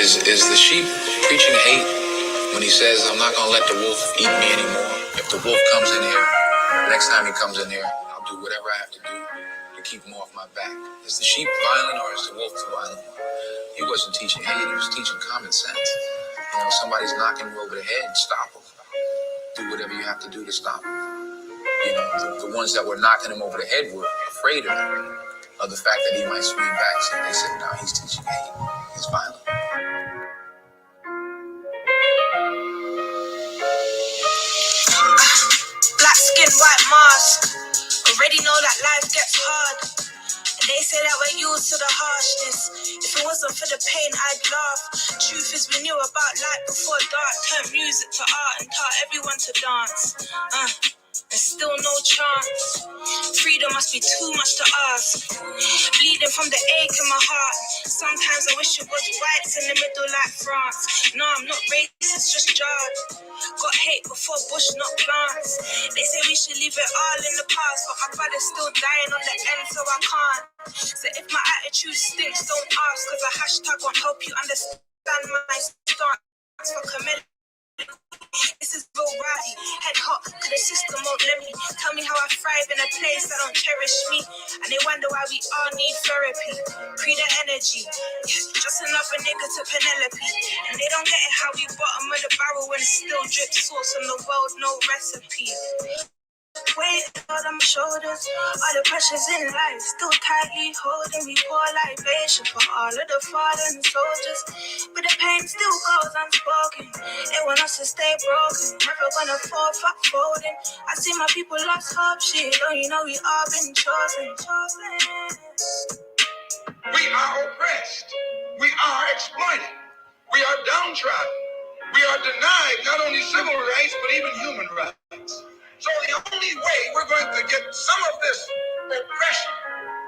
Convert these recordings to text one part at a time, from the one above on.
Is the sheep preaching hate when he says, I'm not going to let the wolf eat me anymore? If the wolf comes in here, next time he comes in here, I'll do whatever I have to do to keep him off my back. Is the sheep violent or is the wolf violent? He wasn't teaching hate, he was teaching common sense. You know, somebody's knocking you over the head, stop them. Do whatever you have to do to stop them. You know, the ones that were knocking him over the head were afraid of the fact that he might swing back. So they said, no, he's teaching hate. He's violent. Black skin, white mask. Already know that life gets hard. And they say that we're used to the harshness. If it wasn't for the pain, I'd laugh. Truth is, we knew about light before dark. Turned music to art and taught everyone to dance. There's still no chance. Freedom must be too much to ask. Bleeding from the ache in my heart. Sometimes I wish it was whites in the middle like France. No, I'm not racist, just jarred. Got hate before Bush, not plants. They say we should leave it all in the past, but my brother's still dying on the end, so I can't. So if my attitude stinks, don't ask, cause a hashtag won't help you understand my stance for Camilla. This is real rowdy, head hot, cause the system won't let me. Tell me how I thrive in a place that don't cherish me. And they wonder why we all need therapy. Pre the energy, just another nigga to Penelope. And they don't get it how we bottom of the barrel and still drip sauce on the world, no recipe. Weight on my shoulders, all the pressures in life still tightly holding me. Pour libation for all of the fallen soldiers, but the pain still goes unspoken. They want us to stay broken, never gonna fall, fuck folding. I see my people lost hope, shit. Don't you know we all been chosen? We are oppressed. We are exploited. We are downtrodden. We are denied not only civil rights but even human rights. So the only way we're going to get some of this oppression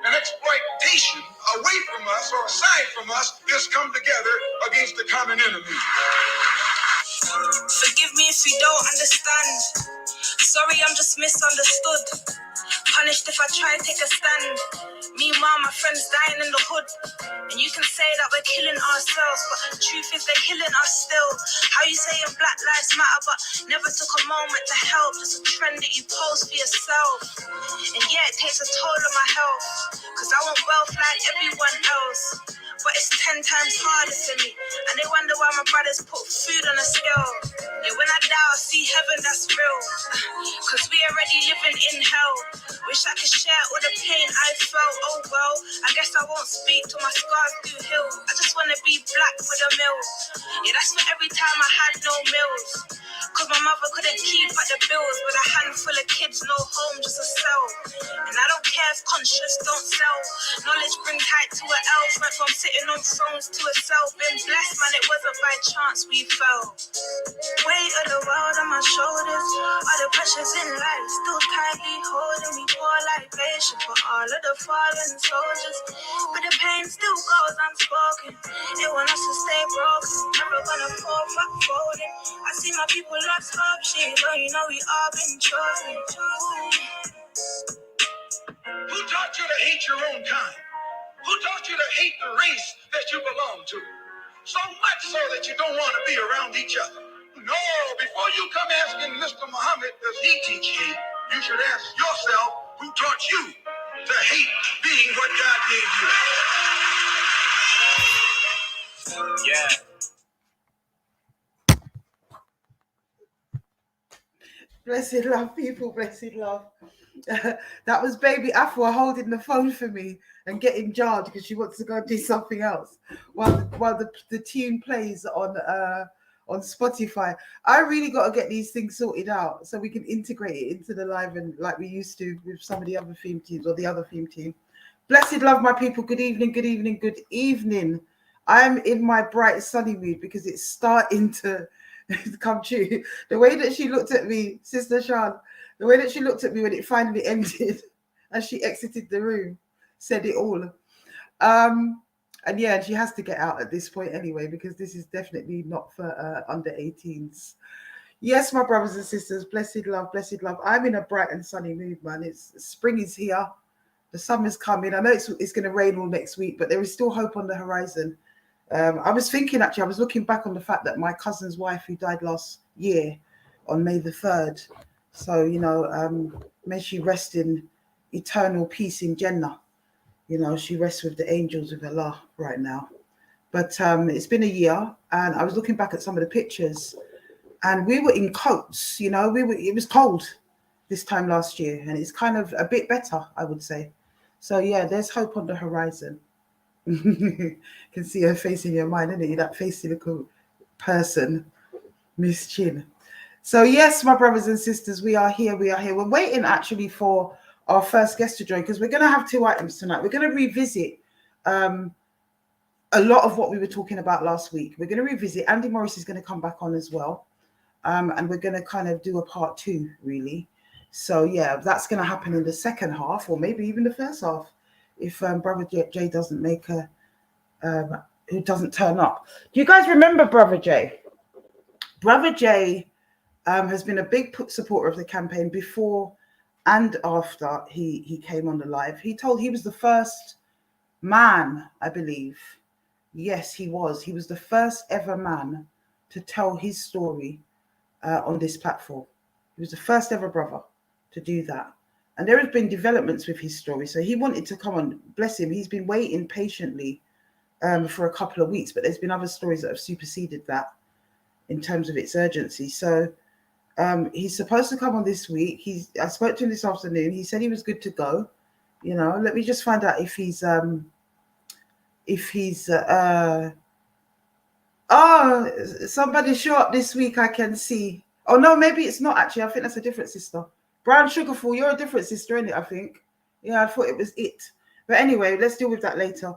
and exploitation away from us or aside from us is come together against the common enemy. Forgive me if you don't understand. Sorry, I'm just misunderstood. Punished if I try to take a stand. Meanwhile, my friends dying in the hood. And you can say that we're killing ourselves, but the truth is they're killing us still. How you saying Black Lives Matter, but never took a moment to help? It's a trend that you post for yourself. And yeah, it takes a toll on my health, cause I want wealth like everyone else. But it's 10 times harder for me. And they wonder why my brothers put food on a scale. Yeah, when I die, I'll see heaven, that's real. Cause we already living in hell. Wish I could share all the pain I felt. Oh well, I guess I won't speak till my scars do heal. I just wanna be black with a mill. Yeah, that's for every time I had no meals. Cause my mother couldn't keep up the bills. With a handful of kids, no home, just a cell. And I don't care if conscious don't sell. Knowledge brings height to an elf. Went from sitting on thrones to a cell. Been blessed, man, it wasn't by chance we fell. Weight of the world on my shoulders. All the pressures in life still tightly holding me. Pour libation for all of the fallen soldiers, but the pain still goes unspoken. They want us to stay broken, never gonna fall, fuck folding. I see my people lost hope, shit, but you know we all been chosen. Who taught you to hate your own kind? Who taught you to hate the race that you belong to? So much so that you don't want to be around each other. No, before you come asking Mr. Muhammad, does he teach hate? You should ask yourself, who taught you to hate being what God gave you? Yeah. Blessed love, people, blessed love. That was baby Afua holding the phone for me and getting jarred because she wants to go and do something else while the tune plays on Spotify. I really got to get these things sorted out so we can integrate it into the live and like we used to with some of the other theme teams or the other theme team. Blessed love, my people. Good evening, good evening, good evening. I'm in my bright sunny mood because it's starting to come true. The way that she looked at me, Sister Sean, the way that she looked at me when it finally ended and she exited the room said it all. And yeah, she has to get out at this point anyway, because this is definitely not for under 18s. Yes, my brothers and sisters, blessed love, blessed love. I'm in a bright and sunny mood, man. Spring is here. The summer's coming. I know it's going to rain all next week, but there is still hope on the horizon. I was thinking, actually, I was looking back on the fact that my cousin's wife, who died last year on May the 3rd, so, may she rest in eternal peace in Jannah. She rests with the angels of Allah right now. But it's been a year, and I was looking back at some of the pictures, and we were in coats. It was cold this time last year, and it's kind of a bit better, I would say. So yeah, there's hope on the horizon. Can see her face in your mind, isn't it? That face little person, Miss Chin. So yes, my brothers and sisters, we are here. We're waiting actually for our first guest to join, because we're going to have 2 items tonight. We're going to revisit a lot of what we were talking about last week. We're going to revisit. Andy Morris is going to come back on as well, and we're going to kind of do a part 2, really. So yeah, that's going to happen in the second half, or maybe even the first half, if Brother Jay doesn't make a who doesn't turn up. Do you guys remember Brother Jay? Brother Jay has been a big supporter of the campaign before and after he came on the live. He was the first man, I believe. Yes, he was. He was the first ever man to tell his story on this platform. He was the first ever brother to do that. And there have been developments with his story. So he wanted to come on. Bless him. He's been waiting patiently for a couple of weeks, but there's been other stories that have superseded that in terms of its urgency. So he's supposed to come on this week. I spoke to him this afternoon. He said he was good to go. Let me just find out if he's somebody show up this week. I can see. Oh no, maybe it's not actually. I think that's a different sister. Brown Sugarful, you're a different sister, isn't it? I think. Yeah, I thought it was it. But anyway, let's deal with that later.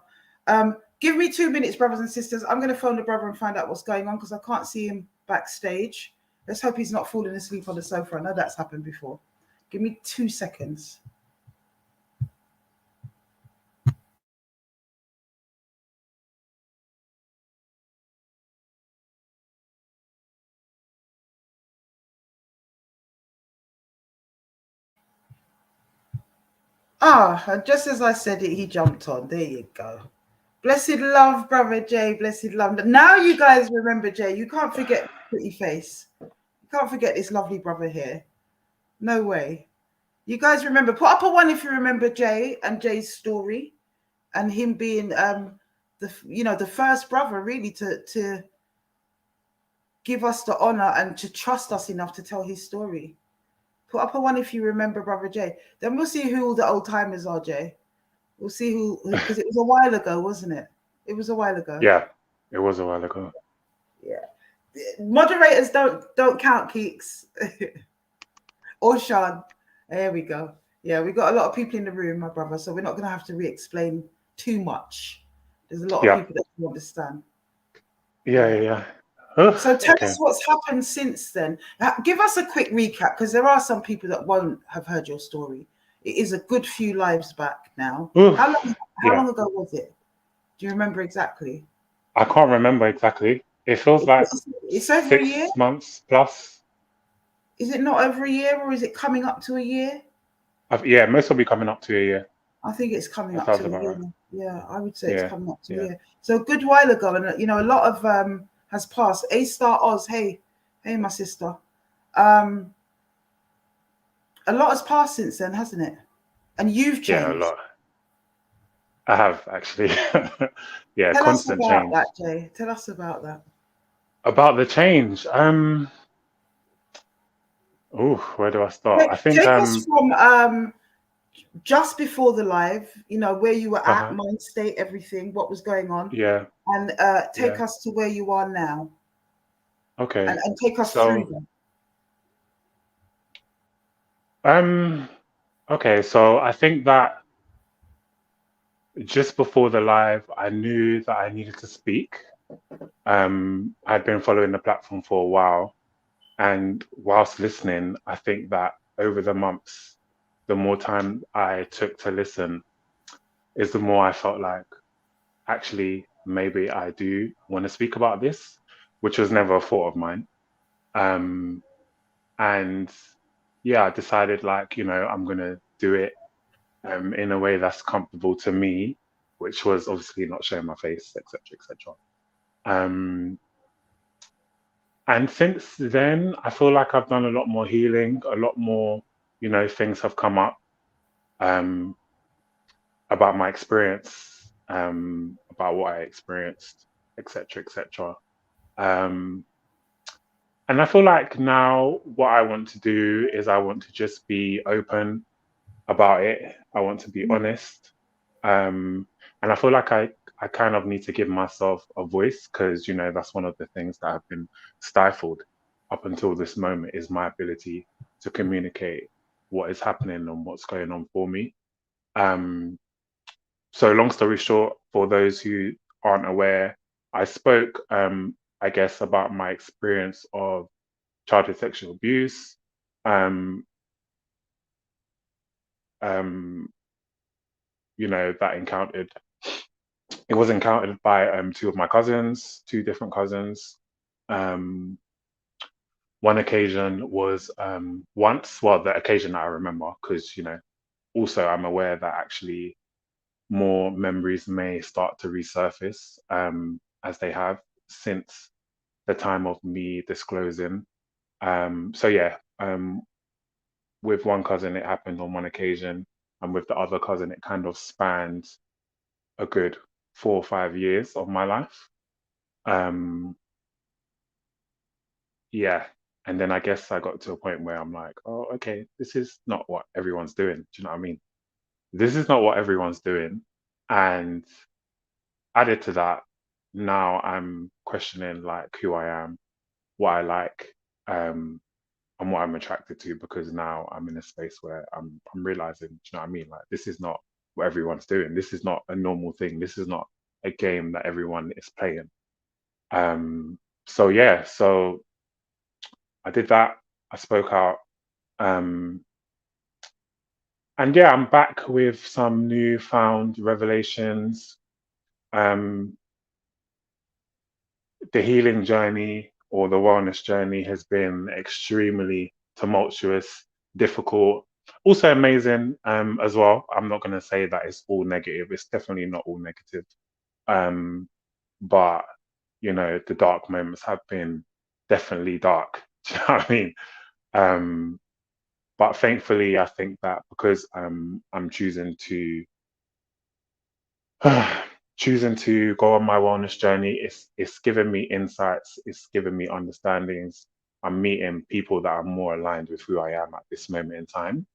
Give me 2 minutes, brothers and sisters. I'm going to phone the brother and find out what's going on, because I can't see him backstage. Let's hope he's not falling asleep on the sofa. I know that's happened before. Give me 2 seconds. Just as I said it, he jumped on. There you go. Blessed love, Brother Jay. Blessed love. Now you guys remember Jay. You can't forget the pretty face. You can't forget this lovely brother here. No way. You guys remember. Put up a 1 if you remember Jay and Jay's story, and him being the first brother really to give us the honor and to trust us enough to tell his story. Put up a 1 if you remember Brother Jay. Then we'll see who all the old timers are, Jay. We'll see who, because it was a while ago, wasn't it? It was a while ago. Yeah, it was a while ago. Yeah. Moderators don't count, Keeks. Or Sean. There we go. Yeah, we got a lot of people in the room, my brother, so we're not going to have to re-explain too much. There's a lot of people that you understand. Yeah. So tell us what's happened since then. Give us a quick recap, because there are some people that won't have heard your story. It is a good few lives back now. How long ago was it? Do you remember exactly? I can't remember exactly. It feels like it's over a year? 6 months plus. Is it not over a year, or is it coming up to a year? Yeah, most will be coming up to a year. I think it's coming up to a year. Right. Yeah, I would say it's coming up to a year. So a good while ago, and a lot of has passed. A-Star Oz, hey, my sister. A lot has passed since then, hasn't it? And you've changed. Yeah, a lot. I have, actually. Yeah, Tell constant us about change. that, Jay. Tell us about that. About the change. Where do I start? I think take us from just before the live, where you were at, mind state, everything, what was going on. Yeah. And take us to where you are now. Okay. And take us through them. Okay, so I think that just before the live, I knew that I needed to speak. I'd been following the platform for a while, and whilst listening, I think that over the months, the more time I took to listen, is the more I felt like, actually, maybe I do want to speak about this, which was never a thought of mine. And yeah, I decided I'm going to do it in a way that's comfortable to me, which was obviously not showing my face, etc., etc. And since then, I feel like I've done a lot more healing, a lot more, things have come up um, about my experience, about what I experienced, etc., etc. Um, and I feel like now what I want to do is I want to just be open about it. I want to be honest. And I feel like I kind of need to give myself a voice because, that's one of the things that have been stifled up until this moment is my ability to communicate what is happening and what's going on for me. Um, so long story short, for those who aren't aware, I spoke, I guess, about my experience of childhood sexual abuse. Um, um, that encountered it was encountered by two of my cousins, two different cousins. Um, one occasion was once, well, the occasion that I remember, because also I'm aware that actually more memories may start to resurface as they have since the time of me disclosing. So yeah, with one cousin it happened on one occasion, and with the other cousin it kind of spanned a good 4 or 5 years of my life. Um, yeah. And then I guess I got to a point where I'm like, oh, okay, this is not what everyone's doing. Do you know what I mean? This is not what everyone's doing. And added to that, now I'm questioning like who I am, what I like, um, and what I'm attracted to because now I'm in a space where I'm realizing, do you know what I mean? Like this is not what everyone's doing. This is not a normal thing. This is not a game that everyone is playing. So yeah, so I did that. I spoke out. Um, and yeah, I'm back with some newfound revelations. Um, the healing journey or the wellness journey has been extremely tumultuous, difficult, also amazing as well. I'm not going to say that it's all negative. It's definitely not all negative. Um, but, the dark moments have been definitely dark. Do you know what I mean? Um, but thankfully, I think that because I'm choosing to go on my wellness journey, it's given me insights, it's given me understandings. I'm meeting people that are more aligned with who I am at this moment in time,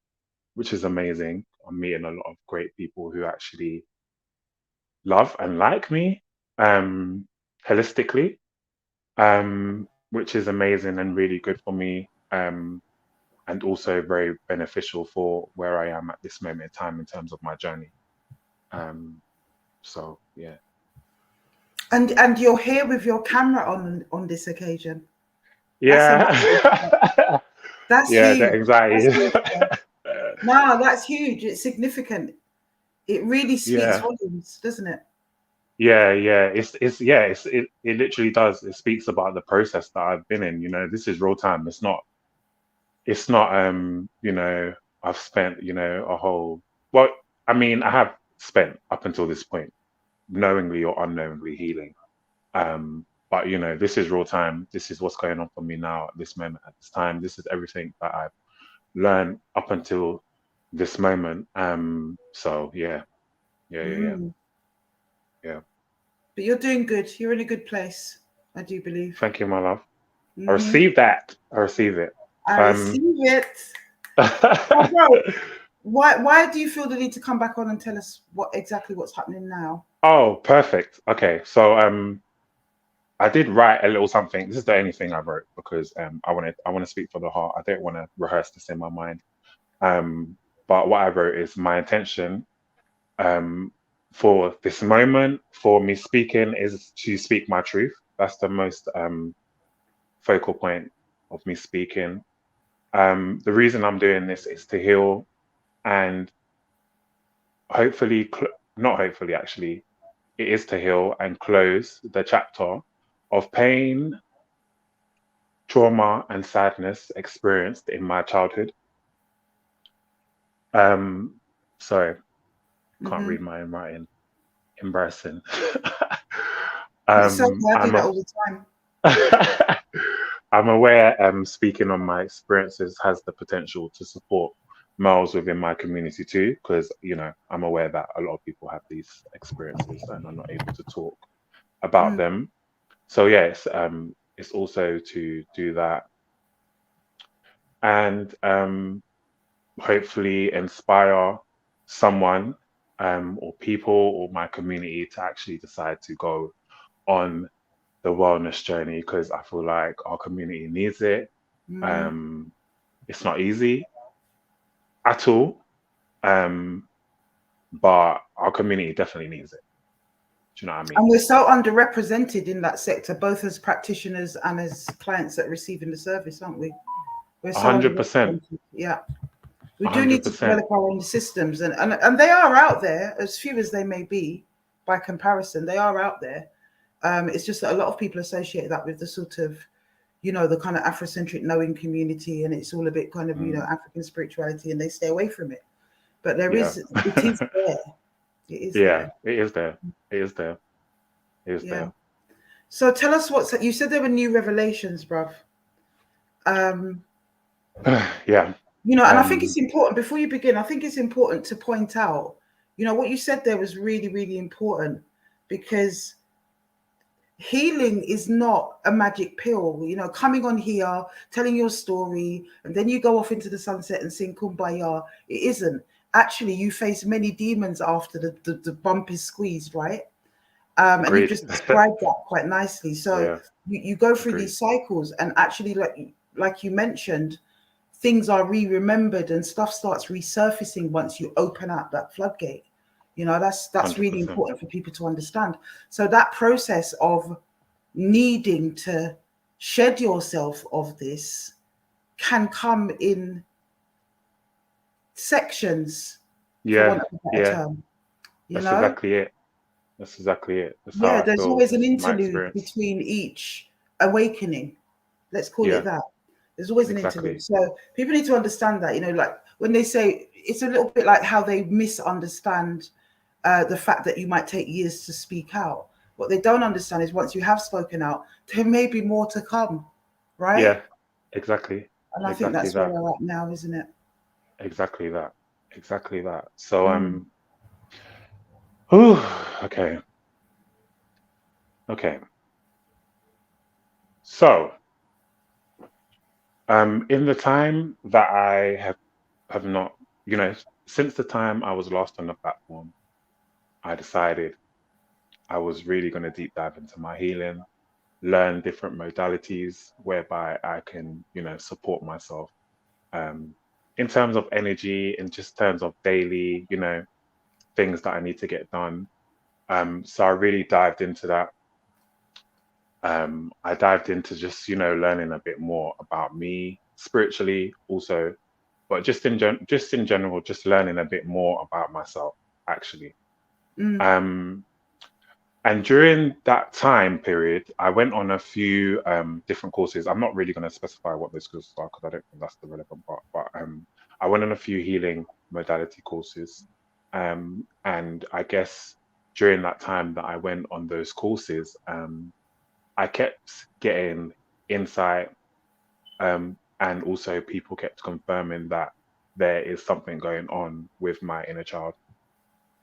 which is amazing. I'm meeting a lot of great people who actually love and like me holistically, which is amazing and really good for me. And also very beneficial for where I am at this moment in time in terms of my journey. Um, so yeah. And you're here with your camera on this occasion. That's a massive step. Yeah. That's Yeah, the huge. That's anxiety. huge. Yeah. No, that's huge. It's significant. It really speaks Yeah. volumes, doesn't it? Yeah. It literally does. It speaks about the process that I've been in. This is real time. It's not I've spent, a whole well, I mean, I have spent up until this point, knowingly or unknowingly healing. But this is real time. This is what's going on for me now at this moment, at this time. This is everything that I've learned up until this moment. So yeah. Mm. Yeah. But you're doing good. You're in a good place, I do believe. Thank you, my love. I Hmm. receive that. I receive it. I Um, receive it. Oh, bro, why do you feel the need to come back on and tell us what's happening now? oh, perfect. Okay, so I did write a little something. This is the only thing I wrote because I want to speak for the heart. I don't want to rehearse this in my mind. But what I wrote is my intention um for this moment for me speaking is to speak my truth. That's the most focal point of me speaking. The reason I'm doing this is to heal and hopefully, not hopefully, actually, it is to heal and close the chapter of pain, trauma, and sadness experienced in my childhood. Um, sorry, can't Hmm. read my own writing. Embarrassing. It's okay. I do I'm that a, all the time. I'm aware speaking on my experiences has the potential to support males within my community too, because I'm aware that a lot of people have these experiences and are not able to talk about Mm. them. So yes, it's also to do that and hopefully inspire someone or people or my community to actually decide to go on the wellness journey because I feel like our community needs it. Mm. Um, it's not easy at all, um, but our community definitely needs it. Do you know what I mean? And we're so underrepresented in that sector, both as practitioners and as clients that are receiving the service, aren't we? We're so 100%, underrepresented. Yeah. We do need to 100%. develop our own systems, and they are out there, as few as they may be by comparison. They are out there. It's just that a lot of people associate that with the sort of, the kind of Afrocentric knowing community, and it's all a bit kind of, Mm, African spirituality, and they stay away from it. But yeah. it is there. It is Yeah, there. it is there. It is there. It is Yeah. there. So tell us you said there were new revelations, bruv. Um, Yeah. and I think Um, it's important before you begin. I think it's important to point out, what you said there was really, really important because healing is not a magic pill. Coming on here, telling your story, and then you go off into the sunset and sing Kumbaya. It isn't. Actually, you face many demons after the bump is squeezed, right? And you've agreed. just described that quite nicely. So Yeah, you go through agreed. these cycles, and actually, like you mentioned, things are remembered and stuff starts resurfacing once you open up that floodgate. That's really 100%. important for people to understand. So that process of needing to shed yourself of this can come in sections, for want Yeah, of a better yeah. term. You That's know, exactly it. That's exactly it. That's how yeah, I there's feel. always an That's my interlude experience. between each awakening. Let's call it Yeah, that. There's always an interlude. exactly. So people need to understand that, like when they say it's a little bit like how they misunderstand the fact that you might take years to speak out. What they don't understand is once you have spoken out, there may be more to come, right? Yeah, exactly. And I think Exactly that's where that. we're at now, isn't it? Exactly that. Exactly that. So Mm. whew, okay. Okay. So in the time that I have not, since the time I was last on the platform, I decided I was really going to deep dive into my healing, learn different modalities whereby I can, support myself in terms of energy, in just terms of daily, things that I need to get done. So I really dived into that. I dived into just, learning a bit more about me spiritually also, but just in general, just learning a bit more about myself, actually. Mm. Um, And during that time period, I went on a few different courses. I'm not really going to specify what those courses are because I don't think that's the relevant part. But I went on a few healing modality courses. And I guess during that time that I went on those courses, I kept getting insight. And also people kept confirming that there is something going on with my inner child.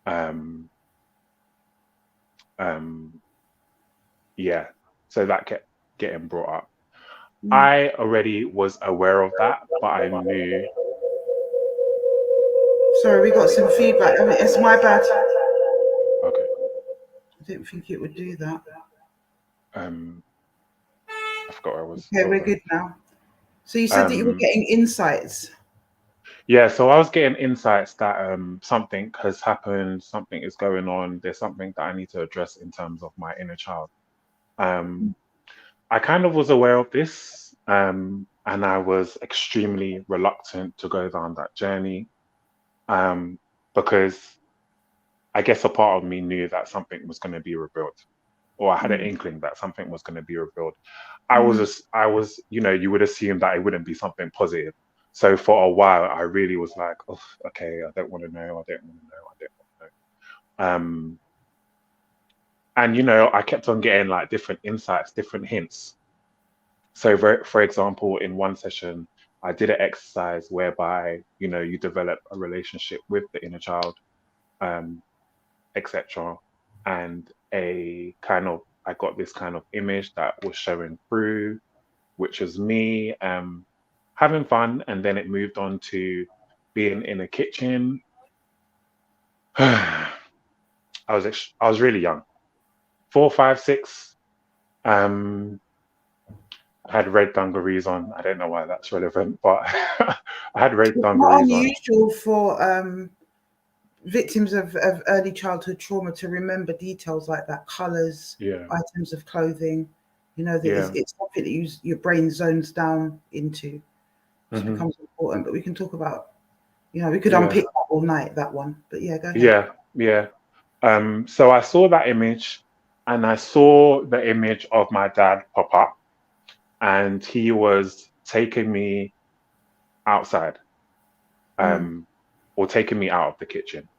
Um, um, yeah. So that kept getting brought up. Mm. I already was aware of that, but I knew. Sorry, we got some feedback. I mean, it's my bad. Okay. I didn't think it would do that. Um, I forgot where I was. Okay, Hold we're on. good now. So you said that you were Um, getting insights. yeah, so I was getting insights that something has happened, something is going on, there's something that I need to address in terms of my inner child. Um, I kind of was aware of this, and I was extremely reluctant to go down that journey, um, because I guess a part of me knew that something was going to be revealed, or I had an Mm. inkling that something was going to be revealed. Mm. I was, you would assume that it wouldn't be something positive. So for a while, I really was like, oh, okay, I don't want to know, I don't want to know, I don't want to know. And you know, I kept on getting like different insights, different hints. So, for example, in one session, I did an exercise whereby you know you develop a relationship with the inner child, um, etc. And a kind of I got this kind of image that was showing through, which was me having fun, and then it moved on to being in a kitchen. I was really young, 4, 5, 6. Um, I had red dungarees on. I don't know why that's relevant, but I had red It's not dungarees on. unusual for victims of early childhood trauma to remember details like that, colours, Yeah, items of clothing. You know, that yeah. it's something that your brain zones down into, which Hmm. becomes important. But we can talk about, you know, we could Yeah, unpick that all night, that one. But yeah, go ahead. yeah, yeah. So I saw that image, and I saw the image of my dad pop up, and he was taking me outside, Mm, um, or taking me out of the kitchen.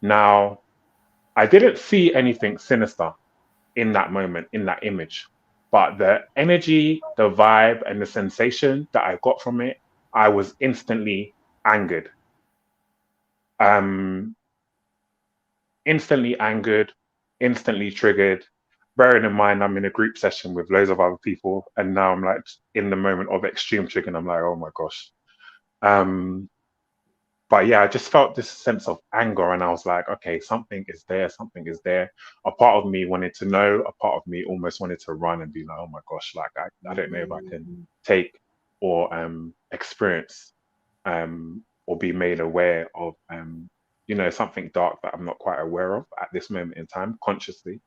Now, I didn't see anything sinister in that moment, in that image, but the energy, the vibe, and the sensation that I got from it, I was instantly angered. Um, Instantly angered, instantly triggered. Bearing in mind, I'm in a group session with loads of other people, and now I'm like in the moment of extreme trigger, and I'm like, oh my gosh. Um, but yeah, I just felt this sense of anger, and I was like, okay, something is there, something is there. A part of me wanted to know, a part of me almost wanted to run and be like, oh my gosh, like I don't know if I can mm, take or experience or be made aware of you know, something dark that I'm not quite aware of at this moment in time consciously.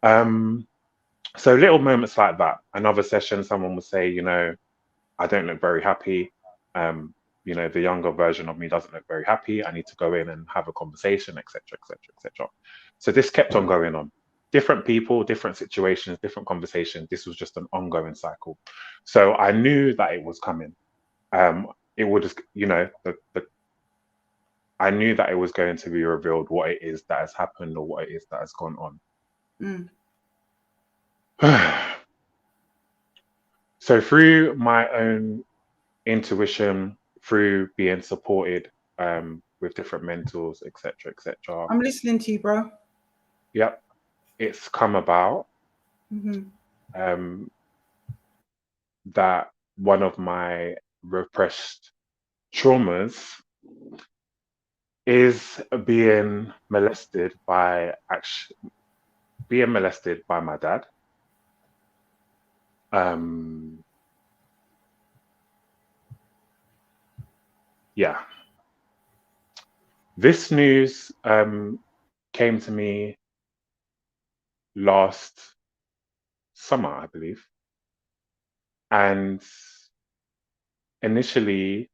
Um, so little moments like that. Another session, someone would say, you know, I don't look very happy. Um, you know, the younger version of me doesn't look very happy. I need to go in and have a conversation, etc., etc., etc. So this kept on going on. Different people, different situations, different conversations. This was just an ongoing cycle. So I knew that it was coming. It would just, you know, I knew that it was going to be revealed what it is that has happened or what it is that has gone mm, on. So through my own intuition, through being supported with different mentors, etc., etc. I'm listening to you, bro. Yep, it's come about Hmm. um, that one of my repressed traumas is being molested by my dad. Um, yeah, this news came to me last summer, I believe, and initially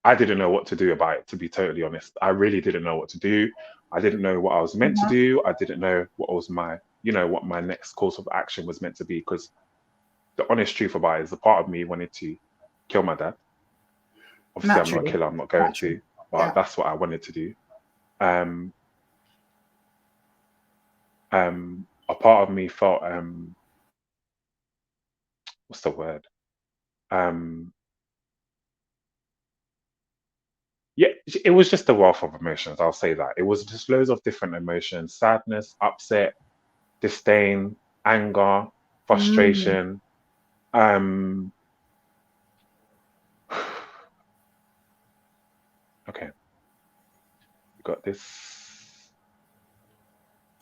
I didn't know what to do about it, to be totally honest. I really didn't know what to do. I didn't know what I was meant to do. I didn't know what was my, you know, what my next course of action was meant to be. Because the honest truth about it is a part of me wanted to kill my dad. Obviously, I'm not a Naturally, killer, I'm not going naturally. to, but Yeah. that's what I wanted to do. Um, a part of me felt, what's the word? Um, yeah, it was just a wealth of emotions. I'll say that. It was just loads of different emotions: sadness, upset, disdain, anger, Mm. frustration. Um, okay, you got this.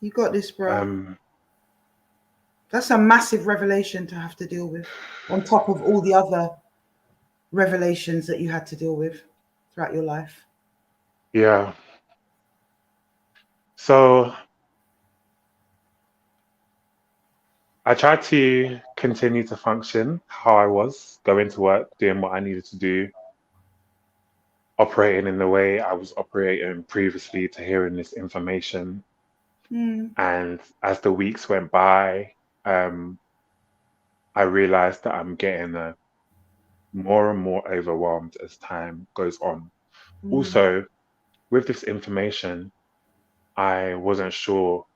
You got this, bro. Um, That's a massive revelation to have to deal with, on top of all the other revelations that you had to deal with throughout your life. yeah. So I tried to continue to function how I was, going to work, doing what I needed to do, operating in the way I was operating previously to hearing this information. Mm, And as the weeks went by, um, I realized that I'm getting more and more overwhelmed as time goes on. mm, Also, with this information, I wasn't sure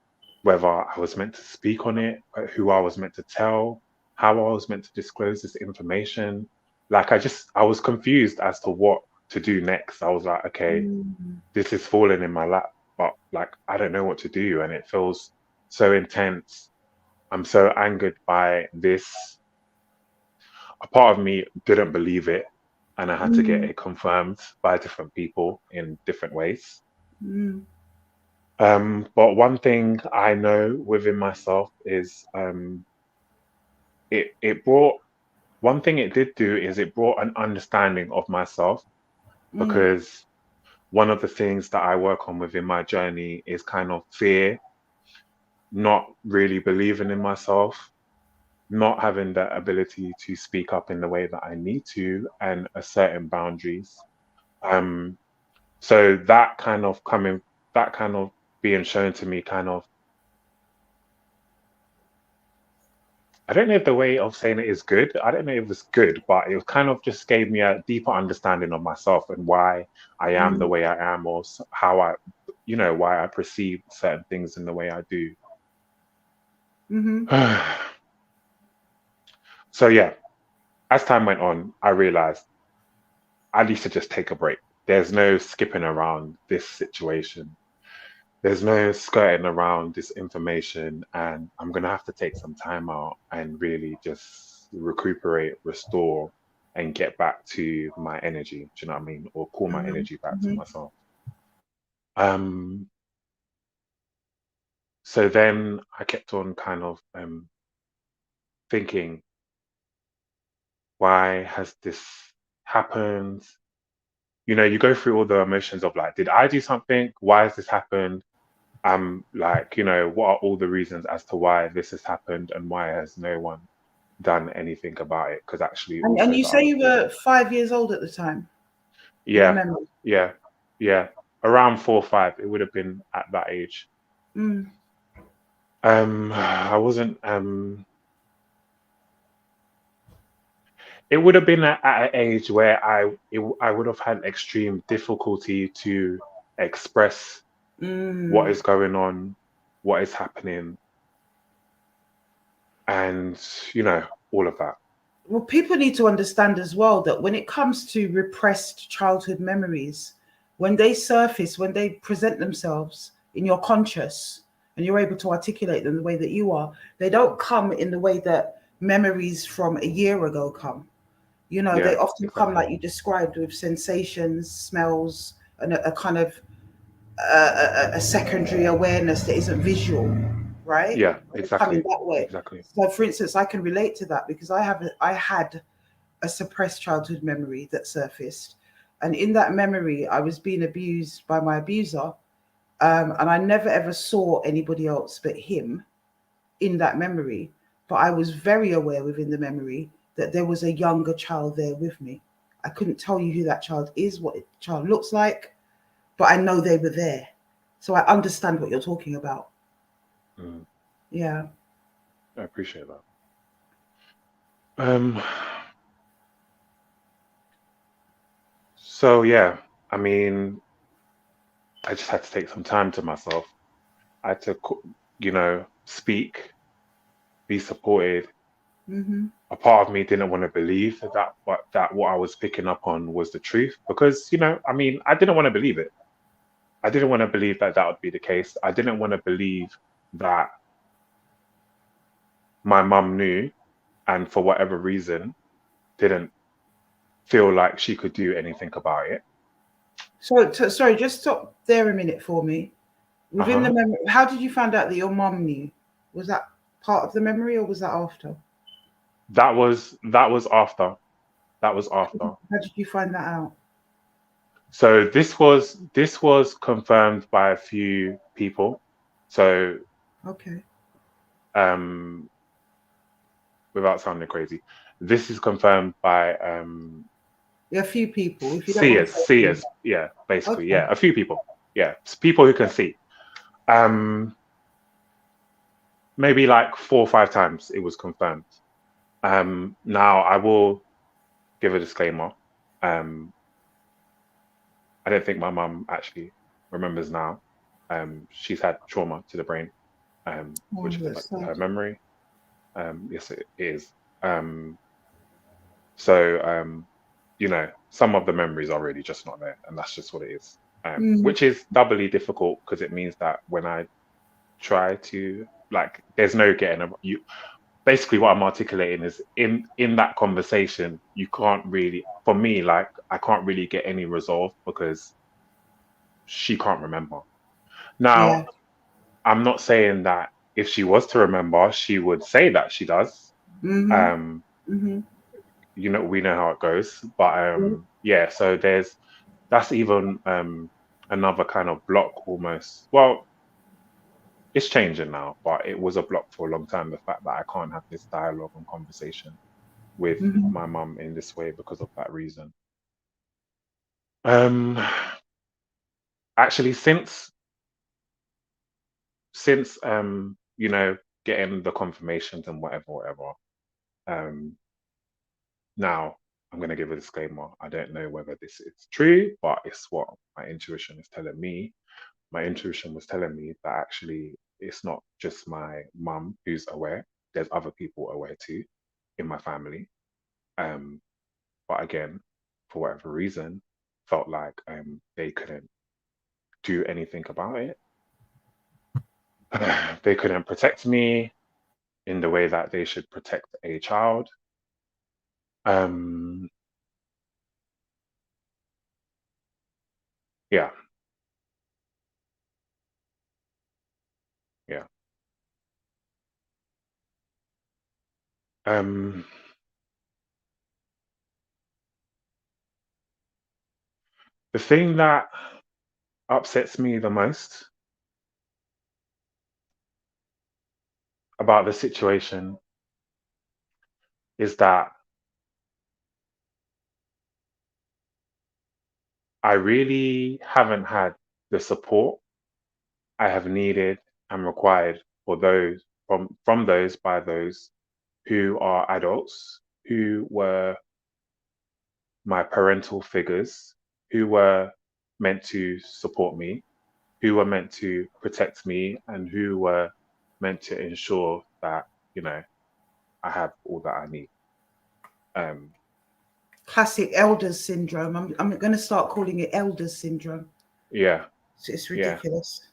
whether I was meant to speak on it, who I was meant to tell, how I was meant to disclose this information. Like I was confused as to what to do next. I was like, okay, Mm. this is falling in my lap, but like I don't know what to do, and it feels so intense. I'm so angered by this. A part of me didn't believe it, and I had to get Mm. it confirmed by different people in different ways. Mm. But one thing I know within myself is it brought one thing it did do is it brought an understanding of myself, Mm. because one of the things that I work on within my journey is kind of fear, not really believing in myself, not having the ability to speak up in the way that I need to, and asserting boundaries. Um, so that kind of being shown to me, kind of, I don't know if the way of saying it is good. I don't know if it's good, but it kind of just gave me a deeper understanding of myself and why I am the Mm. way I am, or how I, why I perceive certain things in the way I do. Mm-hmm. So yeah, as time went on, I realized I need to just take a break. There's no skipping around this situation. There's no skirting around this information, and I'm gonna have to take some time out and really just recuperate, restore, and get back to my energy. Do you know what I mean? Or call my Mm-hmm. energy back to Mm-hmm. myself. Um, so then I kept on kind of thinking, why has this happened? You go through all the emotions of like, did I do something? Why has this happened? Like, what are all the reasons as to why this has happened, and why has no one done anything about it? Because actually, And also you the say other you thing, were 5 years old at the time, in your yeah, memory. yeah, yeah, around 4 or 5, it would have been at that age. Mm. I wasn't. It would have been at an age where I would have had extreme difficulty to express what Mm. is going on, what is happening, and all of that. Well, people need to understand as well that when it comes to repressed childhood memories, when they surface, when they present themselves in your conscious and you're able to articulate them the way that you are, they don't come in the way that memories from a year ago come. They Yeah, often come exactly. like you described, with sensations, smells, and a kind of a secondary awareness that isn't visual, right? Yeah, They come in exactly, that way. exactly. So, for instance, I can relate to that because I had a suppressed childhood memory that surfaced, and in that memory, I was being abused by my abuser, and I never ever saw anybody else but him in that memory. But I was very aware within the memory that there was a younger child there with me. I couldn't tell you who that child is, what the child looks like, but I know they were there. So I understand what you're talking about. Mm, Yeah. I appreciate that. Um, so yeah, I mean, I just had to take some time to myself. I had to, speak, be supported. Mm-hmm. A part of me didn't want to believe that what I was picking up on was the truth, because, I mean, I didn't want to believe it. I didn't want to believe that that would be the case. I didn't want to believe that my mum knew, and for whatever reason didn't feel like she could do anything about it. So, sorry, just stop there a minute for me. Within the Uh-huh. memory, how did you find out that your mom knew? Was that part of the memory or was that after? That was after. That was after. How did you find that out? So this was confirmed by a few people. So Okay. um without sounding crazy, this is confirmed by Yeah, a few people. If you don't want to seers, say who. seers, yeah, basically, Okay. yeah, a few people. Yeah, people who can see. Um Maybe like 4 or 5 times it was confirmed. Now I will give a disclaimer. Um, I don't think my mum actually remembers now. She's had trauma to the brain. Oh, which has that's affected her sad. memory. Yes, it is. So some of the memories are really just not there, and that's just what it is. Mm, Which is doubly difficult because it means that when I try to like, there's no getting you. Basically, what I'm articulating is in that conversation, you can't really, for me, like I can't really get any resolve because she can't remember. yeah. Now, I'm not saying that if she was to remember, she would say that she does. Mhm. Um, Mhm. we know how it goes, but Yeah. yeah. So that's even another kind of block almost. Well, it's changing now, but it was a block for a long time. The fact that I can't have this dialogue and conversation with Mhm. my mum in this way because of that reason. Um, Actually, since getting the confirmations and whatever. Um, Now I'm gonna give a disclaimer. I don't know whether this is true, but it's what my intuition is telling me. My intuition was telling me that actually it's not just my mum who's aware. There's other people aware too in my family. Um, but again, for whatever reason, felt like they couldn't do anything about it. They couldn't protect me in the way that they should protect a child. Um, yeah, yeah. Um, the thing that upsets me the most about the situation is that I really haven't had the support I have needed and required for those from those by those who are adults, who were my parental figures, who were meant to support me, who were meant to protect me, and who were meant to ensure that, you know, I have all that I need. Um, Classic elders syndrome. I'm going to start calling it elders syndrome. yeah, It's yeah. ridiculous.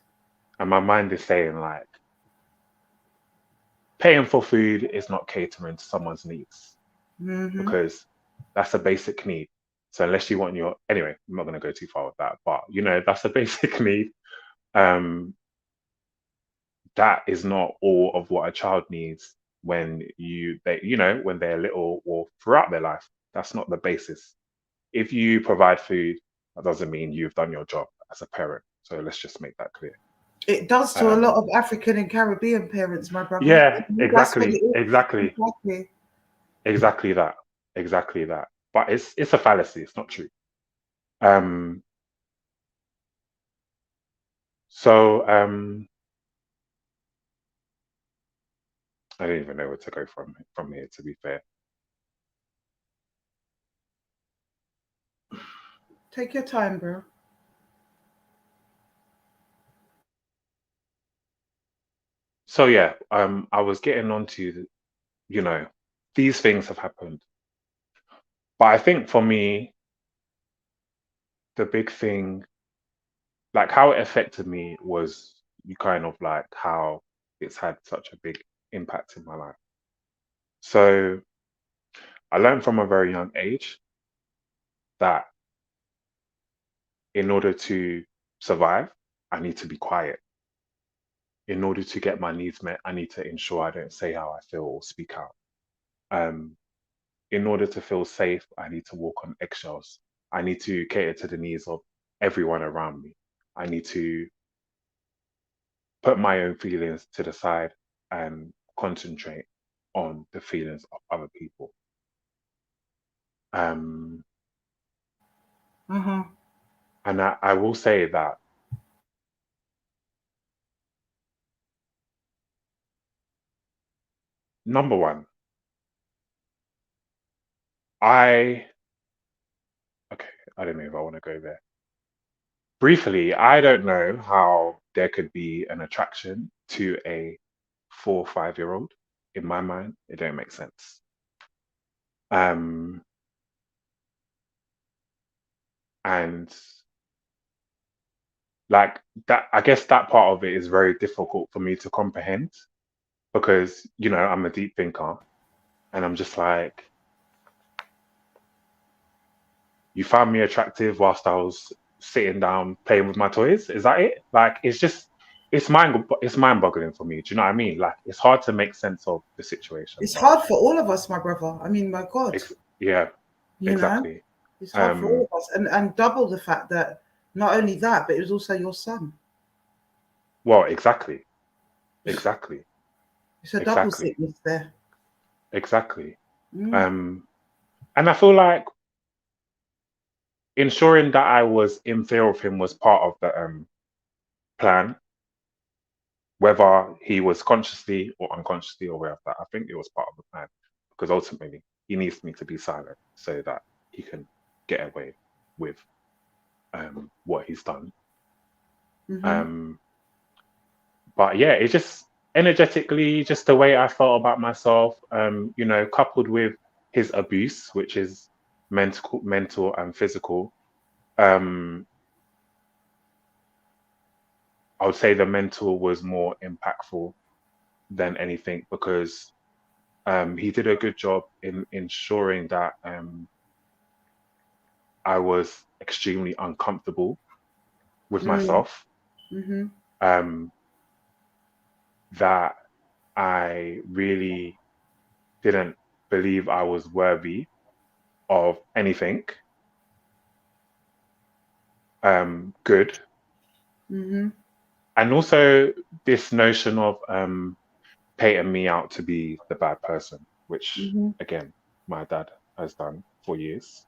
And my mind is saying like paying for food is not catering to someone's needs Mhm. because that's a basic need. So unless you want your anyway, I'm not going to go too far with that, but that's a basic need. Um, that is not all of what a child needs when when they're little or throughout their life. That's not the basis. If you provide food, that doesn't mean you've done your job as a parent. So let's just make that clear. It does to a lot Um, of African and Caribbean parents, my brother. yeah, That's what it exactly, is. exactly. Exactly. Exactly that. Exactly that. But it's a fallacy. It's not true. Um, so I don't even know where to go from here, to be fair. Take your time, bro. So yeah, I was getting onto you know, these things have happened. But I think for me, the big thing, like how it affected me was you kind of like how it's had such a big impact in my life. So I learned from a very young age that in order to survive, I need to be quiet. In order to get my needs met, I need to ensure I don't say how I feel or speak out. Um, in order to feel safe, I need to walk on eggshells. I need to cater to the needs of everyone around me. I need to put my own feelings to the side and concentrate on the feelings of other people. Um, Uh-huh. and I will say that number one, I okay, I don't know if I want to go there. Briefly, I don't know how there could be an attraction to a 4 or 5-year-old. In my mind, it don't make sense. And like that, I guess that part of it is very difficult for me to comprehend because, I'm a deep thinker and I'm just like, you found me attractive whilst I was sitting down playing with my toys. Is that it? Like, it's mind boggling for me. Do you know what I mean? Like, it's hard to make sense of the situation, It's but hard for all of us, my brother. I mean, my God, yeah, you know, exactly. it's hard for all Um, of us. And double the fact that not only that, but it was also your son. well, exactly, exactly, It's a double exactly, sickness there. exactly. Mm. Um, and I feel like ensuring that I was in fear of him was part of the plan, whether he was consciously or unconsciously aware of that. I think it was part of the plan because ultimately he needs me to be silent so that he can get away with what he's done. Mm-hmm. Um, but yeah, it's just energetically, just the way I felt about myself, coupled with his abuse, which is mental and physical. Um, I would say the mental was more impactful than anything because he did a good job in ensuring that I was extremely uncomfortable with Mm. myself, Mm-hmm. um, that I really didn't believe I was worthy of anything good. Mm-hmm. And also this notion of painting me out to be the bad person, which Mm-hmm. again, my dad has done for years,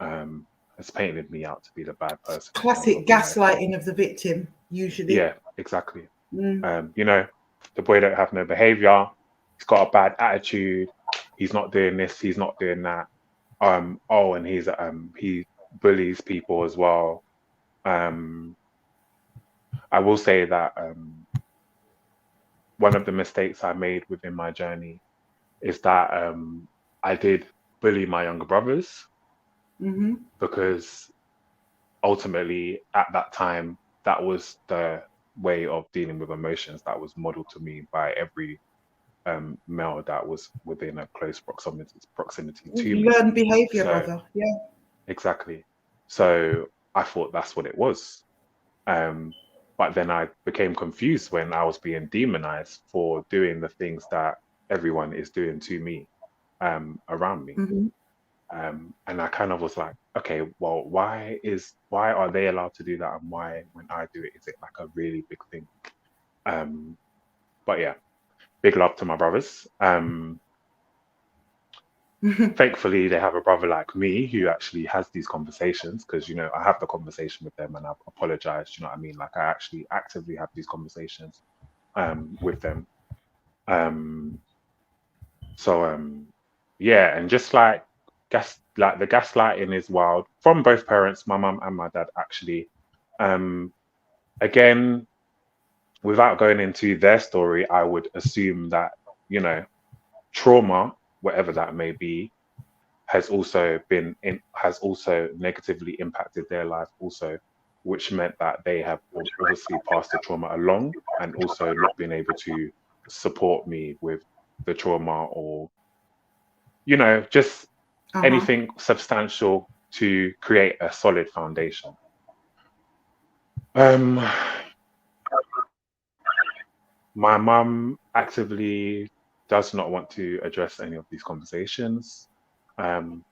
um, has painted me out to be the bad person in terms of, Classic gaslighting of the victim, usually. yeah, exactly. Mm. Um, you know, the boy don't have no behavior. He's got a bad attitude. He's not doing this. He's not doing that. Oh, and he bullies people as well. Um, I will say that one of the mistakes I made within my journey is that I did bully my younger brothers Mm-hmm. because ultimately at that time that was the way of dealing with emotions that was modeled to me by every male that was within a close proximity to me. Learned behavior, So brother. Yeah. exactly. So I thought that's what it was. Um, but then I became confused when I was being demonized for doing the things that everyone is doing to me around me. Mm-hmm. And I kind of was like, okay, well, why are they allowed to do that, and why when I do it is it like a really big thing? Um, but yeah, big love to my brothers. Thankfully, they have a brother like me who actually has these conversations because I have the conversation with them and I've apologized. You know what I mean? Like I actually actively have these conversations with them. Um, so yeah, and just like the gaslighting is wild from both parents, my mum and my dad actually. Um, Again, without going into their story, I would assume that you know trauma, whatever that may be, has also negatively impacted their life also, which meant that they have obviously passed the trauma along and also not been able to support me with the trauma or just Uh-huh. anything substantial to create a solid foundation. um my mum actively does not want to address any of these conversations, um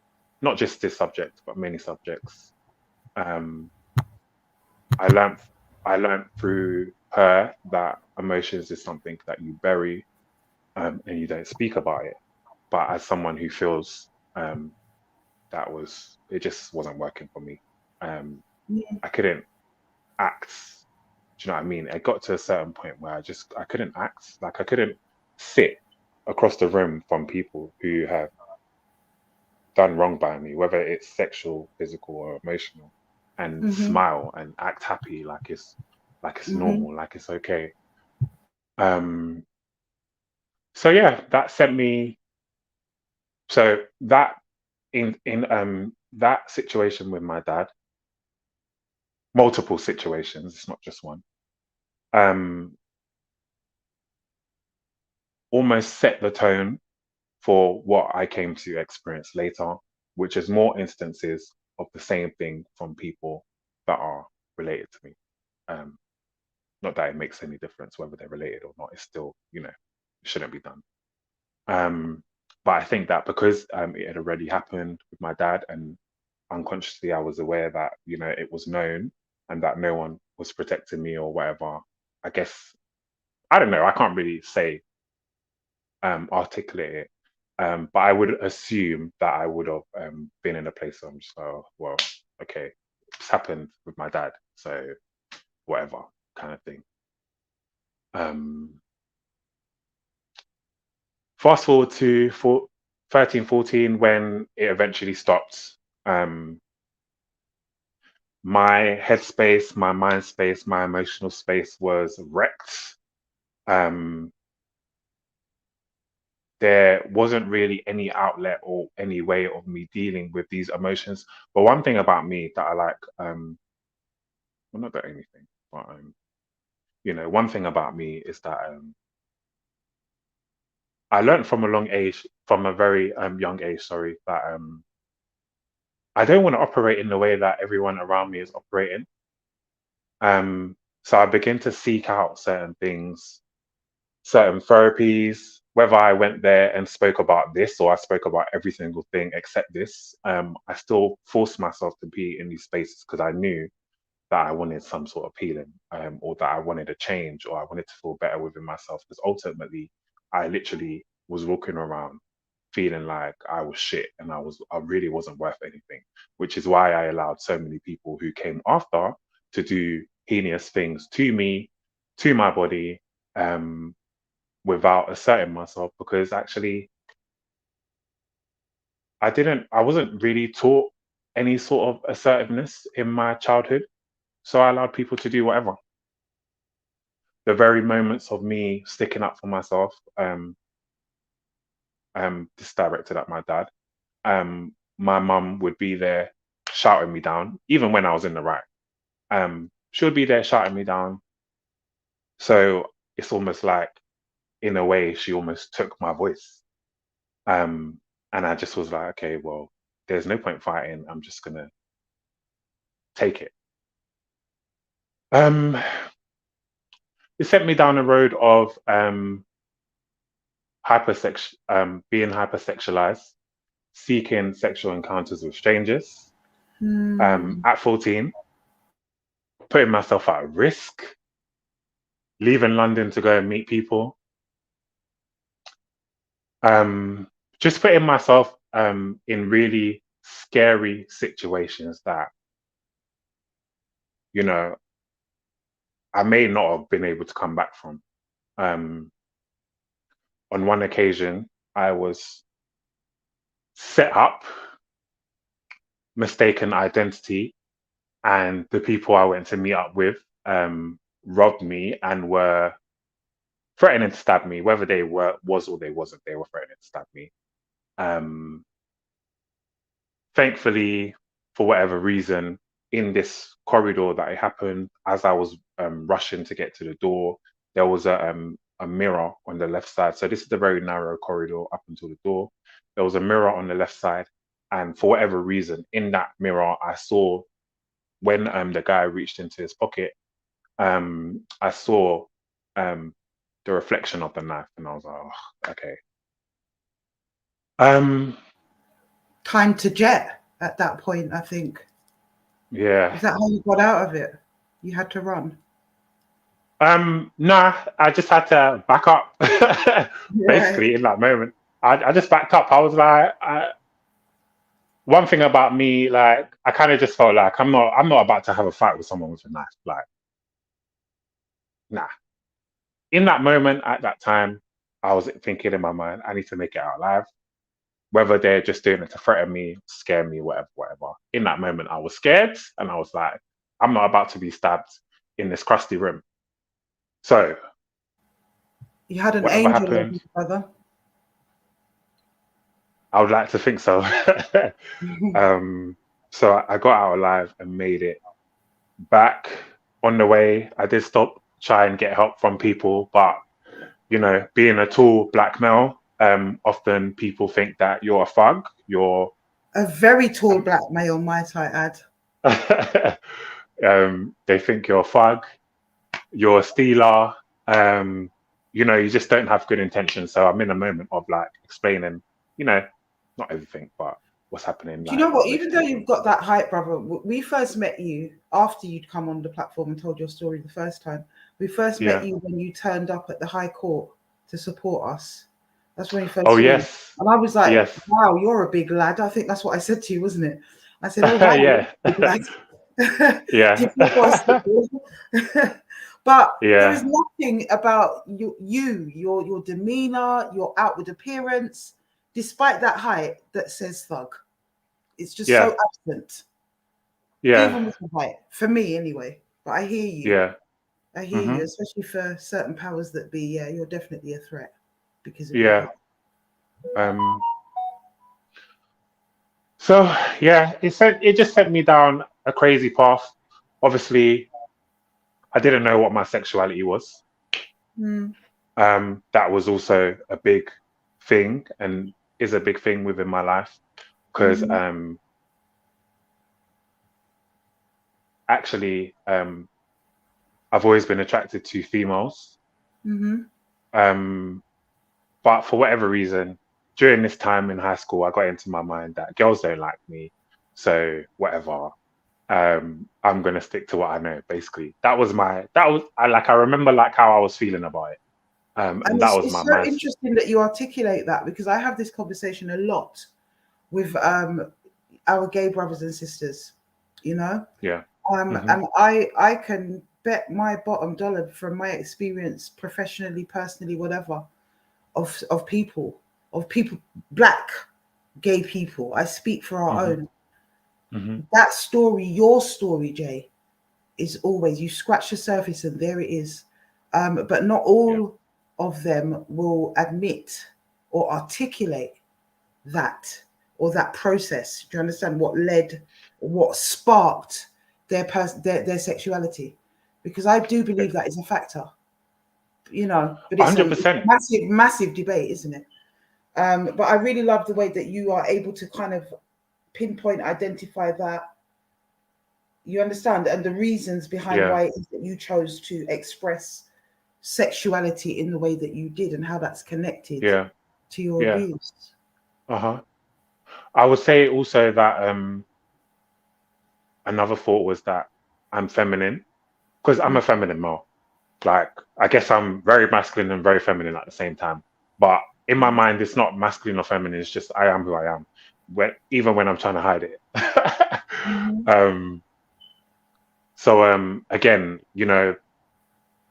not just this subject but many subjects. um I learned I learned through her that emotions is something that you bury, and you don't speak about it. But as someone who feels it just wasn't working for me. Yeah. I couldn't act. Do you know what I mean? It got to a certain point where I couldn't act. Like I couldn't sit across the room from people who have done wrong by me, whether it's sexual, physical, or emotional, and Mm-hmm. smile and act happy like it's Mm-hmm. normal, like it's okay. Um, So yeah, that sent me. So that in that situation with my dad, multiple situations. It's not just one. Um, Almost set the tone for what I came to experience later, which is more instances of the same thing from people that are related to me. Um, Not that it makes any difference whether they're related or not. It's still, it shouldn't be done. Um, but I think that because it had already happened with my dad, and unconsciously I was aware that it was known and that no one was protecting me or whatever. I guess I don't know. I can't really say articulate it. But I would assume that I would have been in a place where I'm just like, oh, well, okay, it's happened with my dad, so whatever kind of thing. Um, Fast forward to 13, 14, when it eventually stopped. Um, my headspace, my mind space, my emotional space was wrecked. Um, there wasn't really any outlet or any way of me dealing with these emotions. But one thing about me that I like, well, not that anything, but one thing about me is that I learned from a very young age, sorry, that I don't want to operate in the way that everyone around me is operating. So I begin to seek out certain things, certain therapies, whether I went there and spoke about this or I spoke about every single thing except this. I still forced myself to be in these spaces because I knew that I wanted some sort of healing, or that I wanted a change, or I wanted to feel better within myself. Because ultimately, I literally was walking around feeling like I was shit and I really wasn't worth anything, which is why I allowed so many people who came after to do heinous things to me, to my body, um, without asserting myself. Because actually, I wasn't really taught any sort of assertiveness in my childhood, so I allowed people to do whatever. The very moments of me sticking up for myself, this directed at my dad, my mum would be there shouting me down, even when I was in the right. She would be there shouting me down. So it's almost like, in a way, she almost took my voice. Um, and I just was like, okay, well, there's no point fighting. I'm just gonna take it. Um, it sent me down a road of being hypersexualized, seeking sexual encounters with strangers. Hmm. At 14, putting myself at risk, leaving London to go and meet people, um, just putting myself in really scary situations that, you know, I may not have been able to come back from. Um, on one occasion, I was set up, mistaken identity, and the people I went to meet up with robbed me and were threatening to stab me. Whether they was or they wasn't, they were threatening to stab me. Um, Thankfully, for whatever reason, in this corridor that it happened, as I was rushing to get to the door, there was a mirror on the left side. So this is a very narrow corridor up until the door. There was a mirror on the left side, and for whatever reason, in that mirror, I saw when the guy reached into his pocket, I saw um, the reflection of the knife, and I was like, oh, okay. Um, Time to jet at that point, I think. yeah. Is that how you got out of it? You had to run. Nah, I just had to back up. Yeah. Basically, in that moment, I just backed up. I was like, one thing about me, like, I kind of just felt like I'm not about to have a fight with someone with a knife. Like, nah. In that moment, at that time, I was thinking in my mind, I need to make it out alive. Whether they're just doing it to threaten me, scare me, whatever, whatever. In that moment, I was scared, and I was like, I'm not about to be stabbed in this crusty room. So You had an whatever angel of happened, you, brother. I would like to think so. So I got out alive and made it back. On the way, I did stop, try and get help from people, but being a tall black male, often people think that you're a thug, you're A very tall black male, might I add. they think you're a thug, you're a stealer, you just don't have good intentions. So I'm in a moment of like explaining, not everything, but what's happening, Do you know like what? what Even makes though sense. you've got that height, brother, we first met you after you'd come on the platform and told your story the first time. We first met Yeah. you when you turned up at the High Court to support us. That's when we Oh first saw you. yes. And I was like, Yes. wow, you're a big lad. I think that's what I said to you, wasn't it? I said, oh, wow, you're Yeah. a big lad. Do you Yeah. think what's But there is Yeah. nothing about your demeanor, your outward appearance, despite that height, that says thug. It's just Yeah. so absent, Yeah. even with the height, for me anyway. But I hear you. Yeah. I hear you, Hmm. especially for certain powers that be. Yeah, you're definitely a threat because of your Yeah. height. Um, so yeah, it just sent me down a crazy path. Obviously, I didn't know what my sexuality was. Mm, That was also a big thing and is a big thing within my life because mm-hmm, actually I've always been attracted to females. mm-hmm. Um, but for whatever reason, during this time in high school, I got into my mind that girls don't like me. So whatever. I'm gonna stick to what I know. Basically, I remember like how I was feeling about it. And And that was it's my so mindset. interesting that you articulate that because I have this conversation a lot with our gay brothers and sisters, you know. Yeah. Hmm. And I can bet my bottom dollar from my experience professionally, personally, whatever, of people, black gay people. I speak for our Hmm. own. Hmm. That story, your story, Jay, is always you scratch the surface and there it is. But not Yeah. all of them will admit or articulate that or that process. Do you understand what sparked their sexuality? Because I do believe that is a factor, but it's a 100%. massive, massive debate, isn't it? But I really love the way that you are able to kind of pinpoint, identify that, you understand, and the reasons behind Yeah. why it is that you chose to express sexuality in the way that you did and how that's connected Yeah. to your Yeah. abuse. Uh-huh. I would say also that another thought was that I'm feminine because I'm a feminine male. Like I guess I'm very masculine and very feminine at the same time. But in my mind, it's not masculine or feminine. It's just I am who I am. Even when I'm trying to hide it. Mm-hmm. um, so again,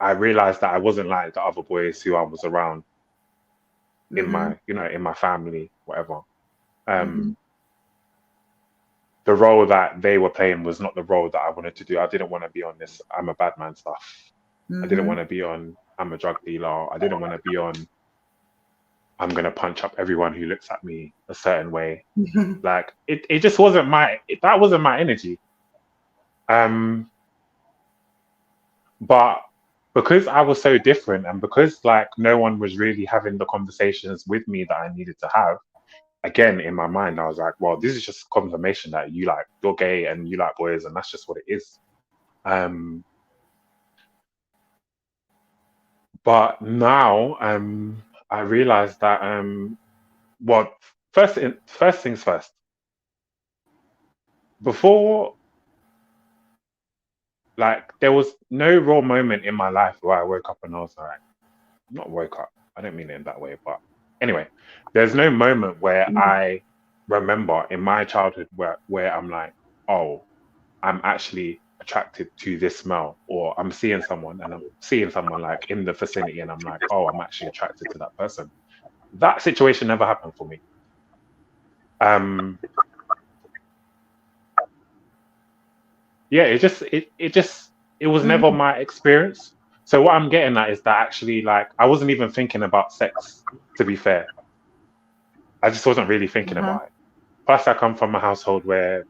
I realized that I wasn't like the other boys who I was around in Mm-hmm. my family, whatever. Mm-hmm. Um, the role that they were playing was not the role that I wanted to do. I didn't want to be on this I'm a bad man stuff. I didn't Mm-hmm. want to be on I'm a drug dealer. I didn't want to be on I'm gonna punch up everyone who looks at me a certain way. Mm-hmm. Like it just wasn't that wasn't my energy. Um, but because I was so different and because like no one was really having the conversations with me that I needed to have, again in my mind I was like, well, this is just confirmation that you're gay and you like boys and that's just what it is. Um, but now I realized that well, first things first. Before, like, there was no raw moment in my life where I woke up and I was like, not woke up. I don't mean it in that way, but anyway, there's no moment where I remember in my childhood where I'm like, oh, I'm actually attracted to this smell, or I'm seeing someone and I'm seeing someone like in the vicinity and I'm like, oh, I'm actually attracted to that person. That situation never happened for me. Um, yeah, it was never my experience. So what I'm getting at is that actually, like, I wasn't even thinking about sex, to be fair. I just wasn't really thinking Uh-huh. about it. Plus, I come from a household where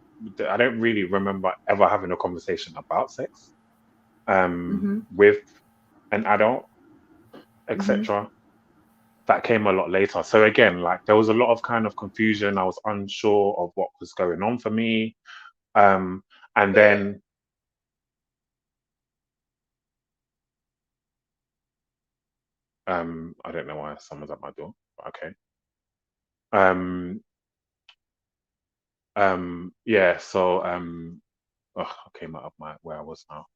I don't really remember ever having a conversation about sex Mm-hmm. with an adult, Mm-hmm. etc. That came a lot later. So again, like there was a lot of kind of confusion. I was unsure of what was going on for me. And then I don't know why someone's at my door. But okay. Um, yeah, so oh, I came out of my where I was now.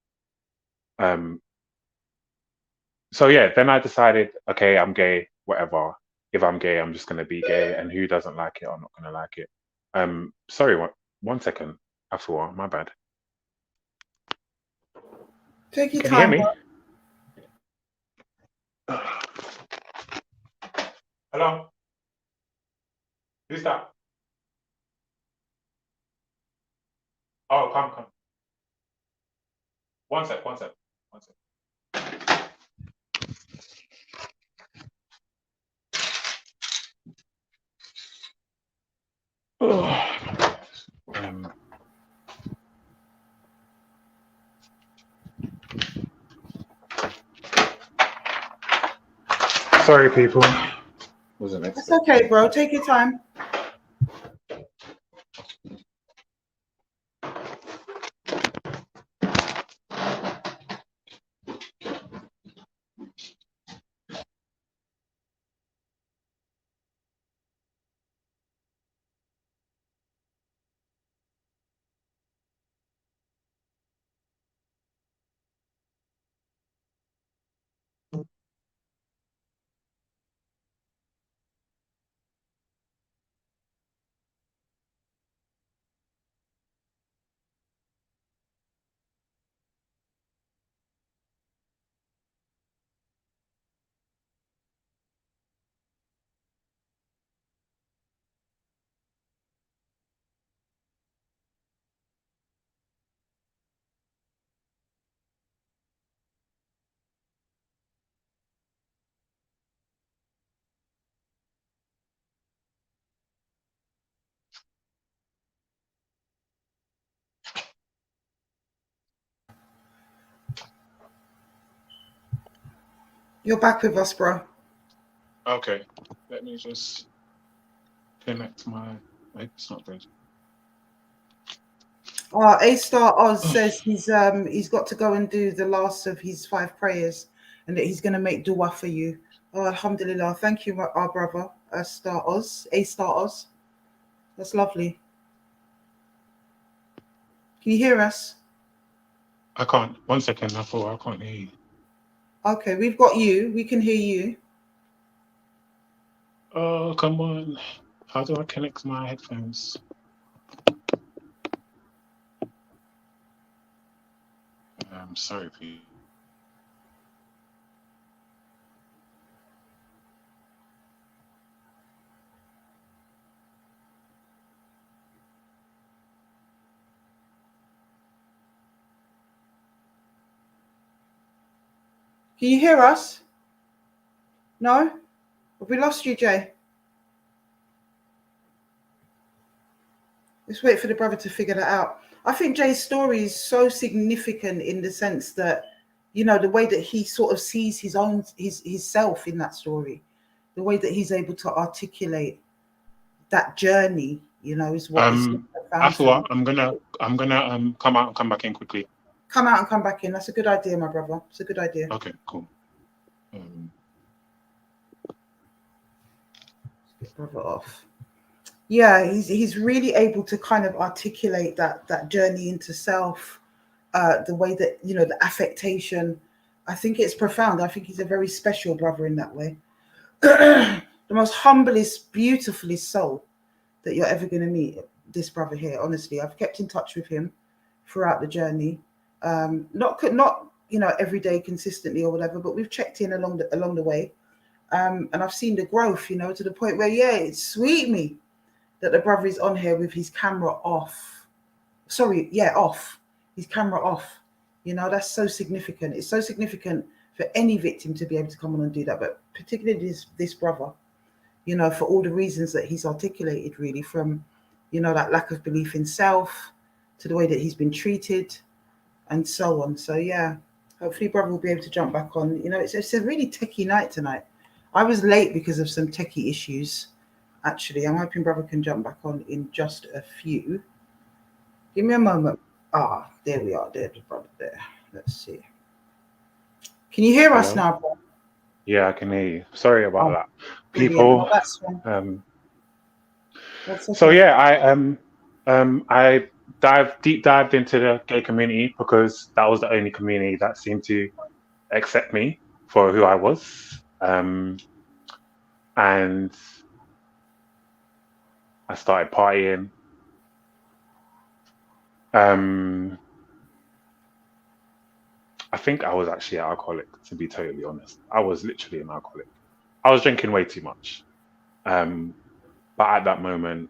Um, so yeah, then I decided, okay, I'm gay, whatever. If I'm gay, I'm just gonna be gay, and who doesn't like it, I'm not gonna like it. Sorry, one second. Afua, my bad. Take your Can you hear time, me? bro. Hello? Who's that? Oh, come. One sec. One sec. Um, sorry, people. Wasn't That's okay, expecting. bro. Take your time. You're back with us, bro. Okay, let me just connect my. It's not good. A Star Oz says he's got to go and do the last of his 5 prayers, and that he's going to make dua for you. Oh, alhamdulillah. Thank you, our brother, Star Oz. A Star Oz. That's lovely. Can you hear us? I can't. 1 second. I thought I can't hear you. Okay, we've got you. We can hear you. Oh, come on. How do I connect my headphones? I'm sorry, people. Can you hear us? No? Have we lost you, Jay? Let's wait for the brother to figure that out. I think Jay's story is so significant in the sense that, you know, the way that he sort of sees his own his self in that story, the way that he's able to articulate that journey, you know, is what is so profound for me. Afua, I'm gonna come out and come back in quickly. Come out and come back in. That's a good idea, my brother. It's a good idea. Okay, cool. Get brother off. Yeah, he's really able to kind of articulate that journey into self, the way that, you know, the affectation. I think it's profound. I think he's a very special brother in that way. The most humblest, beautifulest soul that you're ever going to meet. This brother here, honestly, I've kept in touch with him throughout the journey. Not you know, every day consistently or whatever, but we've checked in along the way. And I've seen the growth, you know, to the point where, yeah, it's sweet me that the brother is on here with his camera off. Sorry, yeah, off. His camera off. You know, that's so significant. It's so significant for any victim to be able to come on and do that, but particularly this brother, you know, for all the reasons that he's articulated, really, from, you know, that lack of belief in self to the way that he's been treated and so on. So yeah, hopefully brother will be able to jump back on. You know, it's a really techie night tonight. I was late because of some techie issues. Actually, I'm hoping brother can jump back on in just a few. Give me a moment. Ah, there we are. There's the brother there. Let's see. Can you hear us Hello? now, bro? Yeah, I can hear you. Sorry about Oh, that, brilliant. people. Oh, that's fine. That's So okay. yeah, I deep dived into the gay community because that was the only community that seemed to accept me for who I was. And I started partying. Um, I think I was actually an alcoholic, to be totally honest. I was literally an alcoholic. I was drinking way too much. Um, but at that moment,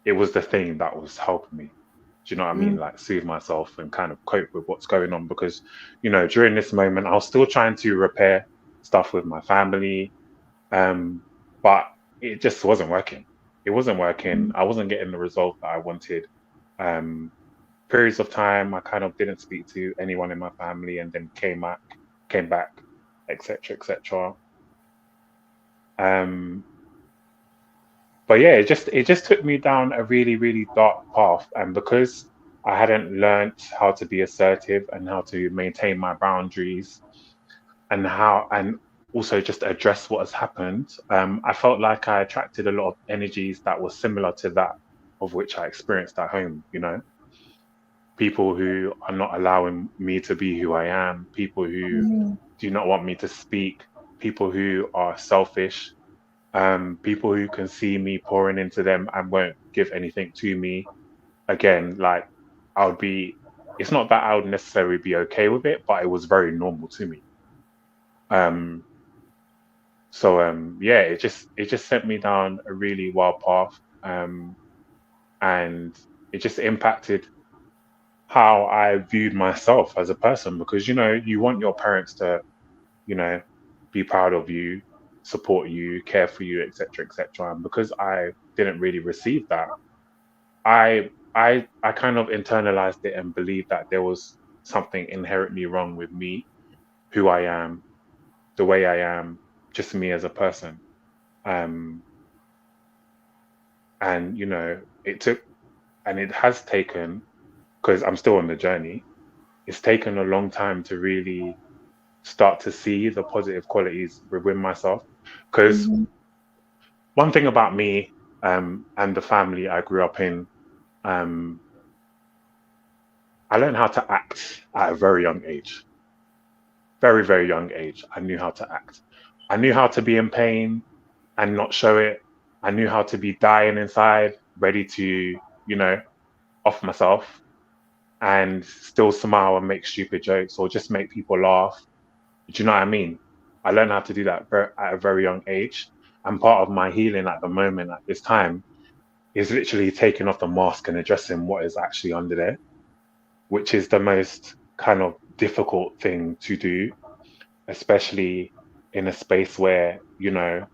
it was the thing that was helping me. Do you know what I mean? Mm, Like soothe myself and kind of cope with what's going on because, you know, during this moment, I was still trying to repair stuff with my family. But it just wasn't working. It wasn't working. mm, I wasn't getting the result that I wanted. Um, Periods of time I kind of didn't speak to anyone in my family and then came back, etc., etc. Um, but yeah, it just took me down a really, really dark path. And because I hadn't learned how to be assertive and how to maintain my boundaries and also just address what has happened, I felt like I attracted a lot of energies that were similar to that of which I experienced at home, you know, people who are not allowing me to be who I am, people who mm, do not want me to speak, people who are selfish, people who can see me pouring into them and won't give anything to me. Again, like I would be, it's not that I would necessarily be okay with it, but it was very normal to me. Um, yeah, it just sent me down a really wild path. Um, and it just impacted how I viewed myself as a person because you know you want your parents to, you know, be proud of you, support you, care for you, etc., etc. And because I didn't really receive that, I kind of internalized it and believed that there was something inherently wrong with me, who I am, the way I am, just me as a person. Um, and you know, it took and it has taken because I'm still on the journey. It's taken a long time to really start to see the positive qualities within myself. Because mm, one thing about me and the family I grew up in, um, I learned how to act at a very young age. Very, very young age. I knew how to act. I knew how to be in pain and not show it. I knew how to be dying inside, ready to, you know, off myself and still smile and make stupid jokes or just make people laugh. Do you know what I mean? I learned how to do that at a very young age. And part of my healing at the moment, at this time, is literally taking off the mask and addressing what is actually under there, which is the most kind of difficult thing to do, especially in a space where, you know,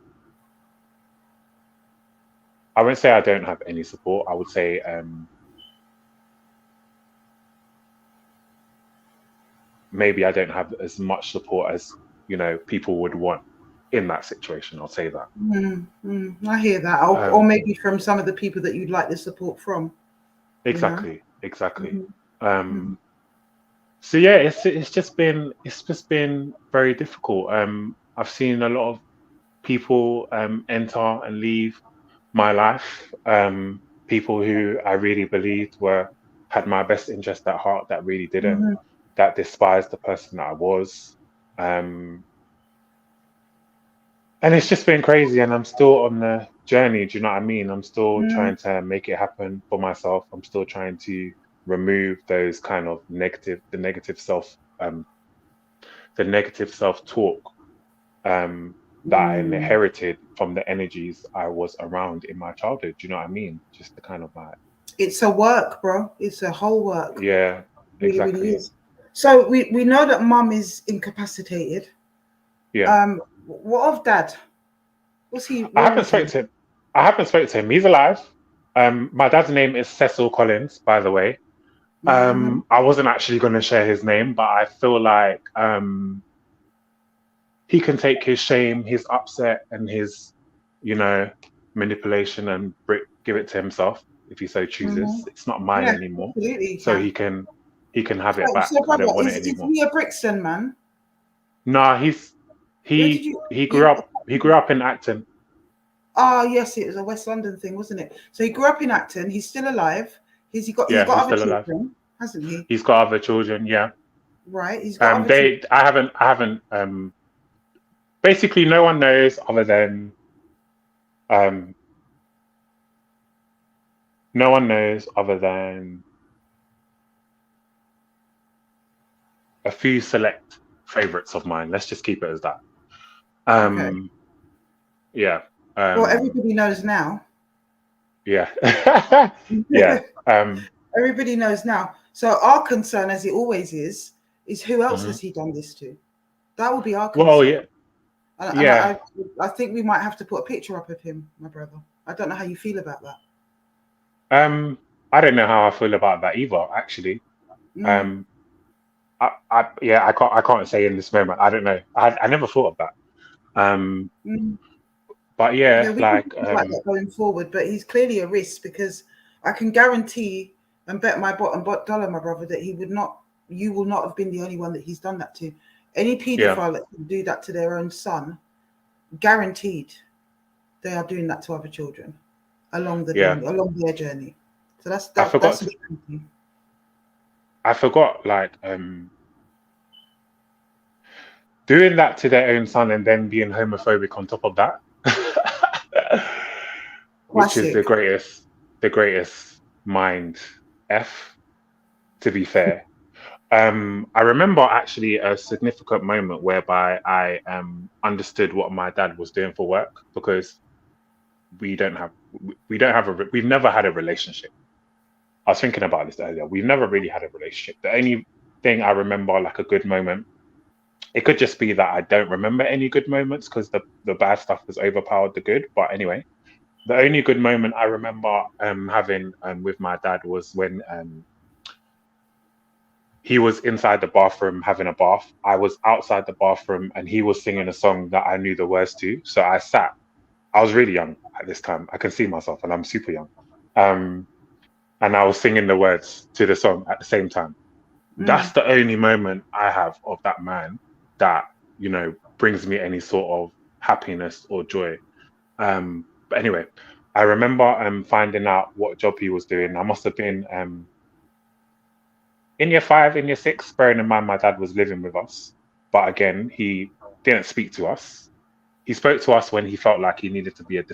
I wouldn't say I don't have any support. I would say maybe I don't have as much support as, you know, people would want in that situation. I'll say that. I hear that. Or Um, maybe from some of the people that you'd like the support from, you know. exactly, exactly. Hmm. Um, So yeah, it's just been very difficult. I've seen a lot of people enter and leave my life. People who I really believed were had my best interest at heart that really didn't, Hmm. that despised the person that I was. Um, and it's just been crazy, and I'm still on the journey. Do you know what I mean? I'm still Mm, trying to make it happen for myself. I'm still trying to remove those kind of um, the negative self-talk that I mm. inherited from the energies I was around in my childhood. Do you know what I mean? Just the kind of like, It's a work, bro. It's a whole work. yeah, Really, really exactly. is. So we know that mum is incapacitated. Yeah. What of Dad? What's he? I Where haven't is spoke he? to him. I haven't spoke to him. He's alive. My dad's name is Cecil Collins, by the way. Hmm. I wasn't actually going to share his name, but I feel like he can take his shame, his upset, and his, you know, manipulation and give it to himself if he so Hmm. chooses. It's not mine Yeah, anymore, absolutely, he so can. he can have it back. So, I brother, don't want it is anymore. he a Brixton man? Nah, Where did you? he You, grew up in Acton. ah, yes, it was a West London thing, wasn't it? So he grew up in Acton. He's still alive. He's Yeah, got he's other still alive. children, hasn't he? He's got other children. Yeah. Right. He's got other children. They I haven't basically no one knows other than um no one knows other than a few select favorites of mine. Let's just keep it as that. Okay. Um, yeah, Well, um, everybody knows now. yeah, yeah, Everybody knows now. So our concern, as it always is who else mhm. has he done this to? That will be our Well, concern. yeah, And yeah. I think we might have to put a picture up of him, my brother. I don't know how you feel about that. Um, I don't know how I feel about that either. Actually, Mm, um, yeah, I can't say in this moment. I don't know. I never thought of that. Um, mm. but Yeah, yeah, we can like, think about that going forward, but he's clearly a risk because I can guarantee and bet my bottom dollar, my brother, that he would not, you will not have been the only one that he's done that to. Any yeah, paedophile that can do that to their own son, guaranteed they are doing that to other children yeah. along their journey. So I that's forgot. a surety. I forgot. Like, doing that to their own son and then being homophobic on top of that, which is Classic. the greatest mind f. To be fair, I remember actually a significant moment whereby I understood what my dad was doing for work because we don't have we've never had a relationship. I was thinking about this earlier. We've never really had a relationship. The only thing I remember, like a good moment, it could just be that I don't remember any good moments because the bad stuff has overpowered the good. But anyway, the only good moment I remember having with my dad was when he was inside the bathroom having a bath. I was outside the bathroom and he was singing a song that I knew the words to. So I sat. I was really young at this time. I can see myself, and I'm super young. Um, and I was singing the words to the song at the same time. That's Mm. the only moment I have of that man that brings me any sort of happiness or joy. But anyway, I remember finding out what job he was doing. I must have been in year five, in year six, bearing in mind my dad was living with us. But again, he didn't speak to us. He spoke to us when he felt like he needed to be a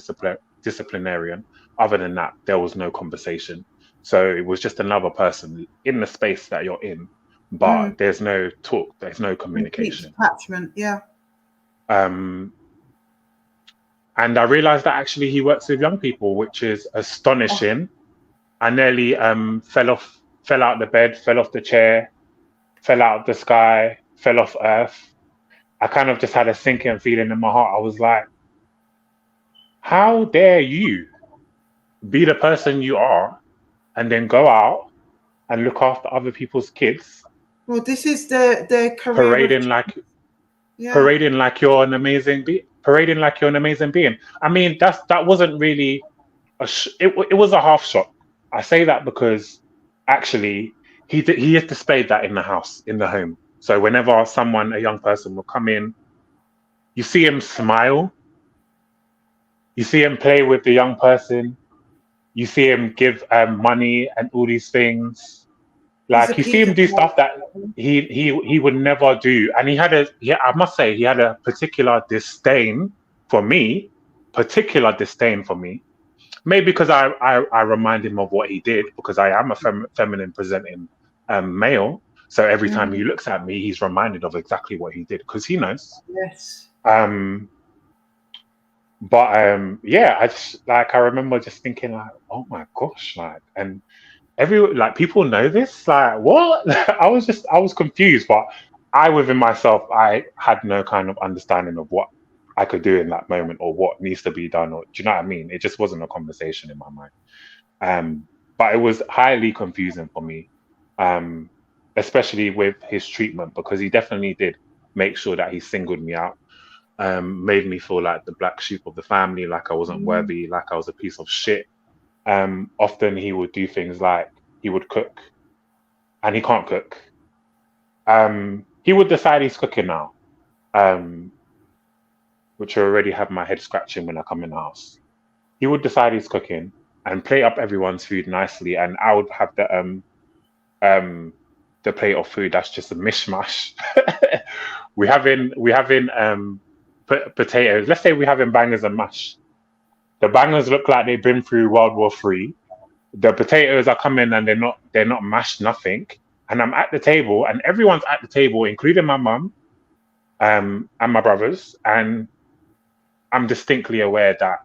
disciplinarian. Other than that, there was no conversation. So it was just another person in the space that you're in, but Mm. there's no talk, there's no Complete communication. detachment. Yeah. Um, and I realized that actually he works with young people, which is Oh, astonishing. I nearly fell out the bed, fell off the chair, fell out of the sky, fell off earth. I kind of just had a sinking feeling in my heart. I was like, how dare you be the person you are and then go out and look after other people's kids, well, this is their career of parading like yeah. parading like you're an amazing being. I mean, that wasn't really it was a half shot. I say that because actually he has displayed that in the house, in the home. So whenever a young person will come in, you see him smile, you see him play with the young person, you see him give money and all these things. He's a Like you see him do paedophile. stuff that he would never do, and I must say he had a particular disdain for me, particular disdain for me. Maybe because I remind him of what he did because I am a feminine presenting male. So every time he Mm, looks at me, he's reminded of exactly what he did because he knows. yes. Um, but yeah, I remember just thinking like, oh my gosh, like, and people know this, like what? I was confused, but I within myself, I had no kind of understanding of what I could do in that moment or what needs to be done, or do you know what I mean? It just wasn't a conversation in my mind. Um, but it was highly confusing for me, um, especially with his treatment, because he definitely did make sure that he singled me out, made me feel like the black sheep of the family, like I wasn't Mm. worthy, like I was a piece of shit. Often he would do things like he would cook and he can't cook. He would decide he's cooking now, um, which already had my head scratching when I come in the house. He would decide he's cooking and plate up everyone's food nicely, and I would have um the plate of food that's just a mishmash. we having potatoes. Let's say we're having bangers and mash. The bangers look like they've been through World War III. The potatoes are coming and they're not mashed, nothing. And I'm at the table and everyone's at the table, including my mum, and my brothers. And I'm distinctly aware that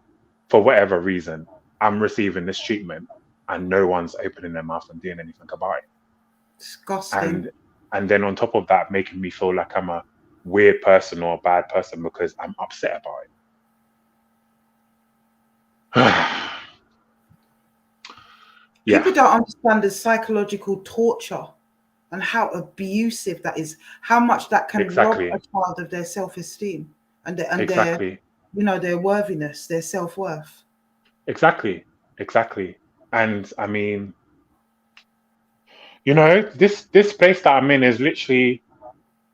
for whatever reason, I'm receiving this treatment and no one's opening their mouth and doing anything about it. Disgusting. And then on top of that, making me feel like I'm a weird person or a bad person because I'm upset about it. Yeah, People don't understand the psychological torture and how abusive that is, how much that can rob a exactly, child of their self-esteem and their exactly, their worthiness, their self-worth. exactly. And I mean, this place that I'm in is literally.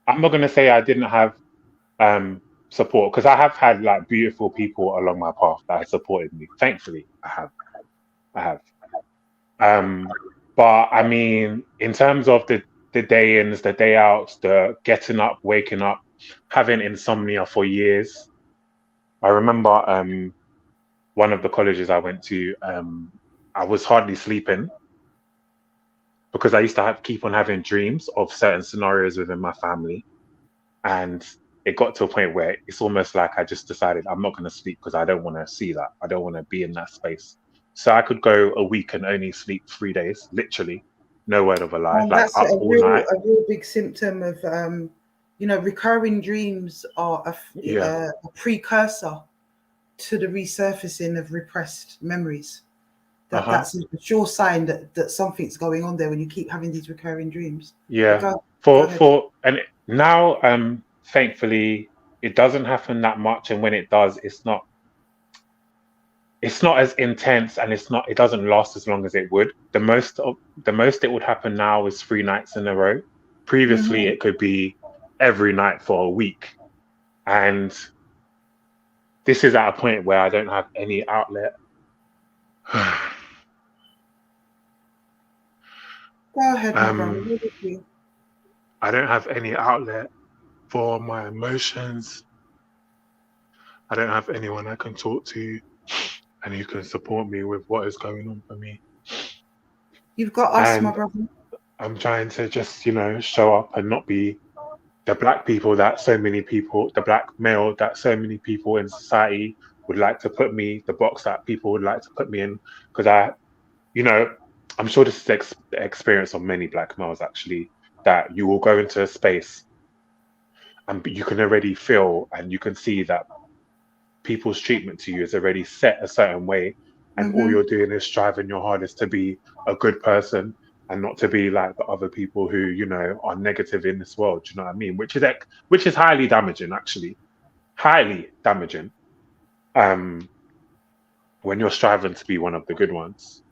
I'm not gonna say I didn't have um support, because I have had like beautiful people along my path that have supported me. Thankfully, I have. Um, but I mean, in terms of the day ins, the day outs, the getting up, waking up, having insomnia for years. I remember one of the colleges I went to, I was hardly sleeping because I used to keep on having dreams of certain scenarios within my family, and it got to a point where it's almost like I just decided I'm not going to sleep because I don't want to see that. I don't want to be in that space. So I could go a week and only sleep 3 days, literally, no word of a lie, And like that's up all night. a real big symptom of recurring dreams are Yeah, a precursor to the resurfacing of repressed memories. uh-huh. That's a sure sign that something's going on there when you keep having these recurring dreams. But Yeah. go For ahead. now, thankfully, it doesn't happen that much, and when it does, it's not as intense, and it doesn't last as long as it would. The most it would happen now is 3 nights in a row. Previously, Hmm. it could be every night for a week, and this is at a point where I don't have any outlet. Go ahead, my brother. um, We're with you. I don't have any outlet for my emotions. I don't have anyone I can talk to and who can support me with what is going on for me. You've got us, my And brother. I'm trying to just, show up and not be the black people that so many people, the black male that so many people in society would like to put me, the box that people would like to put me in. Because you know, I'm sure this is the experience of many black males actually, that you will go into a space and you can already feel and you can see that people's treatment to you is already set a certain way, and all Hmm. you're doing is striving your hardest to be a good person and not to be like the other people who are negative in this world. Do you know what I mean? Which is highly damaging, actually, highly damaging. Um, when you're striving to be one of the good ones,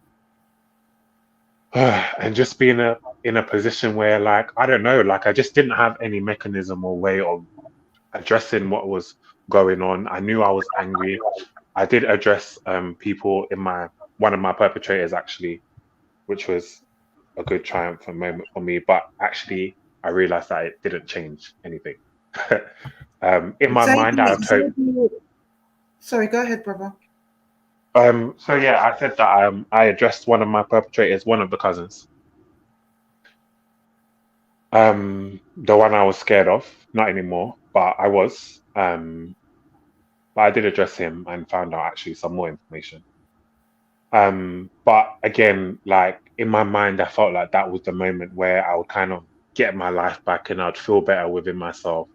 and just be in a position where, like, I don't know, like I just didn't have any mechanism or way of addressing what was going on. I knew I was angry. I did address people in one of my perpetrators, actually, which was a good triumphant moment for me. But actually, I realized that it didn't change anything. In my mind, I had hoped. Sorry, go ahead, brother. So yeah, I said that I addressed one of my perpetrators, one of the cousins, the one I was scared of, not anymore, but I was. But I did address him and found out actually some more information. But again, like in my mind, I felt like that was the moment where I would kind of get my life back and I'd feel better within myself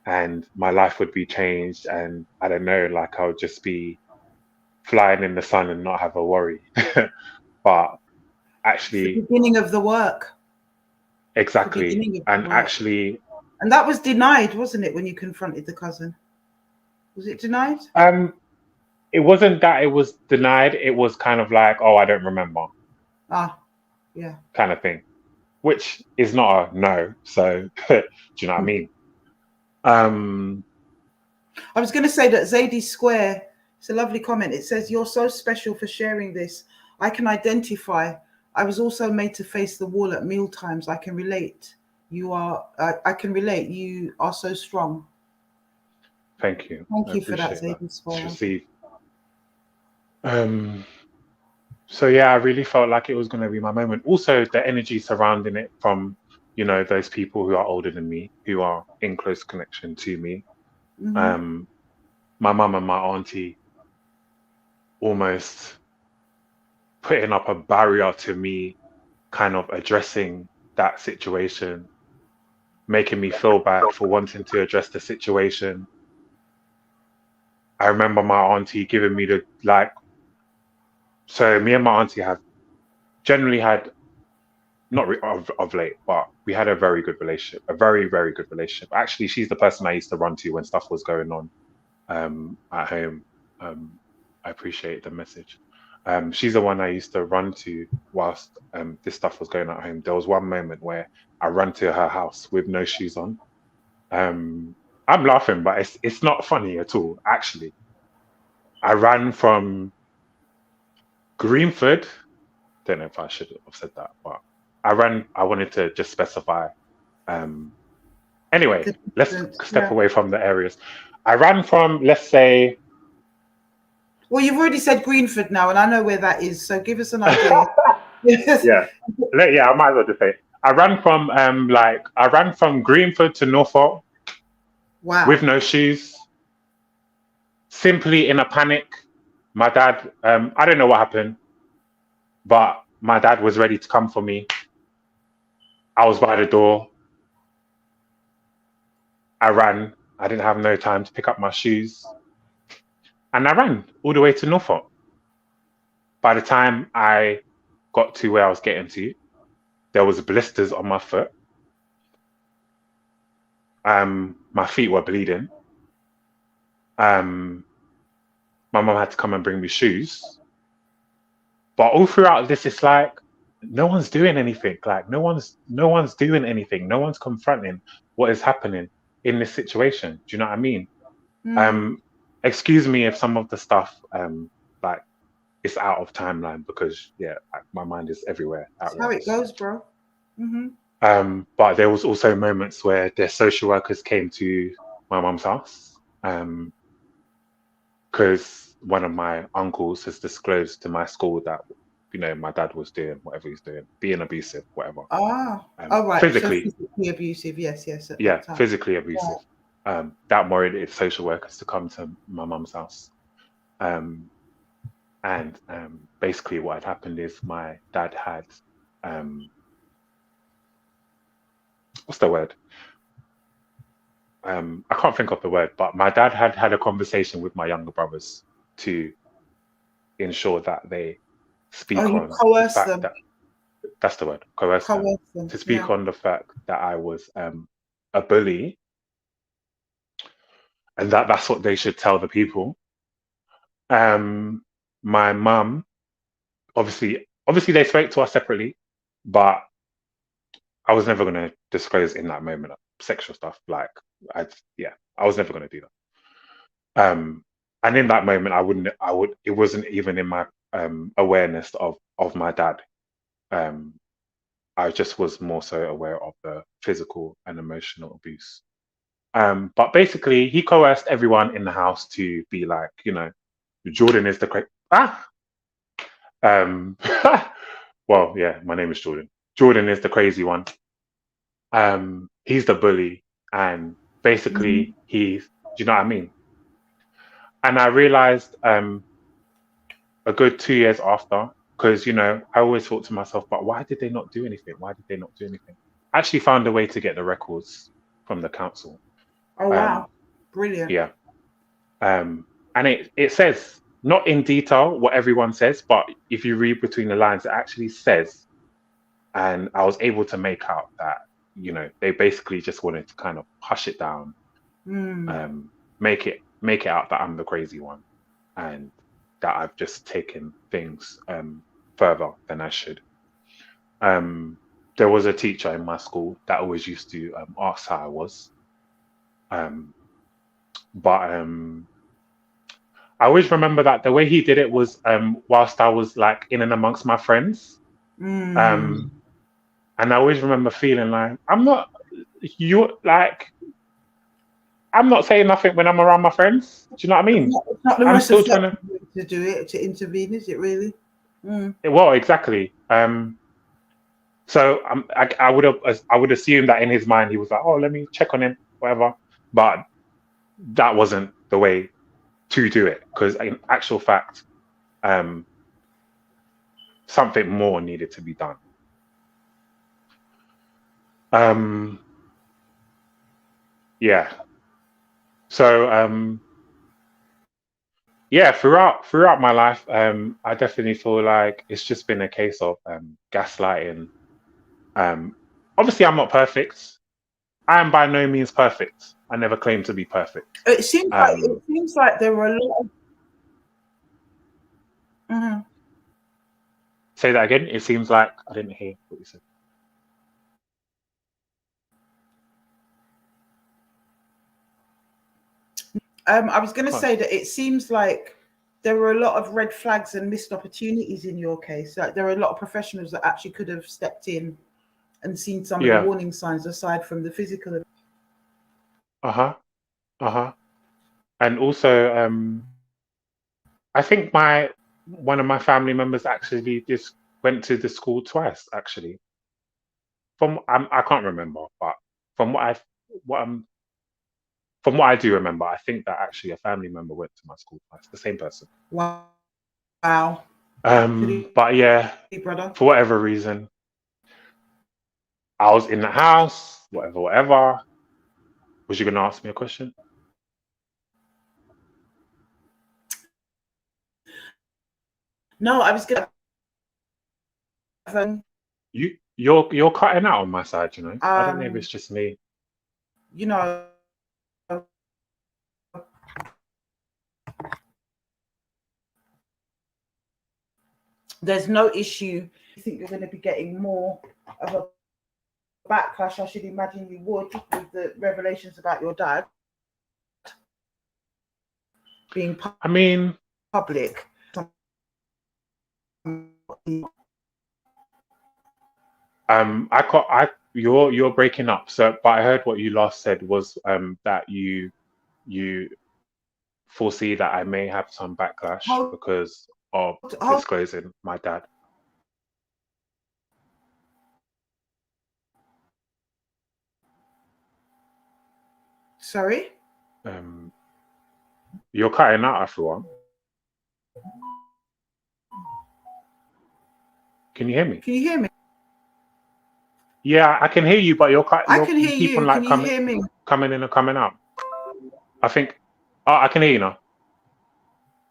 and my life would be changed. And I don't know, like I would just be flying in the sun and not have a worry. But It's the actually, beginning of the work. The exactly. beginning of the And work. actually, And that was denied, wasn't it, when you confronted the cousin? Was it denied? um, it wasn't that it was denied. It was kind of like, oh, I don't remember, Ah, yeah. kind of thing, which is not a no. So, do you know what I mean? Um, I was going to say that Zadie Square, it's a lovely comment. It says, "You're so special for sharing this. I can identify. I was also made to face the wall at meal times. I can relate. I can relate. You are so strong." thank you. Thank I you for that, appreciate that. Zadie It's Square. received. Um, so yeah, I really felt like it was going to be my moment. Also, the energy surrounding it from, those people who are older than me, who are in close connection to me. Hmm. Um, my mum and my auntie almost putting up a barrier to me kind of addressing that situation, making me feel bad for wanting to address the situation. I remember my auntie giving me the like, so me and my auntie have generally had, not of late, but we had a very good relationship, a very, very good relationship. Actually, she's the person I used to run to when stuff was going on at home. Um, I appreciate the message. She's the one I used to run to whilst this stuff was going on at home. There was one moment where I ran to her house with no shoes on. I'm laughing, but it's not funny at all. Actually, I ran from Greenford. Don't know if I should have said that, but I ran. I wanted to just specify. Um, anyway, The let's distance, step yeah. away from the areas. I ran from, let's say, Well, you've already said Greenford now, and I know where that is. So give us an idea. Yes. yeah, yeah. I might as well just say I ran from Greenford to Norfolk with Wow. no shoes, simply in a panic. My dad, I don't know what happened, but my dad was ready to come for me. I was by the door. I ran. I didn't have no time to pick up my shoes, and I ran all the way to Norfolk. By the time I got to where I was getting to, there was blisters on my foot. My feet were bleeding. Um, my mum had to come and bring me shoes. But all throughout this, it's like no one's doing anything. Like no one's doing anything. No one's confronting what is happening in this situation. Do you know what I mean? Mm. Um, excuse me if some of the stuff like it's out of timeline because yeah, like, my mind is everywhere at That's how it once. goes, bro. Hmm. But there was also moments where the social workers came to my mum's house because one of my uncles has disclosed to my school that my dad was doing whatever he's doing, being abusive, whatever. Ah, all right. So Physically, physically abusive. Yes, yes, at yeah, that time. physically abusive. That warranted social workers to come to my mum's house. Um, and basically, what had happened is my dad had what's the word? I can't think of the word, but my dad had had a conversation with my younger brothers to ensure that they Oh, speak you on the coerce fact them. that that's the word, coerce them, Coerce them. to speak Yeah. on the fact that I was a bully and that's what they should tell the people. Um, my mum, obviously they spoke to us separately, but I was never going to disclose in that moment sexual stuff. Like, I was never going to do that. And in that moment, it wasn't even in my awareness of my dad. Um, I just was more so aware of the physical and emotional abuse. But basically, he coerced everyone in the house to be like, Jordan is the correct. Um, well, yeah, my name is Jordan. Jordan is the crazy one. He's the bully, and Hmm. basically, do you know what I mean? And I realized a good 2 years after, because I always thought to myself, but why did they not do anything? Why did they not do anything? actually found a way to get the records from the council. Oh wow, Um, brilliant. yeah. And it says, not in detail what everyone says, but if you read between the lines, it actually says, and I was able to make out that, they basically just wanted to kind of hush it down, Mm. make it out that I'm the crazy one, and that I've just taken things further than I should. Um, there was a teacher in my school that always used to ask how I was, um, but I always remember that the way he did it was whilst I was like in and amongst my friends. Mm. Um, and I always remember feeling like like I'm not saying nothing when I'm around my friends. Do you know what I mean? It's not the I'm most still trying effective way to do it, to intervene, is it really? Mm. well, exactly. So I would assume that in his mind he was like, oh, let me check on him, whatever. But that wasn't the way to do it, because in actual fact, um, something more needed to be done. Um, yeah. So yeah, throughout my life, I definitely feel like it's just been a case of gaslighting. Um, Obviously, I'm not perfect. I am by no means perfect. I never claim to be perfect. It seems like Um, there were a lot of. Mhm. Say that again. It seems like I didn't hear what you said. I was going to Huh. say that it seems like there were a lot of red flags and missed opportunities in your case. Like there are a lot of professionals that actually could have stepped in and seen some of the Yeah. warning signs aside from the physical. Uh-huh. Uh-huh. And also, I think my one of my family members actually just went to the school twice, actually. I can't remember, but from what I'm from what I do remember, I think that actually a family member went to my school twice, the same person. Wow. Wow. Pity, But yeah, brother. for whatever reason, I was in the house, whatever, whatever. Was you gonna ask me a question? No, I was going to. You're cutting out on my side, you know. I don't know if Um, it's just me. you know, there's no issue. I think you're going to be getting more of a backlash. I should imagine you would with the revelations about your dad being I mean, public. you're breaking up. So, but I heard what you last said was that you foresee that I may have some backlash Hold, because of hold. disclosing my dad. Sorry. Um, you're cutting out, Afua. Can you hear me? Can you hear me? Yeah, I can hear you, but I can you hear keep on you. Can like you hear me? coming in and coming out. I think. Oh, I can hear you now.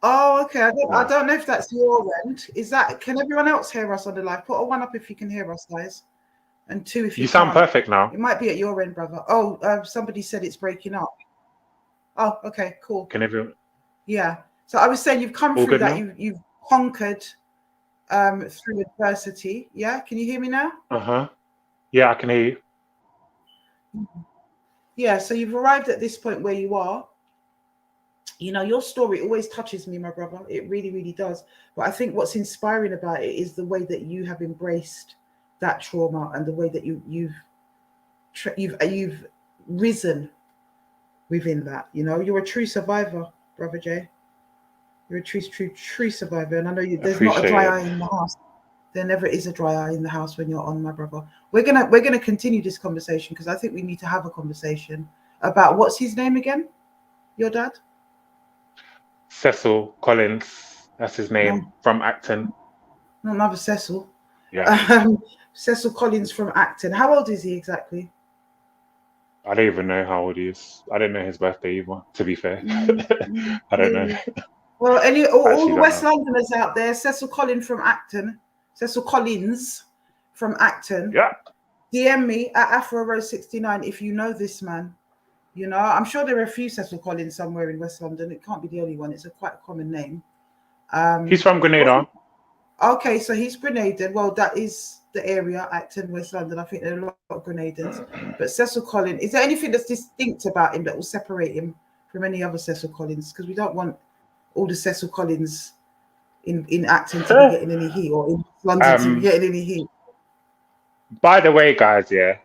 Oh, okay. I Yeah. don't know if that's your end. Is that? Can everyone else hear us on the live? Put a 1 up if you can hear us, guys, and 2 if You you sound can't. perfect now. It might be at your end, brother. Oh, somebody said it's breaking up. Oh, okay, cool. Can everyone Yeah. So I was saying you've come all through good that. now? You've conquered through adversity. Yeah. Can you hear me now? Uh-huh. Yeah, I can hear you. Yeah. So you've arrived at this point where you are. You know, your story always touches me, my brother. It really, really does. But I think what's inspiring about it is the way that you have embraced that trauma and the way that you've risen within that. You know, you're a true survivor, brother Jay. You're a true survivor. And I know there's not a Appreciate dry it. eye in the house. There never is a dry eye in the house when you're on, my brother. We're gonna continue this conversation because I think we need to have a conversation about what's his name again? Your dad? Cecil Collins, that's his name No, from Acton. not another Cecil. Yeah. Um, Cecil Collins from Acton. How old is he exactly? I don't even know how old he is. I don't know his birthday either, to be fair. I don't know. Yeah. Well, all Actually the don't West know. Londoners out there, Cecil Collins from Acton, Cecil Collins from Acton, Yeah. DM me at Afua Road 69 if you know this man. You know, I'm sure there are a few Cecil Collins somewhere in West London. It can't be the only one. It's a quite common name. He's from Grenada. Okay, so he's Grenadian. Well, that is the area, Acton, West London. I think there are a lot of Grenadians. But Cecil Collins, is there anything that's distinct about him that will separate him from any other Cecil Collins? Because we don't want all the Cecil Collins in Acton to be getting any heat, or in London to be getting any heat. By the way, guys, yeah,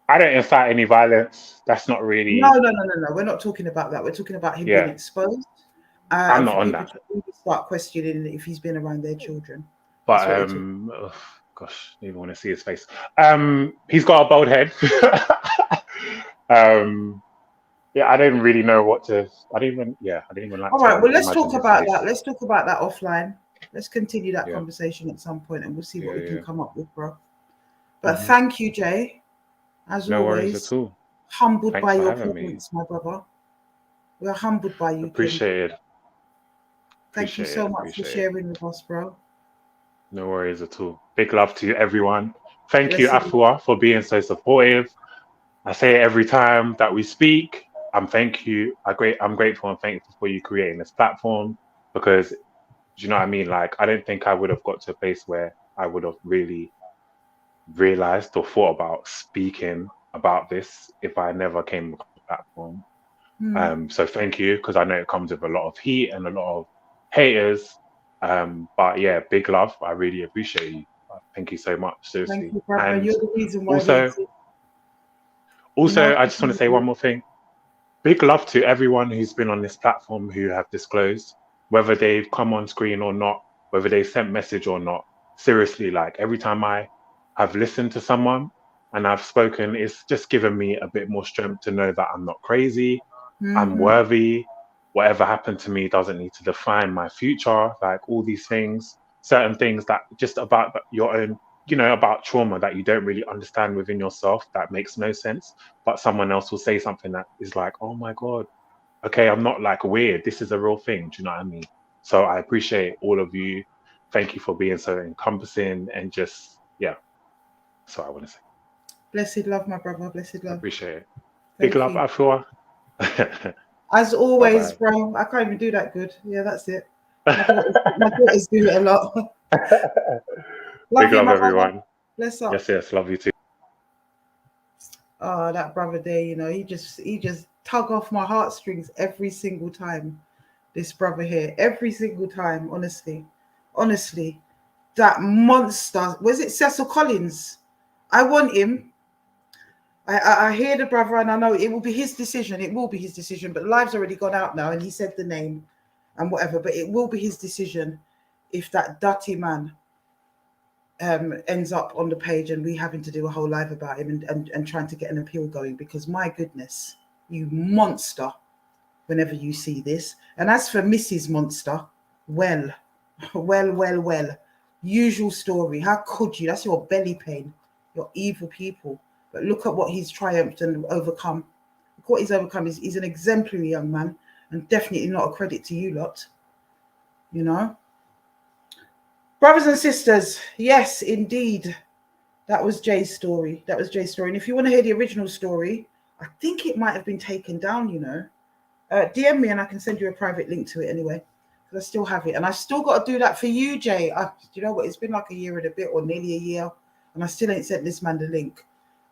I don't incite any violence. That's not really, No. We're not talking about that. We're talking about him being yeah, exposed. I'm And not for on people that. to really start questioning if he's been around their children. That's But what we're talking. ugh, gosh, I don't even want to see his face. He's got a bald head. Yeah, I don't really know what to. I didn't even like All right, to well, let's imagine talk his about that. face. Let's talk about that offline. Let's continue that Yeah, conversation at some point, and we'll see what we can yeah. come up with, bro. But Hmm. thank you, Jay, as No worries at always. all. Humbled Thanks by for your having me. presence, my brother. We're humbled by you, King. Appreciate it. Thank you so much for Appreciate it. sharing with us, bro. No worries at all. Big love to you, everyone. Thank you, Blessed. Afua, for being so supportive. I say it every time that we speak. I'm grateful and thankful for you creating this platform, because do you know what I mean? Like, I don't think I would have got to a place where I would have really realized or thought about speaking about this if I never came across the platform. So thank you, because I know it comes with a lot of heat and a lot of haters. But yeah, big love. I really appreciate you. Thank you so much, Thank seriously. you, brother. And You're the reason why we also, exist. You also, know? I just want to say one more thing. Big love to everyone who's been on this platform who have disclosed, whether they've come on screen or not, whether they sent message or not. Seriously, like every time I have listened to someone and I've spoken, it's just given me a bit more strength to know that I'm not crazy, I'm worthy. Whatever happened to me doesn't need to define my future. Like all these things, certain things that just about your own, about trauma that you don't really understand within yourself, that makes no sense. But someone else will say something that is like, oh my God, okay, I'm not like weird. This is a real thing. Do you know what I mean? So I appreciate all of you. Thank you for being so encompassing and just, yeah. That's what I want to say. Blessed love, my brother. Blessed I love. appreciate it. Big Thank love, you. Afua. As Bye always, bye. bro. I can't even do that good. Yeah, that's it. My daughters do it a lot. Big Love you, love, my brother. everyone. Bless up. Yes, love you too. Oh, that brother there, he just tug off my heartstrings every single time. This brother here, every single time, honestly, that monster. Was it Cecil Collins? I want him. I hear the brother, and I know it will be his decision. It will be his decision, but live's already gone out now, and he said the name and whatever. But it will be his decision if that dirty man ends up on the page and we having to do a whole live about him and trying to get an appeal going, because my goodness, you monster, whenever you see this. And as for Mrs. Monster, well, usual story. How could you? That's your belly pain, your evil people. But look at what he's triumphed and overcome. Look what he's overcome. He's an exemplary young man, and definitely not a credit to you lot, you know. Brothers and sisters, yes, indeed. That was Jay's story. And if you want to hear the original story, I think it might have been taken down, DM me and I can send you a private link to it anyway, because I still have it. And I still got to do that for you, Jay. You know what? It's been like a year and a bit, or nearly a year, and I still ain't sent this man the link.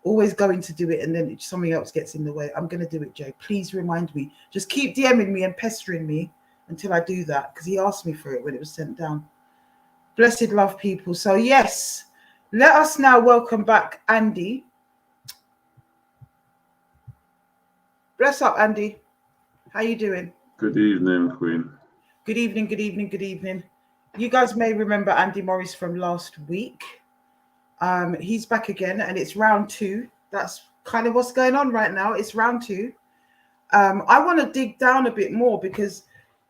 Always going to do it, and then something else gets in the way. I'm going to do it, Jay. Please remind me. Just keep DMing me and pestering me until I do that, because he asked me for it when it was sent down. Blessed love, people. So, yes, let us now welcome back Andy. Bless up, Andy. How you doing? Good evening, Queen. Good evening. You guys may remember Andy Morris from last week. He's back again, and it's round 2. That's kind of what's going on right now. It's round 2. I want to dig down a bit more because,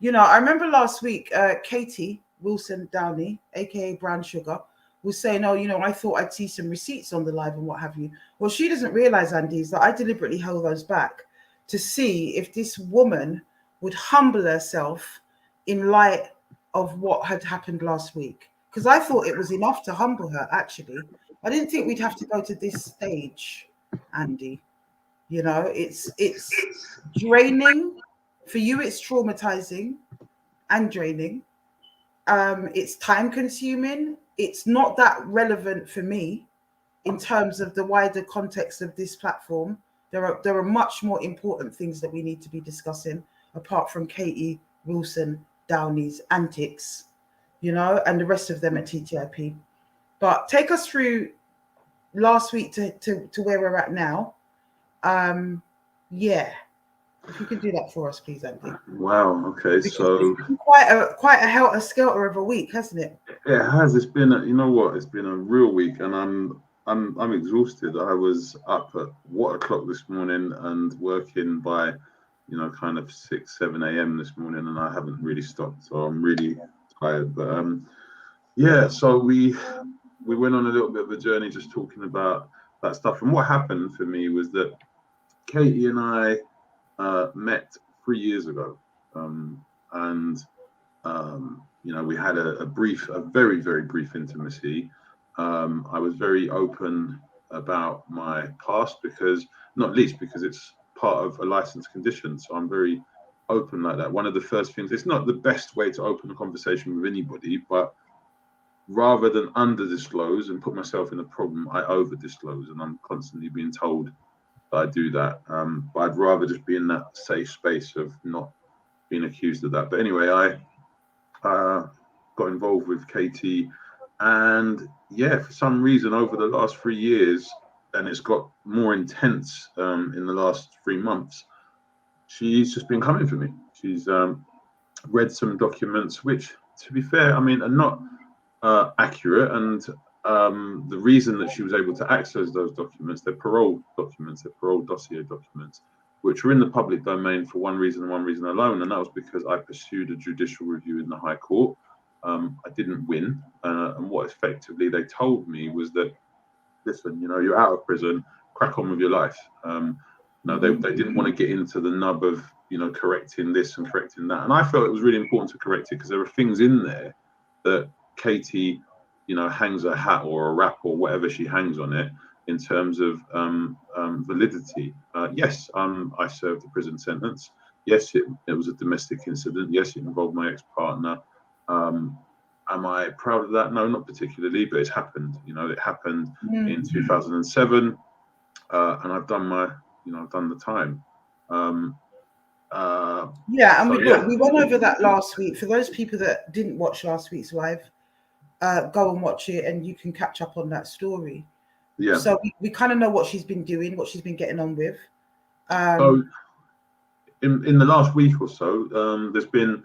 I remember last week, Katie Wilson Downey, aka Brown Sugar, was saying, oh, I thought I'd see some receipts on the live and what have you. What she doesn't realize, Andy, is that I deliberately held those back to see if this woman would humble herself in light of what had happened last week. Because I thought it was enough to humble her, actually. I didn't think we'd have to go to this stage, Andy. It's draining. For you, it's traumatizing and draining. It's time consuming. It's not that relevant for me in terms of the wider context of this platform. There are much more important things that we need to be discussing apart from Katie Wilson Downey's antics, and the rest of them at TTIP. But take us through last week to where we're at now. Yeah. If you could do that for us, please, Andy. Wow. Okay. Because so it's been quite a helter-skelter of a week, hasn't it? it has. It's been. It's been a real week, and I'm exhausted. I was up at 1:00 this morning and working by, kind of 6, 7 a.m. this morning, and I haven't really stopped. So I'm really tired. But yeah. So we went on a little bit of a journey just talking about that stuff. And what happened for me was that Katie and I met 3 years ago, and we had a very, very brief intimacy. I was very open about my past not least because it's part of a licensed condition. So I'm very open like that. One of the first things, it's not the best way to open a conversation with anybody, but rather than under disclose and put myself in a problem, I over disclose, and I'm constantly being told I do that, but I'd rather just be in that safe space of not being accused of that. But anyway, I got involved with Katie, and for some reason over the last 3 years, and it's got more intense in the last 3 months, she's just been coming for me. She's read some documents which, to be fair, are not accurate, and the reason that she was able to access those documents, they're parole documents, they're parole dossier documents, which are in the public domain for one reason and one reason alone, and that was because I pursued a judicial review in the High Court. I didn't win, and what effectively they told me was that, listen, you're out of prison, crack on with your life. They didn't want to get into the nub of correcting this and correcting that, and I felt it was really important to correct it because there are things in there that Katie hangs a hat or a wrap or whatever she hangs on it in terms of validity. Yes, I served a prison sentence. Yes, it was a domestic incident. Yes, it involved my ex-partner. Am I proud of that? No, not particularly, but it's happened. It happened in 2007, and I've done I've done the time. We went over that last week. For those people that didn't watch last week's live, go and watch it, and you can catch up on that story. Yeah. So we kind of know what she's been doing, what she's been getting on with. So in the last week or so, there's been.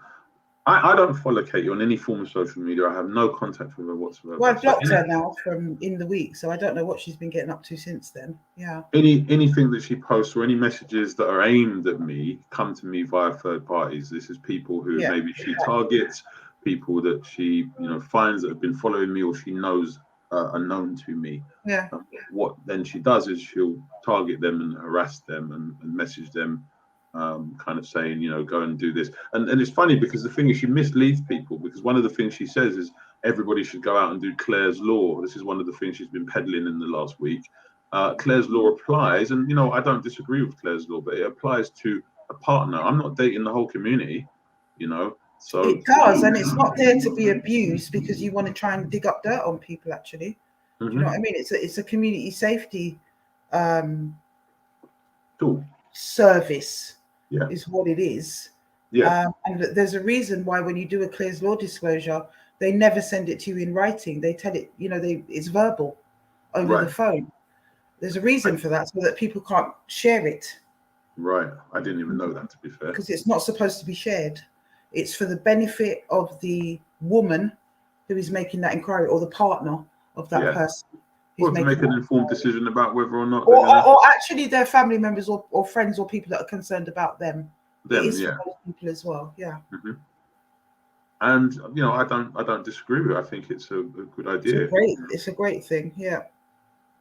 I don't follow Katie on any form of social media. I have no contact with her whatsoever. Well, I've blocked her now from in the week, so I don't know what she's been getting up to since then. Yeah. Anything that she posts or any messages that are aimed at me come to me via third parties. This is people who maybe she targets, people that she finds that have been following me or she knows are known to me. Yeah. What then she does is she'll target them and harass them and message them. Kind of saying, go and do this. And it's funny because the thing is she misleads people, because one of the things she says is everybody should go out and do Clare's Law. This is one of the things she's been peddling in the last week. Clare's Law applies, and I don't disagree with Clare's Law, but it applies to a partner. I'm not dating the whole community, so it does, and it's not there to be abused because you want to try and dig up dirt on people, actually. Do you know what I mean? It's a community safety tool service. Is what it is. And there's a reason why when you do a Clare's Law disclosure, they never send it to you in writing. They tell it, it's verbal over the phone. There's a reason for that, so that people can't share it. Right. I didn't even know that, to be fair. Because it's not supposed to be shared. It's for the benefit of the woman who is making that inquiry, or the partner of that person. Or to make an informed decision about whether or not or actually their family members or friends or people that are concerned about them. It is for those people as well. Yeah. And I don't disagree with it. I think it's a good idea. It's a great thing, yeah.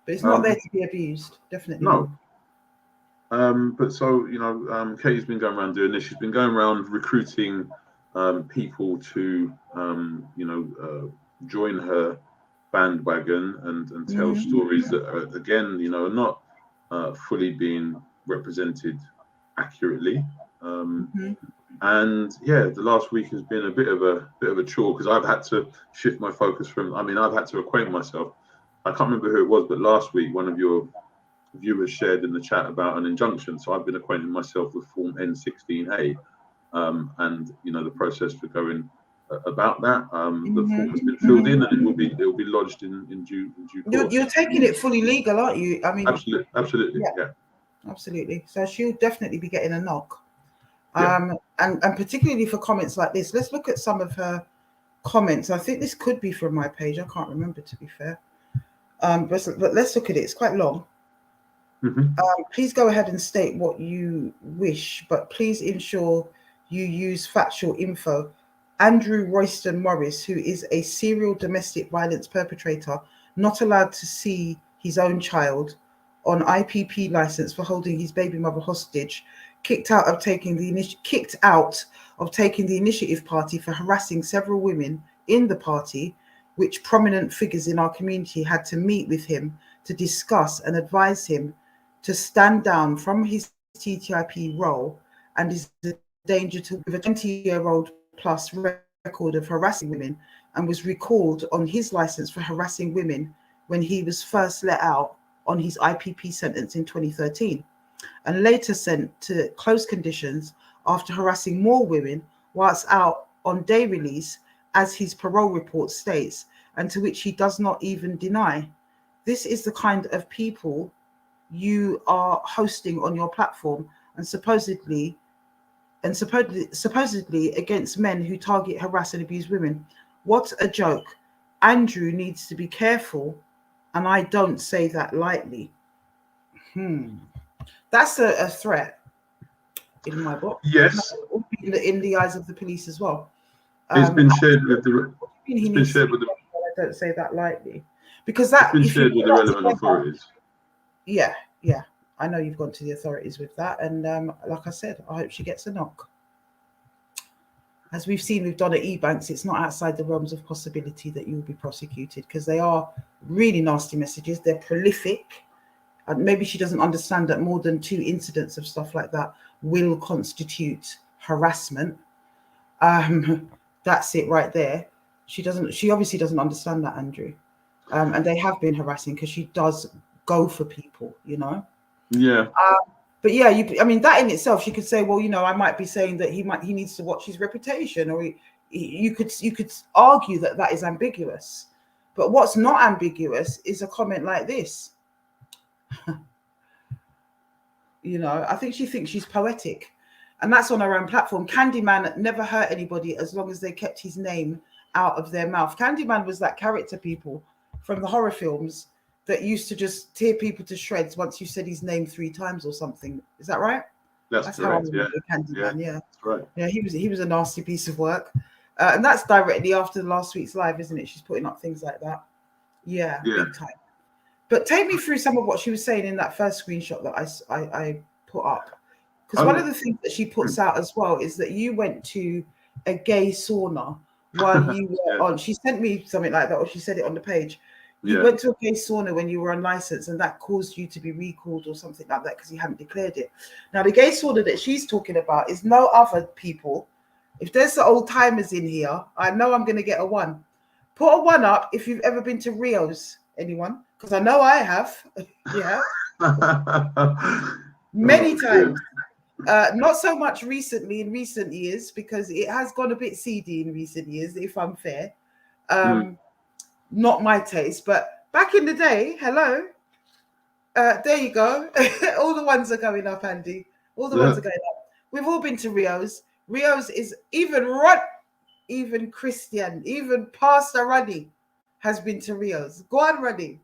But it's not there to be abused, definitely not. No. But so Katie's been going around doing this. She's been going around recruiting people to join her bandwagon and tell stories that are, again, are not fully being represented accurately. And yeah, the last week has been a bit of a chore because I've had to shift my focus from. I've had to acquaint myself. I can't remember who it was, but last week one of your viewers shared in the chat about an injunction. So I've been acquainting myself with Form N16A, and the process for going about that. The form has been filled in, and it will be lodged in due course. You're taking it fully legal, aren't you? I mean, absolutely, yeah. Absolutely. So she'll definitely be getting a knock. And particularly for comments like this, let's look at some of her comments. I think this could be from my page. I can't remember, to be fair. But let's look at it. It's quite long. Please go ahead and state what you wish, but please ensure you use factual info. Andrew Royston Morris, who is a serial domestic violence perpetrator, not allowed to see his own child, on IPP license for holding his baby mother hostage, kicked out of taking the initiative party for harassing several women in the party, which prominent figures in our community had to meet with him to discuss and advise him to stand down from his TTIP role, and is a danger to with a 20-year-old plus record of harassing women, and was recalled on his license for harassing women when he was first let out on his IPP sentence in 2013, and later sent to close conditions after harassing more women whilst out on day release, as his parole report states, and to which he does not even deny. This is the kind of people you are hosting on your platform, and supposedly against men who target, harass, and abuse women. What a joke. Andrew needs to be careful, and I don't say that lightly. That's a threat in my book. Yes. In the eyes of the police as well. It's been shared with the. I don't say that lightly, because that it's been shared with the relevant authorities. Yeah. I know you've gone to the authorities with that, and like I said, I hope she gets a knock. As we've seen with Donna Ebanks, it's not outside the realms of possibility that you will be prosecuted, because they are really nasty messages. They're prolific. And maybe she doesn't understand that more than 2 incidents of stuff like that will constitute harassment. That's it right there. She obviously doesn't understand that, Andrew. And they have been harassing, because she does go for people, Yeah. But yeah, that in itself, she could say, well, I might be saying that he needs to watch his reputation, or you could argue that is ambiguous. But what's not ambiguous is a comment like this. I think she thinks she's poetic, and that's on her own platform. Candyman never hurt anybody as long as they kept his name out of their mouth. Candyman was that character, people, from the horror films that used to just tear people to shreds once you said his name 3 times or something. Is that right? That's correct. Yeah. Candyman. Yeah. That's right. Yeah, he was a nasty piece of work, and that's directly after last week's live, isn't it? She's putting up things like that. Yeah. Big time. But take me through some of what she was saying in that first screenshot that I put up, because one of the things that she puts out as well is that you went to a gay sauna while you were on. She sent me something like that, or she said it on the page. You went to a gay sauna when you were on license, and that caused you to be recalled or something like that because you hadn't declared it. Now, the gay sauna that she's talking about is no other, people. If there's the old timers in here, I know I'm going to get a 1. Put a 1 up if you've ever been to Rio's. Anyone? Because I know I have. Yeah. Many times. Not so much recently, in recent years, because it has gone a bit seedy in recent years, if I'm fair. Not my taste, but back in the day, hello. There you go. All the ones are going up, Andy. All the ones are going up. We've all been to Rio's. Rio's is even Christian, even Pastor Ruddy has been to Rio's. Go on, Ruddy.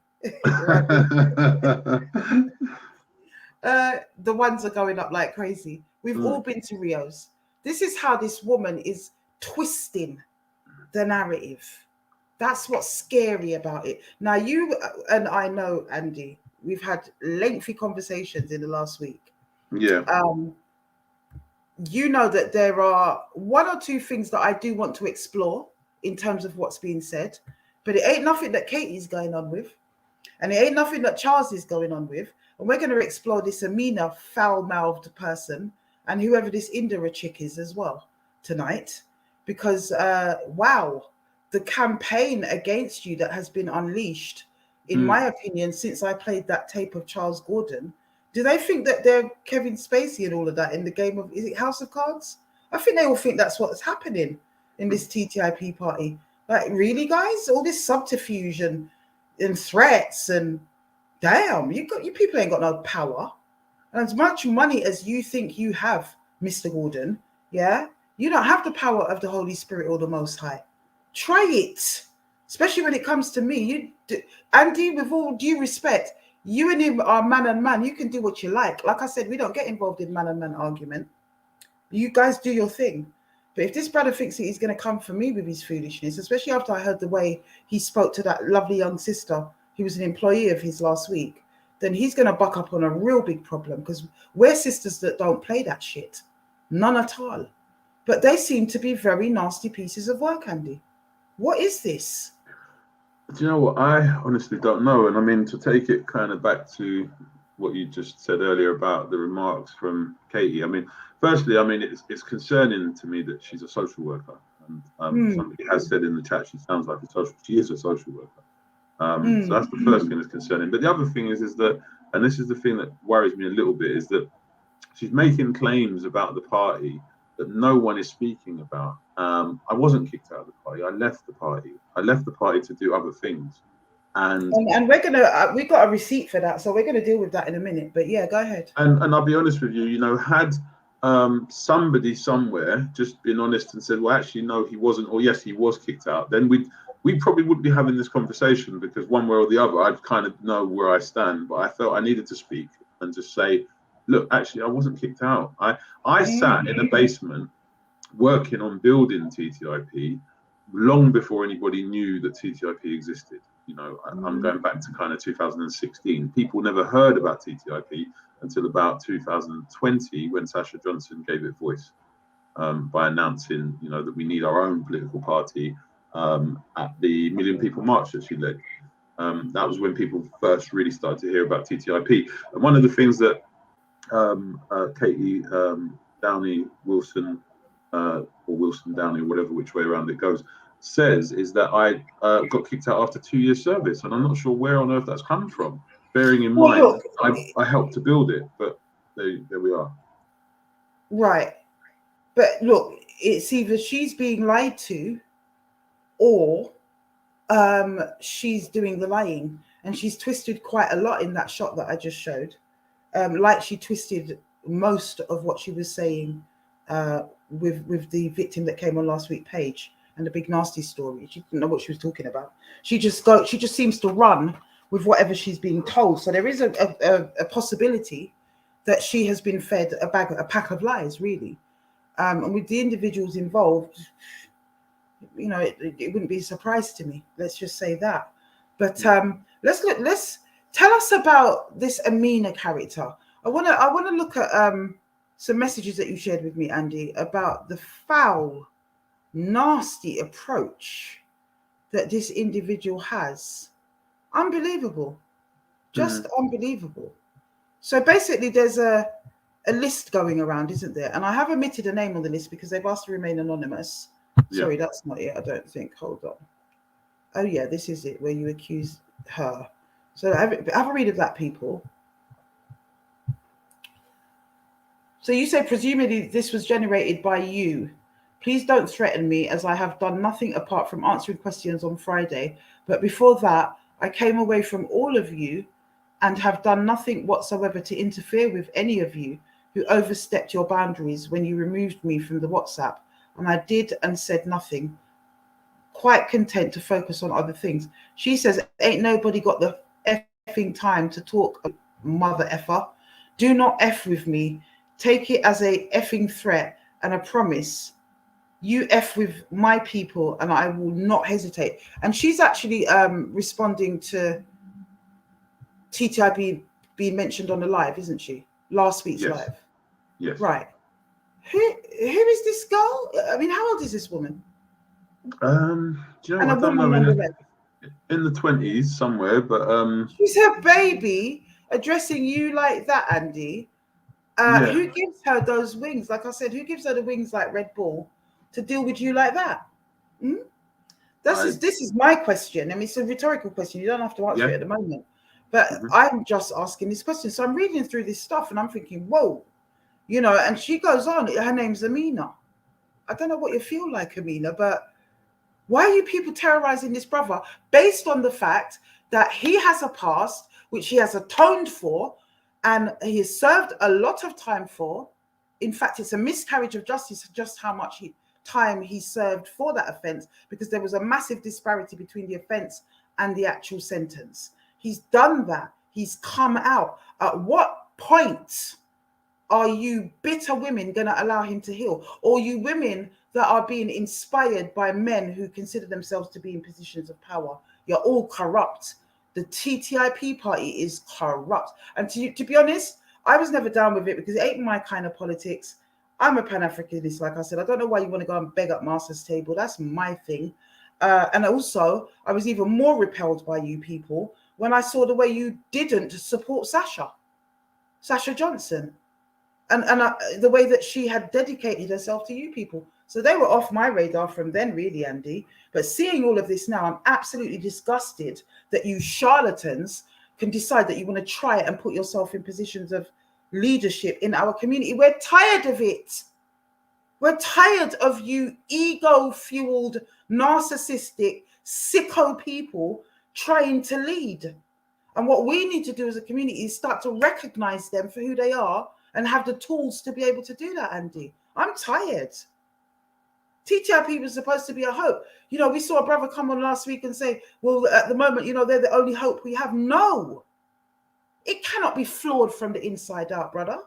The ones are going up like crazy. We've all been to Rio's. This is how this woman is twisting the narrative. That's what's scary about it. Now, you and I know, Andy, we've had lengthy conversations in the last week. Yeah. You know that there are one or two things that I do want to explore in terms of what's being said, but it ain't nothing that Katie's going on with, and it ain't nothing that Charles is going on with. And we're going to explore this Amina foul-mouthed person and whoever this Indira chick is as well tonight, because wow, the campaign against you that has been unleashed, in my opinion, since I played that tape of Charles Gordon. Do they think that they're Kevin Spacey and all of that in the game of, is it House of Cards? I think they all think that's what's happening in this TTIP party. Like, really, guys? All this subterfuge and threats and damn, you people ain't got no power. And as much money as you think you have, Mr. Gordon, yeah, you don't have the power of the Holy Spirit or the Most High. Try it, especially when it comes to me. Andy, with all due respect, you and him are man and man. You can do what you like. Like I said, we don't get involved in man and man argument. You guys do your thing. But if this brother thinks that he's going to come for me with his foolishness, especially after I heard the way he spoke to that lovely young sister who was an employee of his last week, then he's going to buck up on a real big problem, because we're sisters that don't play that shit. None at all. But they seem to be very nasty pieces of work, Andy. What is this? Do you know what? I honestly don't know. And I mean, to take it kind of back to what you just said earlier about the remarks from Katie. I mean, firstly, I mean, it's concerning to me that she's a social worker. And somebody has said in the chat, she sounds like she is a social worker. So that's the first thing that's concerning. But the other thing is that, and this is the thing that worries me a little bit, is that she's making claims about the party that no one is speaking about. I wasn't kicked out of the party. I left the party. I left the party to do other things. And we're gonna we got a receipt for that, so we're gonna deal with that in a minute. But yeah, go ahead. And I'll be honest with you, you know, had somebody somewhere just been honest and said, well, actually no, he wasn't, or yes, he was kicked out, then we probably wouldn't be having this conversation, because one way or the other I'd kind of know where I stand. But I felt I needed to speak and just say, look, actually I wasn't kicked out. I sat in a basement working on building TTIP long before anybody knew that TTIP existed. You know, I'm going back to kind of 2016. People never heard about TTIP until about 2020, when Sasha Johnson gave it voice by announcing, you know, that we need our own political party at the Million People March that she led. That was when people first really started to hear about TTIP. And one of the things that Katie Downey Wilson, or Wilson Downey, whatever which way around it goes, says is that I got kicked out after 2 years service, and I'm not sure where on earth that's come from, bearing in mind I helped to build it. But there we are. Right. But look, it's either she's being lied to, or she's doing the lying, and she's twisted quite a lot in that shot that I just showed. Like she twisted most of what she was saying with the victim that came on last week, Paige, and the big nasty story. She didn't know what she was talking about. She just seems to run with whatever she's being told. So there is a possibility that she has been fed a pack of lies, really. And with the individuals involved, you know, it wouldn't be a surprise to me. Let's just say that. But let's tell us about this Amina character. I want to look at some messages that you shared with me, Andy, about the foul, nasty approach that this individual has. Unbelievable. Just unbelievable. So basically there's a list going around, isn't there? And I have omitted a name on the list because they've asked to remain anonymous. Sorry, that's not it, I don't think. Hold on. Oh yeah, this is it, where you accuse her. So have a read of that, people. So you say presumably this was generated by you. Please don't threaten me, as I have done nothing apart from answering questions on Friday. But before that, I came away from all of you and have done nothing whatsoever to interfere with any of you who overstepped your boundaries when you removed me from the WhatsApp. And I did and said nothing, quite content to focus on other things. She says, ain't nobody got the effing time to talk, mother effer. Do not F with me. Take it as a effing threat and a promise you F with my people and I will not hesitate. And she's actually responding to TTIP being mentioned on the live, isn't she? Last week's Yes. live. Yes. Right. Who is this girl? I mean, how old is this woman? Do you know, And I a don't know, woman nonetheless. in the 20s somewhere, but She's her baby addressing you like that, Andy. yeah. Who gives her those wings? Like I said, who gives her the wings like Red Bull to deal with you like that? Hmm? This is my question. I mean, it's a rhetorical question. You don't have to answer it at the moment. But I'm just asking this question. So I'm reading through this stuff and I'm thinking, whoa, you know, and she goes on, her name's Amina. I don't know what you feel like, Amina, but why are you people terrorizing this brother based on the fact that he has a past which he has atoned for and he has served a lot of time for? In fact, it's a miscarriage of justice just how much time he served for that offense, because there was a massive disparity between the offense and the actual sentence. He's done that. He's come out. At what point are you bitter women going to allow him to heal? Or you women that are being inspired by men who consider themselves to be in positions of power? You're all corrupt. The TTIP party is corrupt. And to be honest, I was never down with it because it ain't my kind of politics. I'm a Pan-Africanist, like I said. I don't know why you want to go and beg up Master's table. That's my thing. And also, I was even more repelled by you people when I saw the way you didn't support Sasha Johnson. And the way that she had dedicated herself to you people. So they were off my radar from then, really, Andy. But seeing all of this now, I'm absolutely disgusted that you charlatans can decide that you want to try it and put yourself in positions of leadership in our community. We're tired of it. We're tired of you ego-fueled, narcissistic, sicko people trying to lead. And what we need to do as a community is start to recognize them for who they are and have the tools to be able to do that, Andy. I'm tired. TTIP was supposed to be a hope. You know, we saw a brother come on last week and say, well, at the moment, you know, they're the only hope we have. No, it cannot be flawed from the inside out, brother.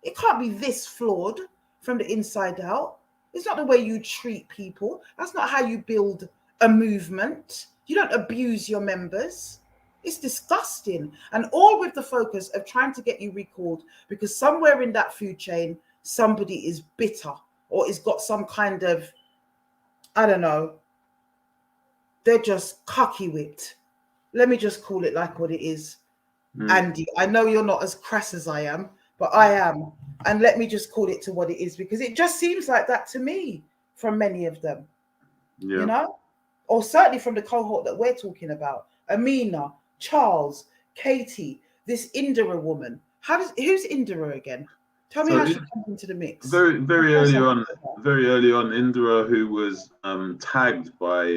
It can't be this flawed from the inside out. It's not the way you treat people. That's not how you build a movement. You don't abuse your members. It's disgusting. And all with the focus of trying to get you recalled because somewhere in that food chain, somebody is bitter or has got some kind of, I don't know, they're just cocky whipped. Let me just call it like what it is. Andy, I know you're not as crass as I am, but I am. And let me just call it to what it is, because it just seems like that to me from many of them, you know, or certainly from the cohort that we're talking about. Amina, Charles, Katie, this Indira woman. Who's Indira again? Tell me how she comes into the mix. Very early on, Indira, who was tagged by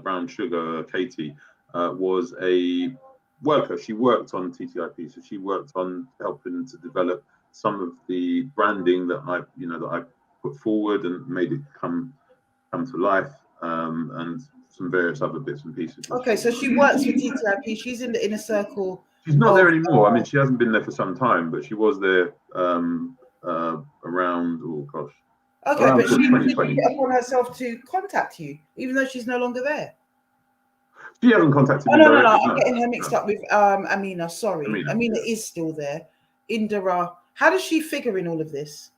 Brown Sugar, Katie, was a worker. She worked on TTIP, so she worked on helping to develop some of the branding that I put forward and made it come to life, and some various other bits and pieces. Okay, so she works for TTIP. She's in the inner circle. She's not there anymore. I mean, she hasn't been there for some time, but she was there around, oh gosh. Okay, but she took it upon herself to contact you, even though she's no longer there. She hasn't contacted me. No. I'm getting her mixed up with Amina. Sorry. Amina is still there. Indira, how does she figure in all of this?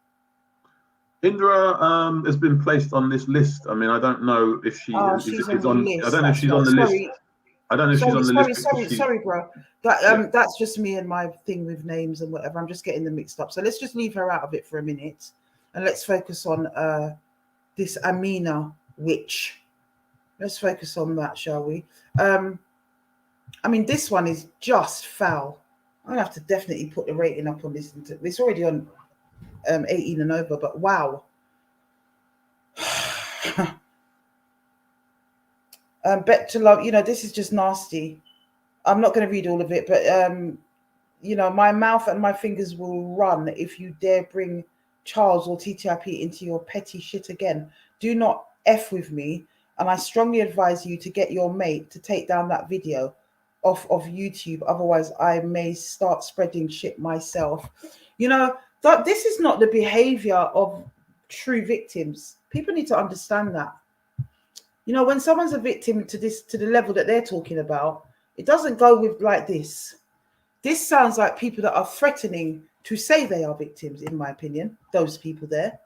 Indira has been placed on this list. I mean, I don't know if she is on. I don't know if she's on the list. I don't know if she's on the list. Sorry, bro. That's just me and my thing with names and whatever. I'm just getting them mixed up. So let's just leave her out of it for a minute, and let's focus on this Amina witch. Let's focus on that, shall we? I mean, this one is just foul. I'm gonna have to definitely put the rating up on this. It's already on 18 and over, but wow. Bet to love, you know, this is just nasty. I'm not going to read all of it, but you know, my mouth and my fingers will run if you dare bring Charles or TTIP into your petty shit again. Do not F with me, and I strongly advise you to get your mate to take down that video off of YouTube. Otherwise, I may start spreading shit myself. You know, this is not the behavior of true victims. People need to understand that. You know, when someone's a victim to the level that they're talking about, it doesn't go with like this. This sounds like people that are threatening to say they are victims, in my opinion, those people there.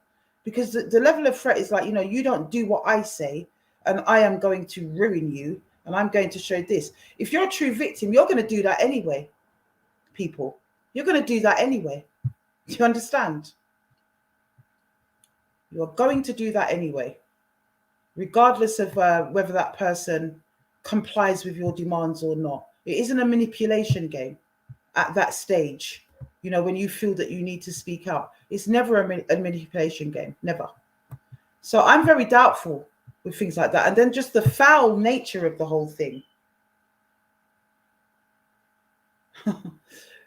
Because the level of threat is like, you know, you don't do what I say and I am going to ruin you and I'm going to show this. If you're a true victim, you're going to do that anyway, people. You're going to do that anyway. Do you understand? You're going to do that anyway, regardless of whether that person complies with your demands or not. It isn't a manipulation game at that stage. You know, when you feel that you need to speak out, it's never a manipulation game, never. So I'm very doubtful with things like that. And then just the foul nature of the whole thing.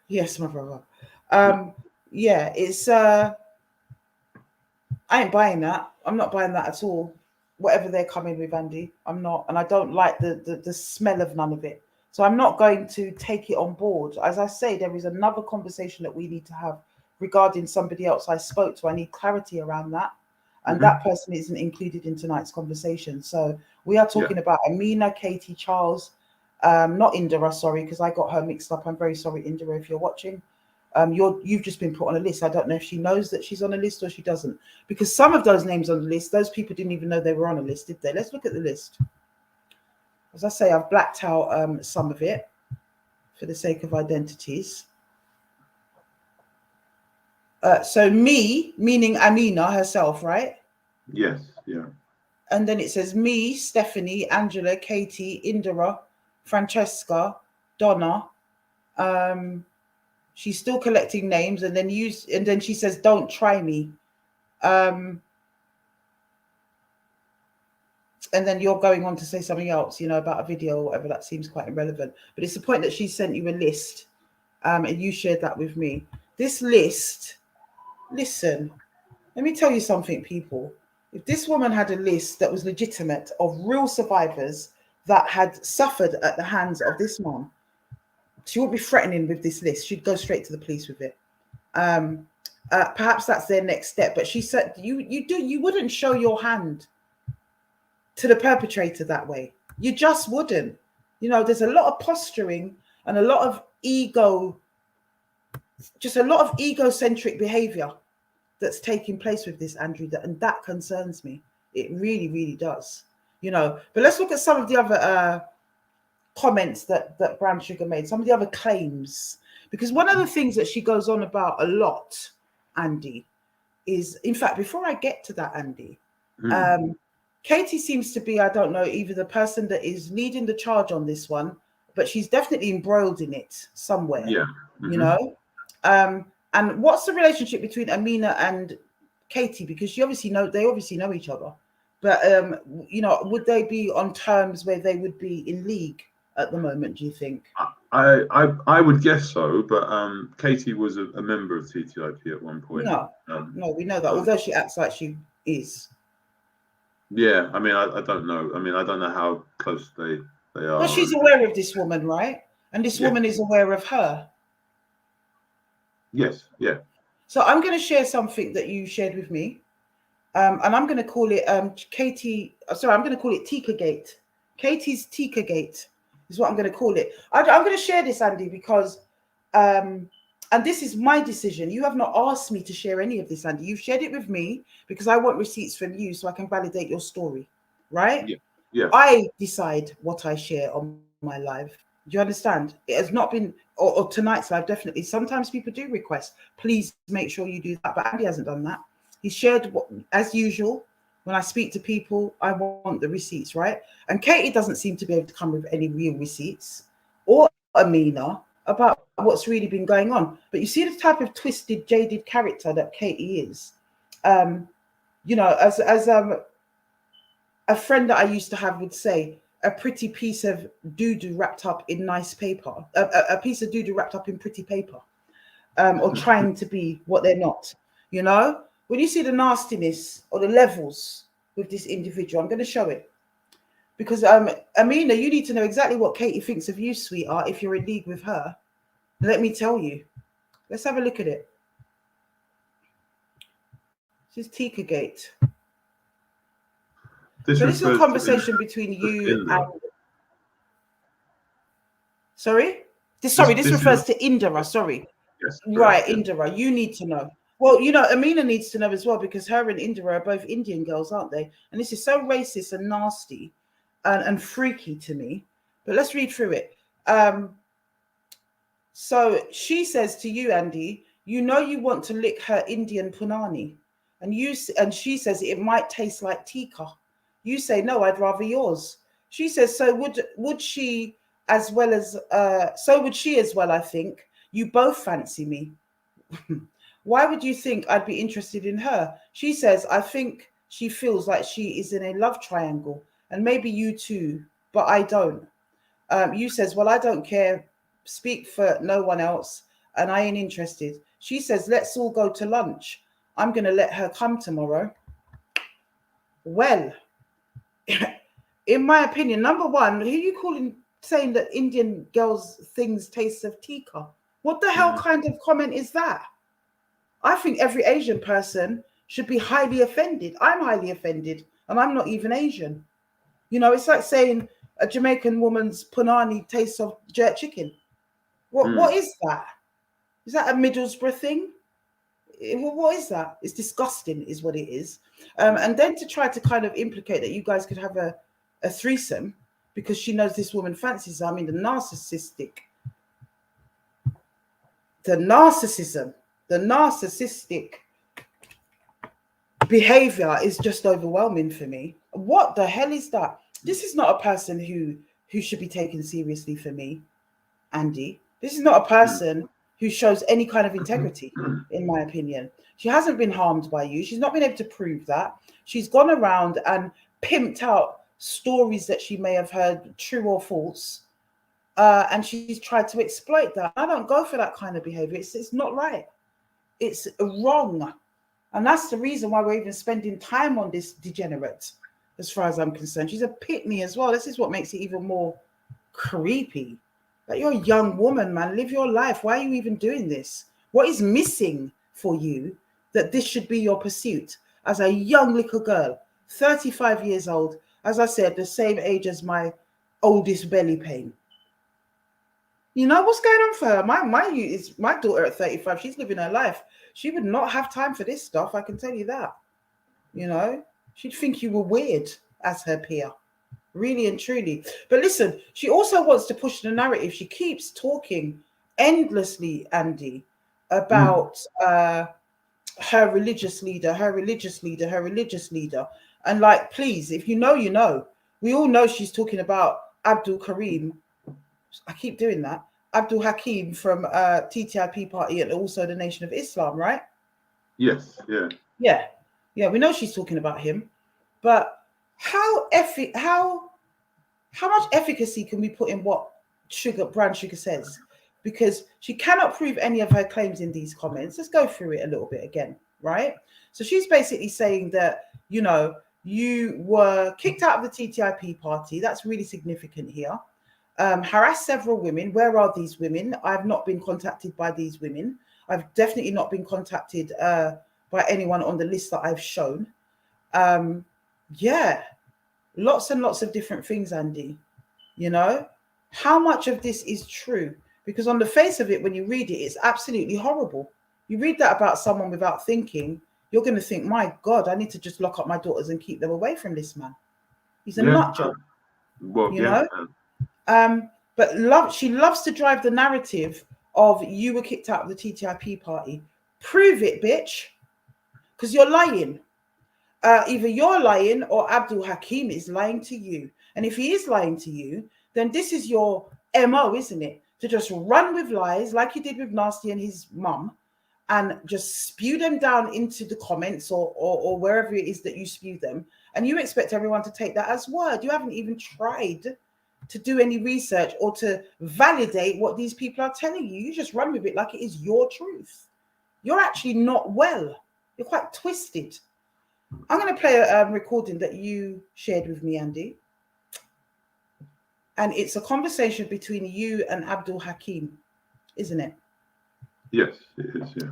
Yes, my brother. Yeah, it's I ain't buying that. I'm not buying that at all. Whatever they're coming with, Andy, I'm not, and I don't like the smell of none of it. So I'm not going to take it on board. As I say, there is another conversation that we need to have regarding somebody else I spoke to. I need clarity around that. And that person isn't included in tonight's conversation. So we are talking about Amina, Katie, Charles, not Indira, sorry, because I got her mixed up. I'm very sorry, Indira, if you're watching. You've just been put on a list. I don't know if she knows that she's on a list or she doesn't. Because some of those names on the list, those people didn't even know they were on a list, did they? Let's look at the list. As I say, I've blacked out some of it for the sake of identities. So me, meaning Amina herself, right? Yes, yeah. And then it says me, Stephanie, Angela, Katie, Indira, Francesca, Donna. She's still collecting names, and then she says, "Don't try me." And then you're going on to say something else, you know, about a video or whatever. That seems quite irrelevant. But it's the point that she sent you a list, and you shared that with me. This list, listen, let me tell you something, people. If this woman had a list that was legitimate of real survivors that had suffered at the hands of this man, she wouldn't be threatening with this list. She'd go straight to the police with it. Perhaps that's their next step. But she said you wouldn't show your hand to the perpetrator that way. You just wouldn't. You know, there's a lot of posturing and a lot of ego, just a lot of egocentric behavior that's taking place with this, Andrew, and that concerns me. It really, really does. You know, but let's look at some of the other comments that Brown Sugar made, some of the other claims. Because one of the things that she goes on about a lot, Andy, is, in fact, before I get to that, Andy, Katie seems to be, I don't know, either the person that is leading the charge on this one, but she's definitely embroiled in it somewhere. Yeah. You know? And what's the relationship between Amina and Katie? Because they obviously know each other. But you know, would they be on terms where they would be in league at the moment, do you think? I would guess so, but Katie was a member of TTIP at one point. No, we know that, although she acts like she is. Yeah, I mean, I don't know. I mean, I don't know how close they are. Well, she's aware of this woman, right? And this woman is aware of her. Yes, yeah. So I'm going to share something that you shared with me. And I'm going to call it Katie. Sorry, I'm going to call it Tika Gate. Katie's Tika Gate is what I'm going to call it. I'm going to share this, Andy, because, and this is my decision. You have not asked me to share any of this, Andy. You've shared it with me because I want receipts from you so I can validate your story, right? Yeah. I decide what I share on my live. Do you understand? It has not been, or tonight's live, definitely. Sometimes people do request, please make sure you do that. But Andy hasn't done that. He shared, as usual, when I speak to people, I want the receipts, right? And Katie doesn't seem to be able to come with any real receipts, or Amina, about what's really been going on. But you see the type of twisted, jaded character that Katie is. You know, as a friend that I used to have would say, a pretty piece of doo-doo wrapped up in nice paper, a piece of doo-doo wrapped up in pretty paper, or trying to be what they're not, you know? When you see the nastiness or the levels with this individual, I'm going to show it. Because, Amina, you need to know exactly what Katie thinks of you, sweetheart, if you're in league with her. Let me tell you. Let's have a look at it. This is Tika Gate. This So this is a refers conversation between you Indra. and... Sorry? This This refers is to Indira, sorry. yes, Right, correct, yeah. Indira, you need to know. Well, you know, Amina needs to know as well, because her and Indira are both Indian girls, aren't they? And this is so racist and nasty and freaky to me. But let's read through it. So she says to you, Andy, you know you want to lick her Indian punani. And she says it might taste like tikka. You say, no, I'd rather yours. She says, so would she as well as so would she as well, I think. You both fancy me. Why would you think I'd be interested in her? She says, I think she feels like she is in a love triangle, and maybe you too, but I don't. You says, well, I don't care. Speak for no one else, and I ain't interested. She says, let's all go to lunch. I'm going to let her come tomorrow. Well, in my opinion, number one, who you calling saying that Indian girls' things taste of tikka? What the hell kind of comment is that? I think every Asian person should be highly offended. I'm highly offended, and I'm not even Asian. You know, it's like saying a Jamaican woman's punani tastes of jerk chicken. What is that? Is that a Middlesbrough thing? What is that? It's disgusting, is what it is. And then to try to kind of implicate that you guys could have a threesome because she knows this woman fancies her. I mean, the narcissistic behavior is just overwhelming for me. What the hell is that? This is not a person who should be taken seriously for me, Andy. This is not a person who shows any kind of integrity, in my opinion. She hasn't been harmed by you. She's not been able to prove that. She's gone around and pimped out stories that she may have heard, true or false, and she's tried to exploit that. I don't go for that kind of behavior. It's not right. It's wrong. And that's the reason why we're even spending time on this degenerate, as far as I'm concerned. She's a pick-me as well. This is what makes it even more creepy. Like, you're a young woman, man. Live your life. Why are you even doing this? What is missing for you that this should be your pursuit as a young little girl, 35 years old, as I said, the same age as my oldest belly pain? You know what's going on for her? My daughter at 35. She's living her life. She would not have time for this stuff. I can tell you that. You know, she'd think you were weird as her peer. Really and truly. But listen, she also wants to push the narrative. She keeps talking endlessly, Andy, about her religious leader. And like, please, if you know, you know. We all know she's talking about Abdul Karim. I keep doing that. Abdul Hakim from TTIP party and also the Nation of Islam, right? Yes, yeah. Yeah, we know she's talking about him. But how much efficacy can we put in what Brown Sugar says? Because she cannot prove any of her claims in these comments. Let's go through it a little bit again, right? So she's basically saying that, you know, you were kicked out of the TTIP party. That's really significant here. Harassed several women. Where are these women? I've not been contacted by these women. I've definitely not been contacted by anyone on the list that I've shown. Yeah. Lots and lots of different things, Andy. You know, how much of this is true? Because on the face of it, when you read it, it's absolutely horrible. You read that about someone without thinking, you're going to think, my God, I need to just lock up my daughters and keep them away from this man. He's a nut job. Well, you know? But she loves to drive the narrative of you were kicked out of the TTIP party. Prove it, bitch. Because you're lying. Either you're lying or Abdul Hakim is lying to you. And if he is lying to you, then this is your MO, isn't it? To just run with lies like you did with Nasty and his mum and just spew them down into the comments or wherever it is that you spew them. And you expect everyone to take that as word. You haven't even tried to do any research or to validate what these people are telling you. You just run with it like it is your truth. You're actually not well. You're quite twisted. I'm going to play a recording that you shared with me, Andy. And it's a conversation between you and Abdul Hakim, isn't it? Yes, it is, yeah.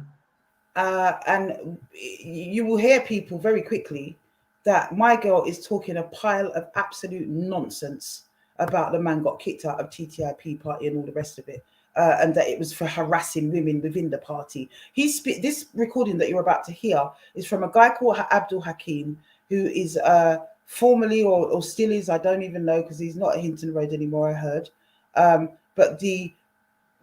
And you will hear people very quickly that my girl is talking a pile of absolute nonsense about the man got kicked out of TTIP party and all the rest of it. And that it was for harassing women within the party. This recording that you're about to hear is from a guy called Abdul Hakim, who is formerly or still is, I don't even know, because he's not at Hinton Road anymore, I heard. But the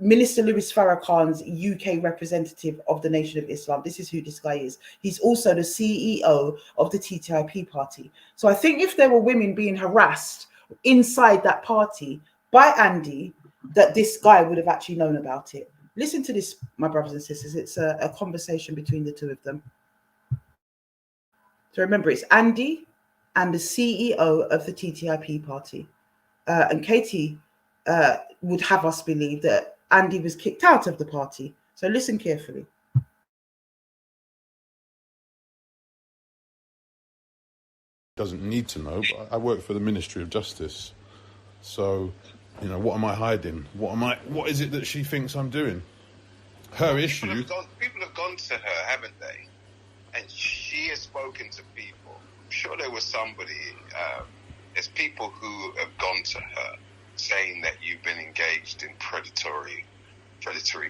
Minister Louis Farrakhan's UK representative of the Nation of Islam. This is who this guy is. He's also the CEO of the TTIP party. So I think if there were women being harassed inside that party by Andy, that this guy would have actually known about it. Listen to this, my brothers and sisters. It's a conversation between the two of them. So remember, it's Andy and the CEO of the TTIP party. And Katie would have us believe that Andy was kicked out of the party. So listen carefully. Doesn't need to know, but I work for the Ministry of Justice. So, you know, what am I hiding? What is it that she thinks I'm doing? Her issue... People have gone to her, haven't they? And she has spoken to people. I'm sure there was somebody, there's people who have gone to her saying that you've been engaged in predatory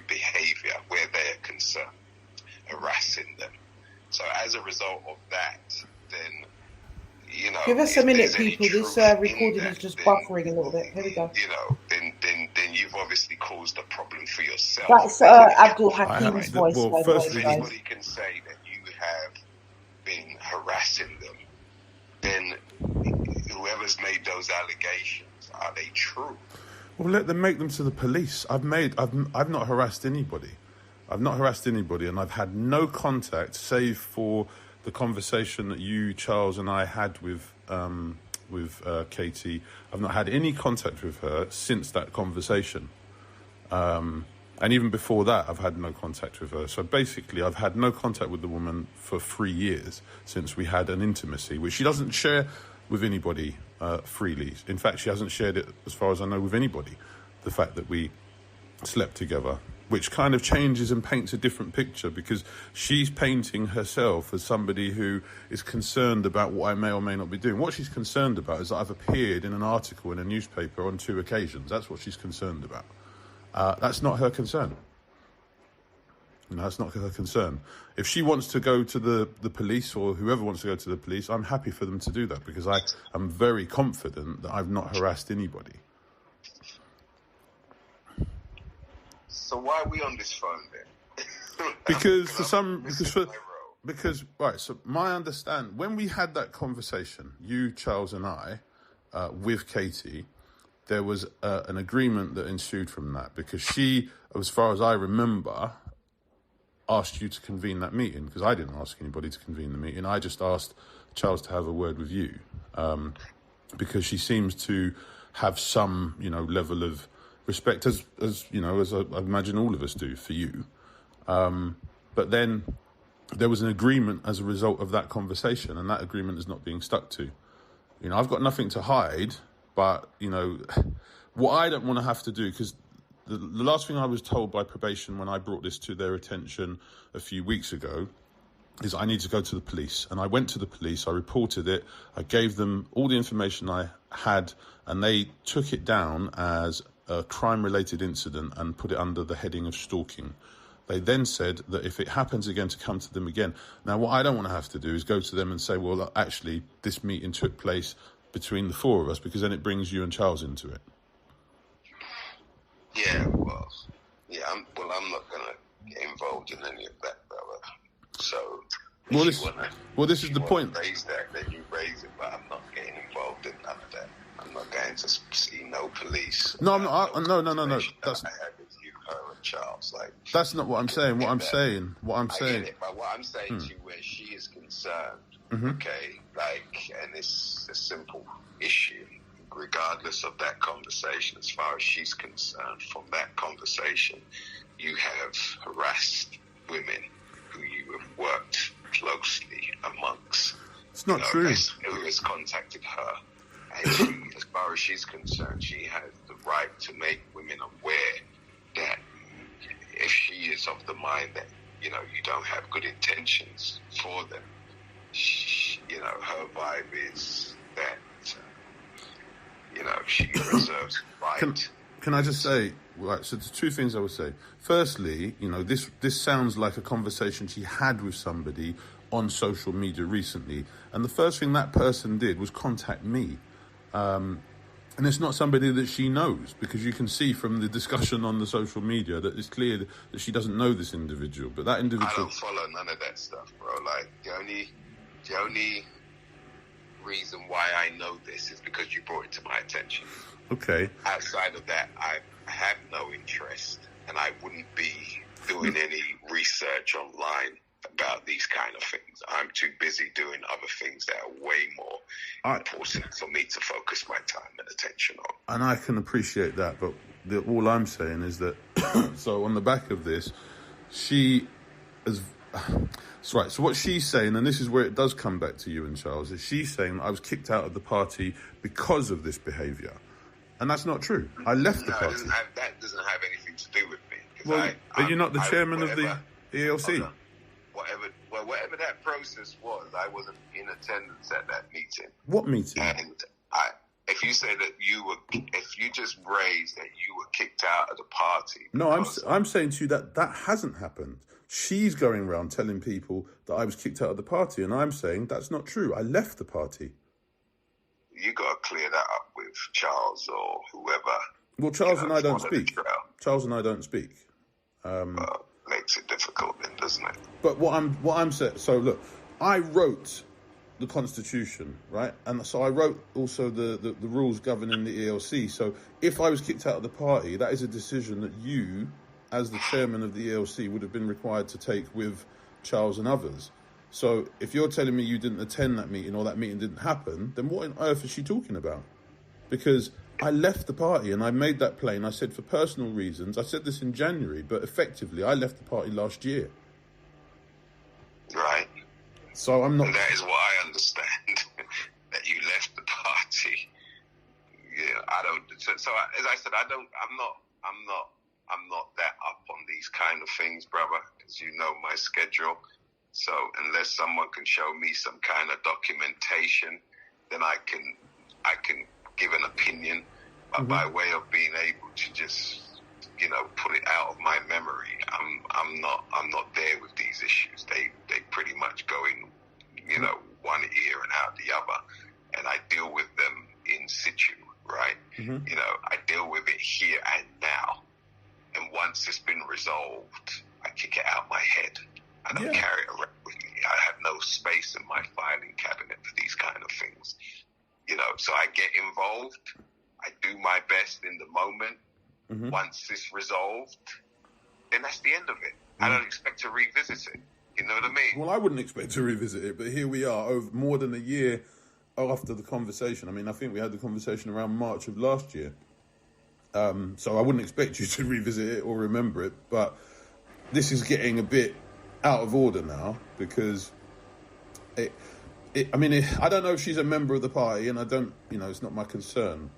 behavior where they're concerned, harassing them. So as a result of that, then, you know... Give us a minute, people. This recording is just buffering a little bit. Here we go. You know, then you've obviously caused a problem for yourself. That's Abdul Hakim's voice. Well, firstly, if anybody can say that you have been harassing them, then whoever's made those allegations, are they true? Well, let them make them to the police. I've not harassed anybody. I've not harassed anybody, and I've had no contact, save for the conversation that you, Charles, and I had with Katie. I've not had any contact with her since that conversation. And even before that, I've had no contact with her. So basically, I've had no contact with the woman for 3 years since we had an intimacy, which she doesn't share with anybody freely. In fact, she hasn't shared it, as far as I know, with anybody, the fact that we slept together, which kind of changes and paints a different picture, because she's painting herself as somebody who is concerned about what I may or may not be doing. What she's concerned about is that I've appeared in an article in a newspaper on 2 occasions. That's what she's concerned about. That's not her concern. No, that's not her concern. If she wants to go to the police, or whoever wants to go to the police, I'm happy for them to do that, because I am very confident that I've not harassed anybody. So why are we on this phone then? Because right, so my understand, when we had that conversation, you, Charles, and I, with Katie, there was an agreement that ensued from that, because she, as far as I remember, asked you to convene that meeting, because I didn't ask anybody to convene the meeting. I just asked Charles to have a word with you, because she seems to have some, level of respect, as I imagine all of us do for you. But then there was an agreement as a result of that conversation, and that agreement is not being stuck to. I've got nothing to hide, but, what I don't want to have to do, because the last thing I was told by probation when I brought this to their attention a few weeks ago is I need to go to the police. And I went to the police, I reported it, I gave them all the information I had, and they took it down as a crime-related incident and put it under the heading of stalking. They then said that if it happens again, to come to them again. Now, what I don't want to have to do is go to them and say, well, actually, this meeting took place between the 4 of us, because then it brings you and Charles into it. Yeah, I'm not going to get involved in any of that, brother. So, this is the point. Raise that, then you raise it, but I'm not getting involved in none of that. I'm not going to see no police. No, I'm not. No. That's I had with you, her, and Charles. That's not what I'm saying. What I'm saying. I get it, but what I'm saying to you, where she is concerned, okay, and it's a simple issue. Regardless of that conversation, as far as she's concerned, from that conversation, you have harassed women who you have worked closely amongst. It's not true. Who has contacted her. And she, as far as she's concerned, she has the right to make women aware that if she is of the mind that you don't have good intentions for them. Her vibe is that, she reserves right. Can I just say, right, so there's two things I would say. Firstly, this sounds like a conversation she had with somebody on social media recently. And the first thing that person did was contact me. And it's not somebody that she knows, because you can see from the discussion on the social media that it's clear that she doesn't know this individual. But that individual... I don't follow none of that stuff, bro. Like, the only reason why I know this is because you brought it to my attention. Okay. Outside of that, I have no interest, and I wouldn't be doing any research online about these kind of things. I'm too busy doing other things that are way more important for me to focus my time and attention on. And I can appreciate that, but all I'm saying is that, so on the back of this, she is... That's right. So what she's saying, and this is where it does come back to you and Charles, is she's saying I was kicked out of the party because of this behaviour. And that's not true. I left the party. That doesn't have anything to do with me. Well, are you not the chairman of the ELC? Whatever that process was, I wasn't in attendance at that meeting. What meeting? And if you say that if you just raised that you were kicked out of the party. No, I'm saying to you that hasn't happened. She's going around telling people that I was kicked out of the party, and I'm saying that's not true. I left the party. You got to clear that up with Charles or whoever. Well, Charles and I don't speak. Charles and I don't speak. Makes it difficult then, doesn't it? But what I'm saying, so look, I wrote the Constitution, right? And so I wrote also the rules governing the ELC. So if I was kicked out of the party, that is a decision that you, as the chairman of the ELC, would have been required to take with Charles and others. So if you're telling me you didn't attend that meeting or that meeting didn't happen, then what on earth is she talking about? Because I left the party and I made that plain. I said for personal reasons. I said this in January, but effectively I left the party last year. Right. So I'm not... And that is what I understand, that you left the party. Yeah, I don't... So as I said, I'm not that up on these kind of things, brother, because you know my schedule. So unless someone can show me some kind of documentation, then I can give an opinion. But by way of being able to just, put it out of my memory, I'm not there with these issues. They pretty much go in, one ear and out the other, and I deal with them in situ, right? Mm-hmm. I deal with it here and now. And once it's been resolved, I kick it out my head. I don't carry it around with me. I have no space in my filing cabinet for these kind of things. So I get involved. I do my best in the moment. Mm-hmm. Once it's resolved, then that's the end of it. Mm-hmm. I don't expect to revisit it. You know what I mean? Well, I wouldn't expect to revisit it, but here we are, over more than a year after the conversation. I mean, I think we had the conversation around March of last year. So I wouldn't expect you to revisit it or remember it, but this is getting a bit out of order now, because I don't know if she's a member of the party, and I don't, it's not my concern,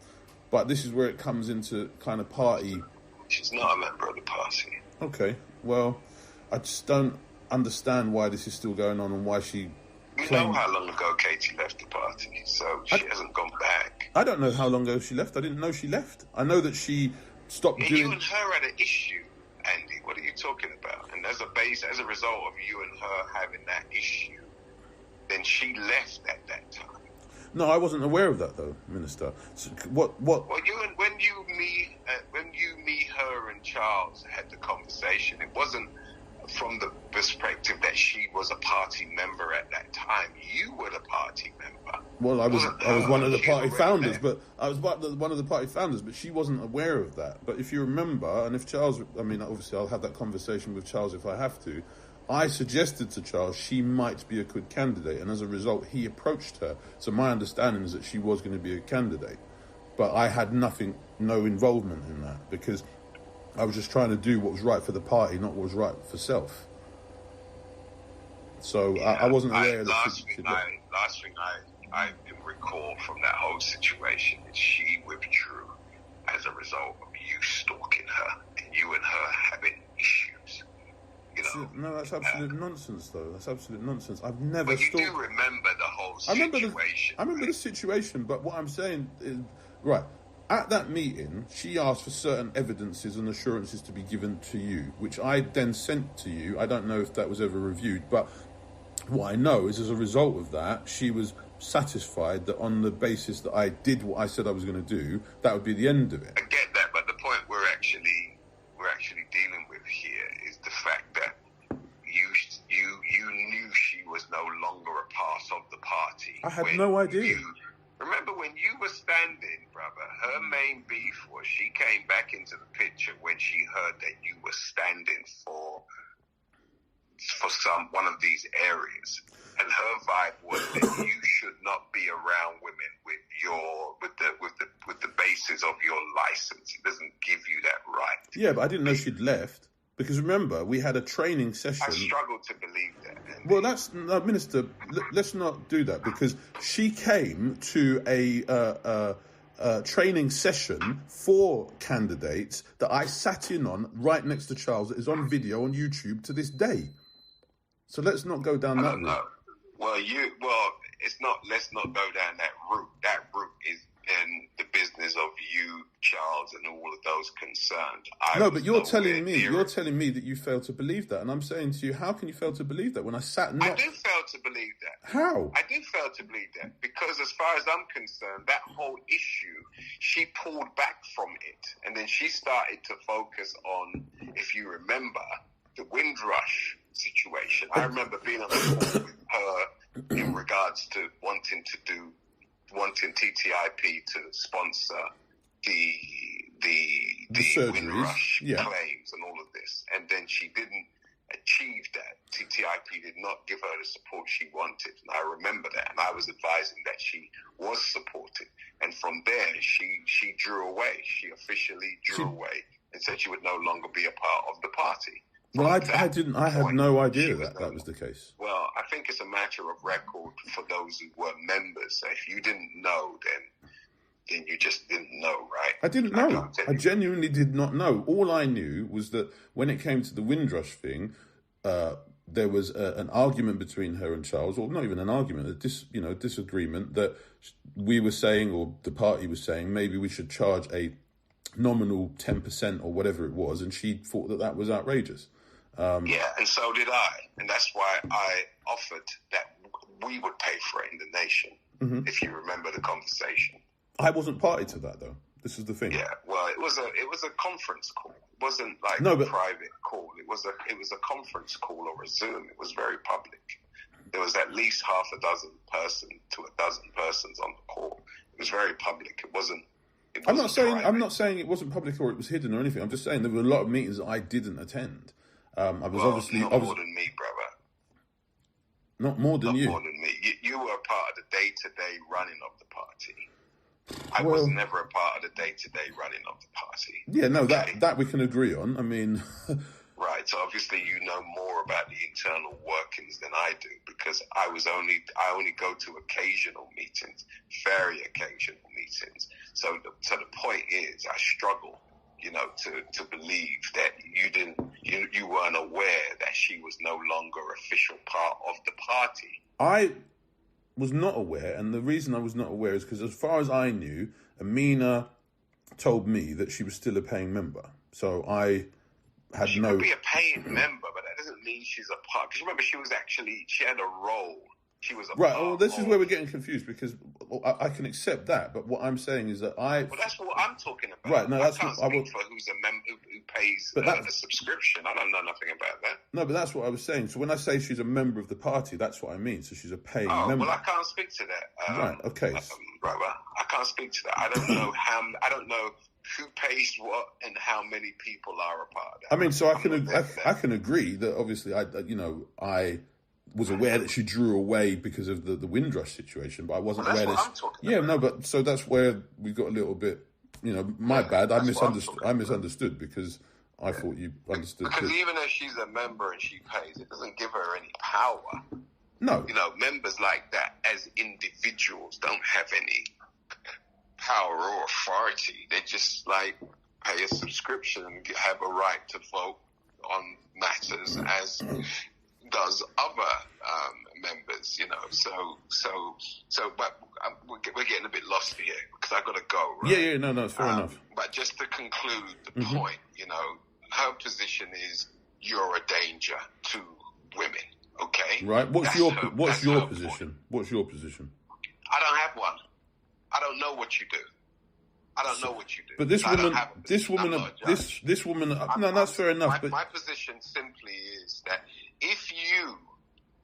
but this is where it comes into kind of party. She's not a member of the party. Okay, well, I just don't understand why this is still going on and why she... You know how long ago Katie left the party, so she hasn't gone back. I don't know how long ago she left. I didn't know she left. I know that she stopped doing... You and her had an issue, Andy. What are you talking about? And as a result of you and her having that issue, then she left at that time. No, I wasn't aware of that though, Minister. So what? Well, when you, me, her, and Charles had the conversation, it wasn't from the perspective that she was a party member at that time. You were the party member. Well, I was one of the party founders, but I was one of the party founders, but she wasn't aware of that. But if you remember, and if Charles, obviously I'll have that conversation with Charles if I have to. I suggested to Charles she might be a good candidate, and as a result, he approached her. So my understanding is that she was going to be a candidate, but I had no involvement in that, because I was just trying to do what was right for the party, not what was right for self. So I wasn't aware that last thing I can recall from that whole situation is she withdrew as a result of you stalking her and you and her having issues. that's absolute nonsense, though. That's absolute nonsense. I've never. But you do remember the whole situation. I remember the situation, but what I'm saying is, right, at that meeting, she asked for certain evidences and assurances to be given to you, which I then sent to you. I don't know if that was ever reviewed, but what I know is, as a result of that, she was satisfied that on the basis that I did what I said I was going to do, that would be the end of it. I get that, but the point we're actually dealing with here is the fact that you knew she was no longer a part of the party. I had no idea. Remember when you were standing, brother, her main beef was she came back into the picture when she heard that you were standing for one of these areas. And her vibe was that you should not be around women with the basis of your license. It doesn't give you that right. Yeah, but I didn't know she'd left. Because remember, we had a training session. I struggle to believe that. Well, Minister, let's not do that, because she came to a training session for candidates that I sat in on right next to Charles, that is on video on YouTube to this day. So let's not go down that route. Well, it's not. Let's not go down that route. That route is in the business of you, Charles, and all of those concerned. No, but you're telling me that you fail to believe that, and I'm saying to you, how can you fail to believe that when I sat? I do fail to believe that. How? I do fail to believe that because, as far as I'm concerned, that whole issue, she pulled back from it, and then she started to focus on, if you remember, the Windrush situation. I remember being on the call with her in regards to wanting TTIP to sponsor the Windrush claims and all of this, and then she didn't achieve that. TTIP did not give her the support she wanted, and I remember that, and I was advising that she was supported, and from there she drew away. She officially drew away and said she would no longer be a part of the party. Well, I had no idea that was the case. Well, I think it's a matter of record for those who were members. So if you didn't know, then you just didn't know, right? I didn't know. I genuinely did not know. All I knew was that when it came to the Windrush thing, there was an argument between her and Charles, or not even an argument, a disagreement that we were saying, or the party was saying, maybe we should charge a nominal 10% or whatever it was, and she thought that was outrageous. Yeah, and so did I. And that's why I offered that we would pay for it in the nation, if you remember the conversation. I wasn't party to that, though. This is the thing. Yeah, well, it was a conference call. It wasn't like a private call. It was a conference call or a Zoom. It was very public. There was at least half a dozen to a dozen persons on the call. It was very public. It wasn't. I'm not saying it wasn't public or it was hidden or anything. I'm just saying there were a lot of meetings that I didn't attend. Not more than me, brother. Not more than you. Not more than me. You were a part of the day-to-day running of the party. I was never a part of the day-to-day running of the party. Yeah, no, okay? that we can agree on. I mean, right. So obviously you know more about the internal workings than I do, because I only go to occasional meetings, very occasional meetings. So the point is, I struggle, to believe that you weren't aware that she was no longer official part of the party. I was not aware, and the reason I was not aware is because, as far as I knew, Amina told me that she was still a paying member. So I had she could be a paying member, but that doesn't mean she's a part. Because remember, she had a role. She was a right. Well, this is where we're getting confused, because I can accept that, but what I'm saying is that Well, that's what I'm talking about. Right. No, that's I can't speak for who's a member who pays the subscription. I don't know nothing about that. No, but that's what I was saying. So when I say she's a member of the party, that's what I mean. So she's a paying member. Well, I can't speak to that. Right. Okay. Right. I can't speak to that. I don't know I don't know who pays what and how many people are a part of that. I mean, so I can agree that obviously I was aware that she drew away because of the Windrush situation, but I wasn't aware that. I'm talking about. No, but so that's where we got a little bit. My bad. I misunderstood because I thought you understood. Because even though she's a member and she pays, it doesn't give her any power. No. Members like that as individuals don't have any power or authority. They just pay a subscription and have a right to vote on matters as does other members, you know. But we're getting a bit lost here because I got to go. Right? Yeah, no, it's fair enough. But just to conclude the point, you know, her position is you're a danger to women. Okay. Right. What's your position? Point. What's your position? I don't have one. I don't know what you do. I don't know what you do. But this woman. No, that's fair enough. My position simply is that if you,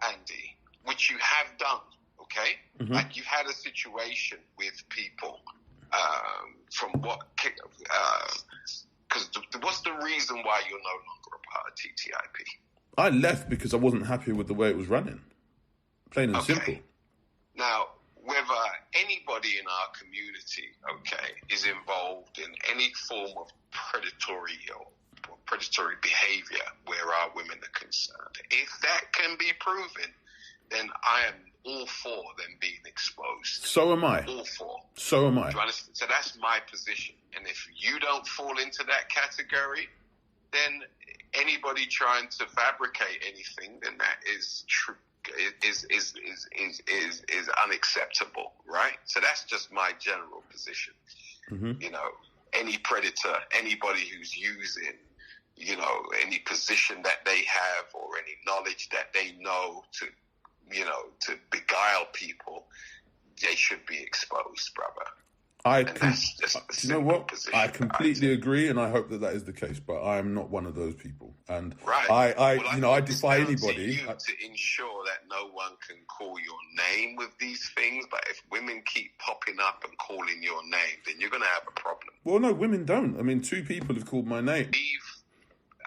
Andy, which you have done, okay, like you've had a situation with people, from what, because what's the reason why you're no longer a part of TTIP? I left because I wasn't happy with the way it was running. Plain and simple. Now, whether anybody in our community, is involved in any form of predatory behavior where our women are concerned, if that can be proven, then I am all for them being exposed. So am I. All for. So am I. Do you understand? So that's my position. And if you don't fall into that category, then anybody trying to fabricate anything, then that is true. Is unacceptable, right? So that's just my general position. You know, any predator, anybody who's using, you know, any position that they have or any knowledge that they know to, you know, to beguile people, they should be exposed, brother. You know what? I completely agree, and I hope that is the case. But I am not one of those people, and I defy anybody to ensure that no one can call your name with these things. But if women keep popping up and calling your name, then you're going to have a problem. Well, no, women don't. I mean, 2 people have called my name.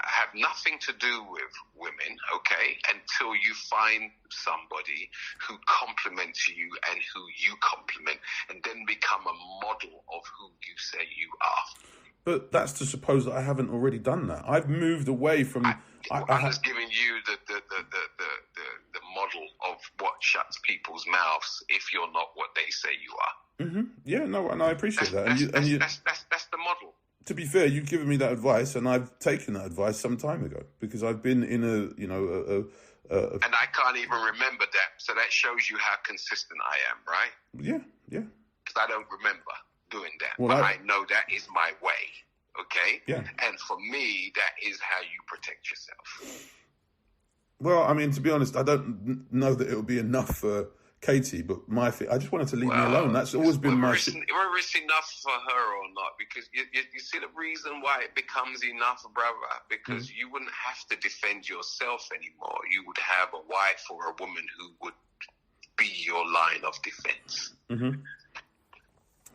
Have nothing to do with women, until you find somebody who compliments you and who you compliment, and then become a model of who you say you are. But that's to suppose that I haven't already done that. I've moved away from. I'm just giving you the model of what shuts people's mouths if you're not what they say you are. Yeah, no, and I appreciate that. That's the model. To be fair, you've given me that advice, and I've taken that advice some time ago because I've been in and I can't even remember that. So that shows you how consistent I am, right? Yeah. Because I don't remember doing that, well, but I know that is my way. Okay. Yeah. And for me, that is how you protect yourself. Well, I mean, to be honest, I don't know that it will be enough for Katie, but I just wanted to leave me alone. That's always been my... Whether it's enough for her or not, because you see the reason why it becomes enough, brother, because you wouldn't have to defend yourself anymore. You would have a wife or a woman who would be your line of defense.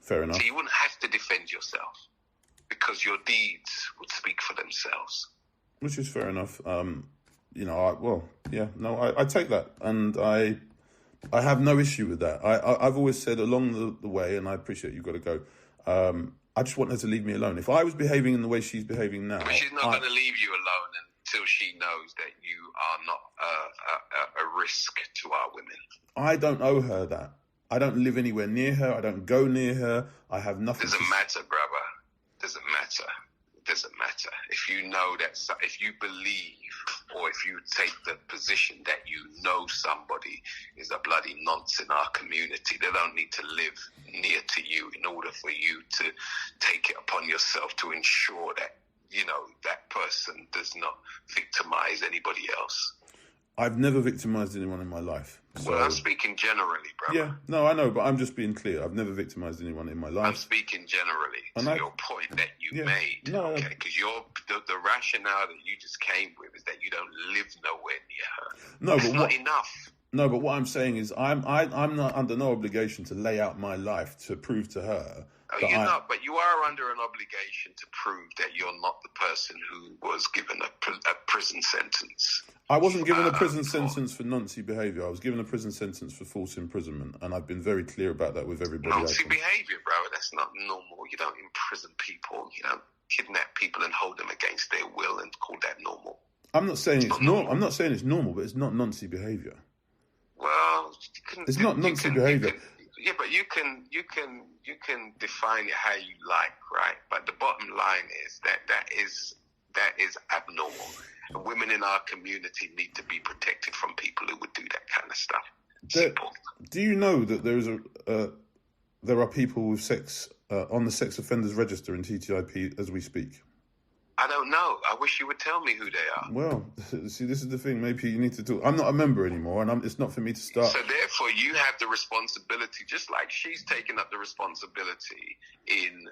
Fair enough. So you wouldn't have to defend yourself because your deeds would speak for themselves. Which is fair enough. I take that, and I have no issue with that. I've always said along the way, and I appreciate you've got to go, I just want her to leave me alone. If I was behaving in the way she's behaving now... But she's not going to leave you alone until she knows that you are not a risk to our women. I don't owe her that. I don't live anywhere near her. I don't go near her. I have nothing... Doesn't matter, brother. Doesn't matter. It doesn't matter. If you know that... If you believe or if you take the position that you know somebody is a bloody nonce in our community, they don't need to live near to you in order for you to take it upon yourself to ensure that, you know, that person does not victimize anybody else. I've never victimized anyone in my life. So... Well, I'm speaking generally, brother. Yeah, no, I know, but I'm just being clear. I've never victimized anyone in my life. I'm speaking generally to your point that you made. No, okay, because the rationale that you just came with is that you don't live nowhere near her. No, that's not enough. No, but what I'm saying is I'm not under no obligation to lay out my life to prove to her. You're not, but you are under an obligation to prove that you're not the person who was given a prison sentence. I wasn't given a prison sentence for Nancy behaviour. I was given a prison sentence for false imprisonment, and I've been very clear about that with everybody else. Nancy behaviour, bro, that's not normal. You don't imprison people. You don't kidnap people and hold them against their will and call that normal. I'm not saying it's normal. I'm not saying it's normal, but it's not Nancy behaviour. Well, it's not Nancy behaviour. Yeah, but you can define it how you like, right? But the bottom line is that That is abnormal. And women in our community need to be protected from people who would do that kind of stuff. Simple. Do you know that there are people with sex on the sex offenders register in TTIP as we speak? I don't know. I wish you would tell me who they are. Well, see, this is the thing. Maybe you need to talk. I'm not a member anymore, and it's not for me to start. So therefore, you have the responsibility, just like she's taken up the responsibility in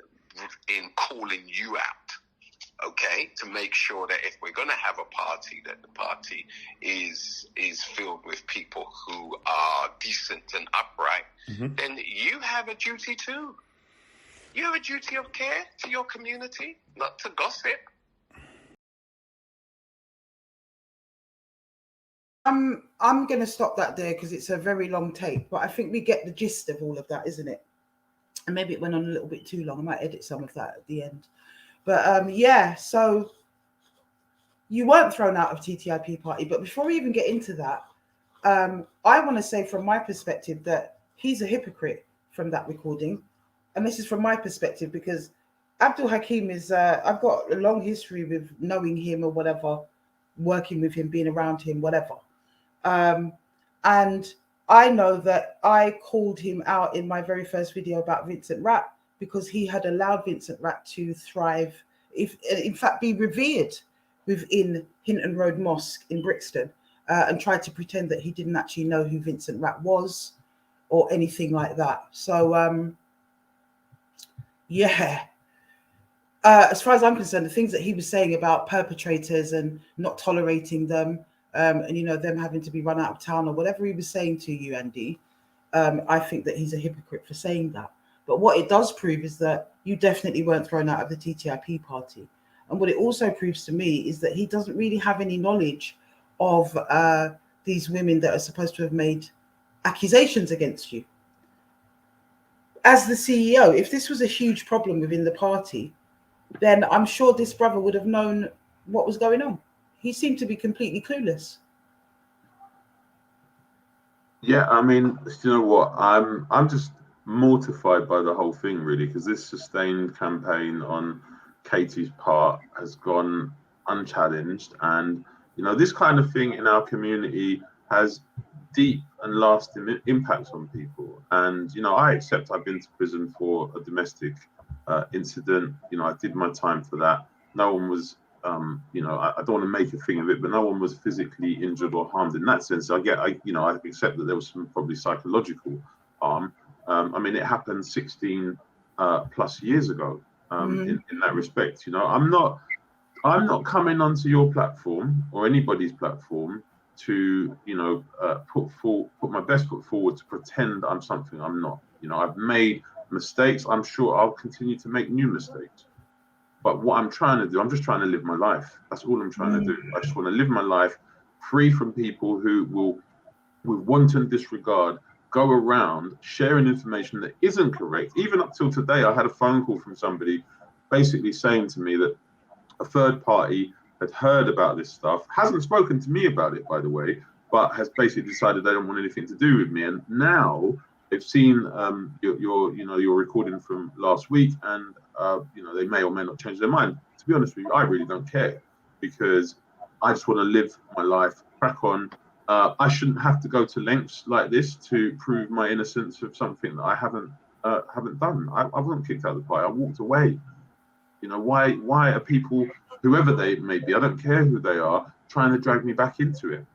calling you out, okay, to make sure that if we're going to have a party, that the party is filled with people who are decent and upright. Mm-hmm. Then you have a duty too. You have a duty of care to your community, not to gossip. I'm going to stop that there because it's a very long tape, but I think we get the gist of all of that, isn't it? And maybe it went on a little bit too long. I might edit some of that at the end. But yeah, so you weren't thrown out of TTIP party. But before we even get into that, I want to say from my perspective that he's a hypocrite from that recording. And this is from my perspective because Abdul Hakim is, I've got a long history with knowing him or whatever, working with him, being around him, whatever. And I know that I called him out in my very first video about Vincent Rapp because he had allowed Vincent Rapp to thrive, in fact, be revered within Hinton Road Mosque in Brixton, and tried to pretend that he didn't actually know who Vincent Rapp was or anything like that. So, yeah. As far as I'm concerned, the things that he was saying about perpetrators and not tolerating them, and, you know, them having to be run out of town or whatever he was saying to you, Andy, I think that he's a hypocrite for saying that. But what it does prove is that you definitely weren't thrown out of the TTIP party. And what it also proves to me is that he doesn't really have any knowledge of these women that are supposed to have made accusations against you. As the CEO, if this was a huge problem within the party, then I'm sure this brother would have known what was going on. He seemed to be completely clueless. Yeah, I mean, you know what? I'm just mortified by the whole thing, really, because this sustained campaign on Katie's part has gone unchallenged, and you know, this kind of thing in our community has deep and lasting impacts on people. And you know, I accept I've been to prison for a domestic incident. You know, I did my time for that. No one was, you know, I don't want to make a thing of it, but no one was physically injured or harmed in that sense. I accept that there was some probably psychological harm. I mean, it happened 16 plus years ago. In that respect, you know, I'm not coming onto your platform or anybody's platform to, you know, put my best foot forward to pretend I'm something I'm not. You know, I've made mistakes. I'm sure I'll continue to make new mistakes. But what I'm trying to do, I'm just trying to live my life. That's all I'm trying to do. I just want to live my life free from people who will, with wanton disregard, go around sharing information that isn't correct. Even up till today, I had a phone call from somebody basically saying to me that a third party had heard about this stuff, hasn't spoken to me about it, by the way, but has basically decided they don't want anything to do with me. And now they've seen your recording from last week, and you know, they may or may not change their mind. To be honest with you, I really don't care, because I just want to live my life, crack on. I shouldn't have to go to lengths like this to prove my innocence of something that I haven't done. I wasn't kicked out of the party. I walked away. You know, why are people, whoever they may be, I don't care who they are, trying to drag me back into it?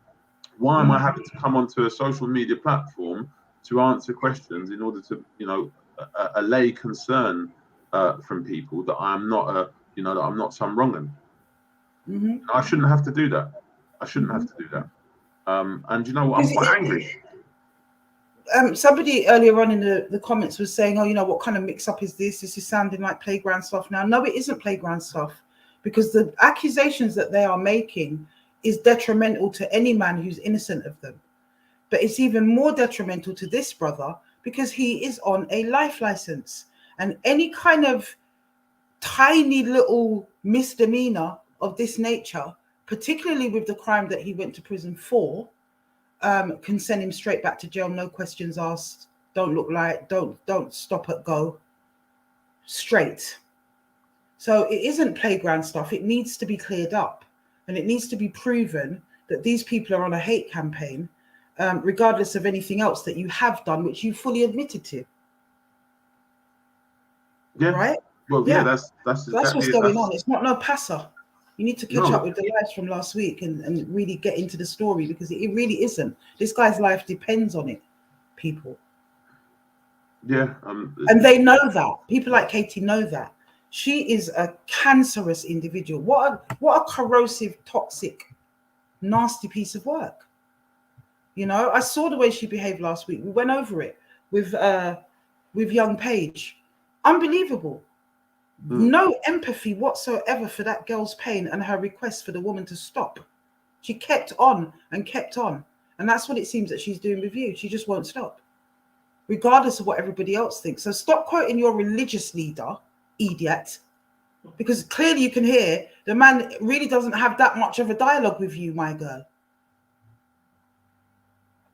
Why am I having to come onto a social media platform to answer questions in order to, you know, allay concern from people that I'm not that I'm not some wrong'un? I shouldn't have to do that. I shouldn't have to do that. And you know what? I'm quite angry. Somebody earlier on in the comments was saying, oh, you know, what kind of mix-up is this? This is sounding like playground stuff now. No, it isn't playground stuff, because the accusations that they are making is detrimental to any man who's innocent of them. But it's even more detrimental to this brother because he is on a life license. And any kind of tiny little misdemeanor of this nature, particularly with the crime that he went to prison for, can send him straight back to jail, no questions asked. Don't look like, don't stop at go. Straight. So it isn't playground stuff. It needs to be cleared up, and it needs to be proven that these people are on a hate campaign, regardless of anything else that you have done, which you fully admitted to. Yeah. Right? Well, yeah, Yeah. that's That's exactly what's it. going on. It's not no passer. You need to catch up No. with the lives from last week and really get into the story, because it really isn't. This guy's life depends on it, people. Yeah. And they know that. People like Katie know that. She is a cancerous individual. What a corrosive, toxic, nasty piece of work. You know, I saw the way she behaved last week. We went over it with young Paige. Unbelievable. No empathy whatsoever for that girl's pain and her request for the woman to stop. She kept on and kept on. And that's what it seems that she's doing with you. She just won't stop, regardless of what everybody else thinks. So stop quoting your religious leader, idiot, because clearly you can hear the man really doesn't have that much of a dialogue with you, my girl.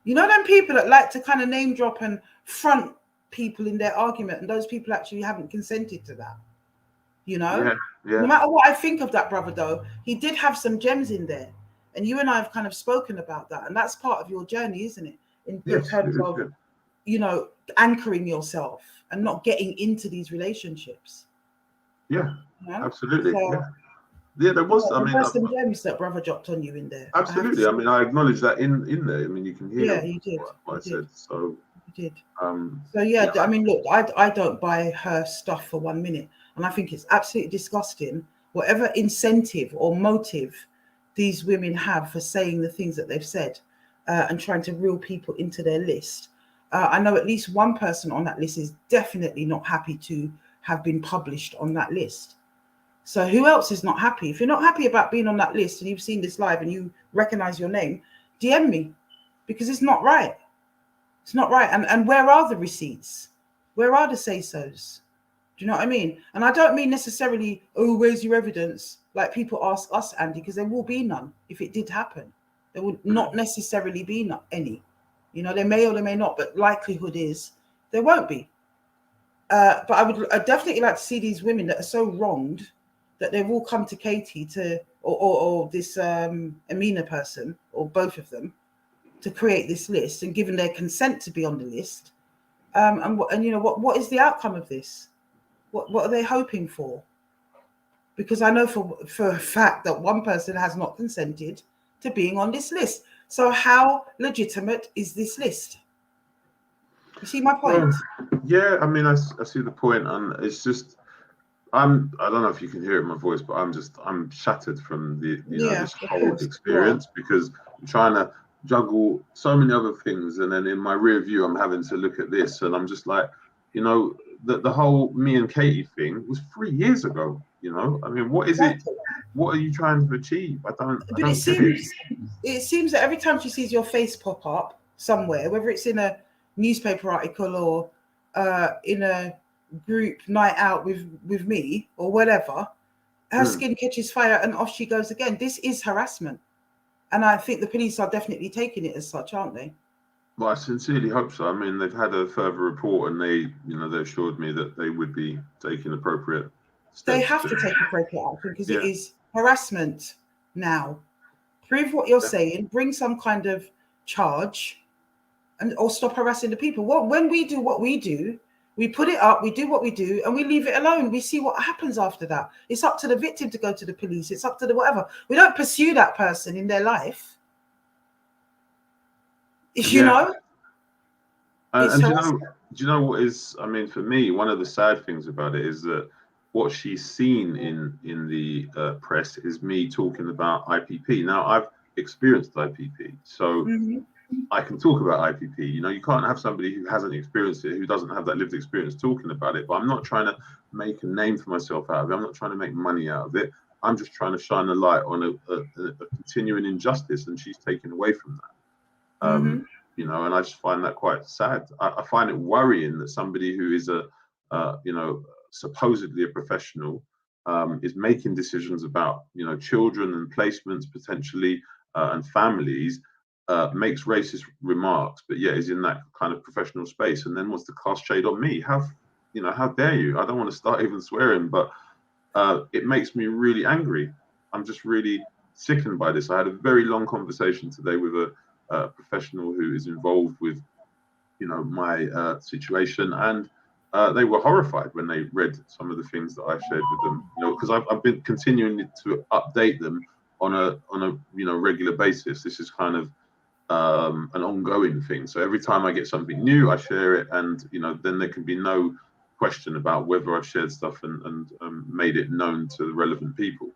You know them people that like to kind of name drop and front people in their argument, and those people actually haven't consented to that. You know, no matter what I think of that brother, though, he did have some gems in there, and you and I have kind of spoken about that, and that's part of your journey, isn't it? In terms of, you know, anchoring yourself and not getting into these relationships. Yeah, you know? absolutely. So, yeah, there was. I mean, there's some gems that brother dropped on you in there. Absolutely. I mean, I acknowledge that in there. I mean, you can hear. Yeah, you did. What I said. So you did. So yeah, I mean, look, I don't buy her stuff for 1 minute, and I think it's absolutely disgusting. Whatever incentive or motive these women have for saying the things that they've said, and trying to reel people into their list. I know at least one person on that list is definitely not happy to have been published on that list. So who else is not happy? If you're not happy about being on that list and you've seen this live and you recognize your name, DM me, because it's not right. It's not right. And where are the receipts? Where are the say-sos? Do you know what I mean? And I don't mean necessarily, oh, where's your evidence? Like people ask us, Andy, because there will be none if it did happen. There would not necessarily be any. You know, there may or there may not, but likelihood is there won't be. But I'd definitely like to see these women that are so wronged that they've all come to Katie to, or this Amina person, or both of them, to create this list and given their consent to be on the list. And you know, what is the outcome of this? What are they hoping for? Because I know for a fact that one person has not consented to being on this list. So how legitimate is this list? You see my point? Yeah, I mean, I see the point, and it's just, I don't know if you can hear it in my voice, but I'm shattered from this whole experience, because I'm trying to juggle so many other things, and then in my rear view, I'm having to look at this, and I'm just like, you know, the whole me and Katie thing was 3 years ago. You know, I mean, what is it? What are you trying to achieve? I don't it seems that every time she sees your face pop up somewhere, whether it's in a newspaper article or in a group night out with me or whatever, her skin catches fire and off she goes again. This is harassment, and I think the police are definitely taking it as such, aren't they? Well, I sincerely hope so. I mean, they've had a further report, and they assured me that they would be taking appropriate steps. They have to take appropriate action, because it is harassment now. Prove what you're saying, bring some kind of charge, or stop harassing the people. Well, when we do what we do, we put it up, we do what we do, and we leave it alone. We see what happens after that. It's up to the victim to go to the police. It's up to the whatever. We don't pursue that person in their life. You know? And do you know what is, I mean, for me, one of the sad things about it is that what she's seen in the press is me talking about IPP. Now, I've experienced IPP, so I can talk about IPP. You know, you can't have somebody who hasn't experienced it, who doesn't have that lived experience, talking about it. But I'm not trying to make a name for myself out of it. I'm not trying to make money out of it. I'm just trying to shine a light on a continuing injustice, and she's taken away from that. You know, and I just find that quite sad. I find it worrying that somebody who is supposedly a professional is making decisions about, children and placements potentially and families, makes racist remarks, but yet is in that kind of professional space, and then wants to cast shade on me. How dare you? I don't want to start even swearing, but it makes me really angry. I'm just really sickened by this. I had a very long conversation today with a professional who is involved with, my situation, and they were horrified when they read some of the things that I shared with them. Because I've been continuing to update them on a regular basis. This is kind of an ongoing thing. So every time I get something new, I share it, and then there can be no question about whether I've shared stuff and made it known to the relevant people.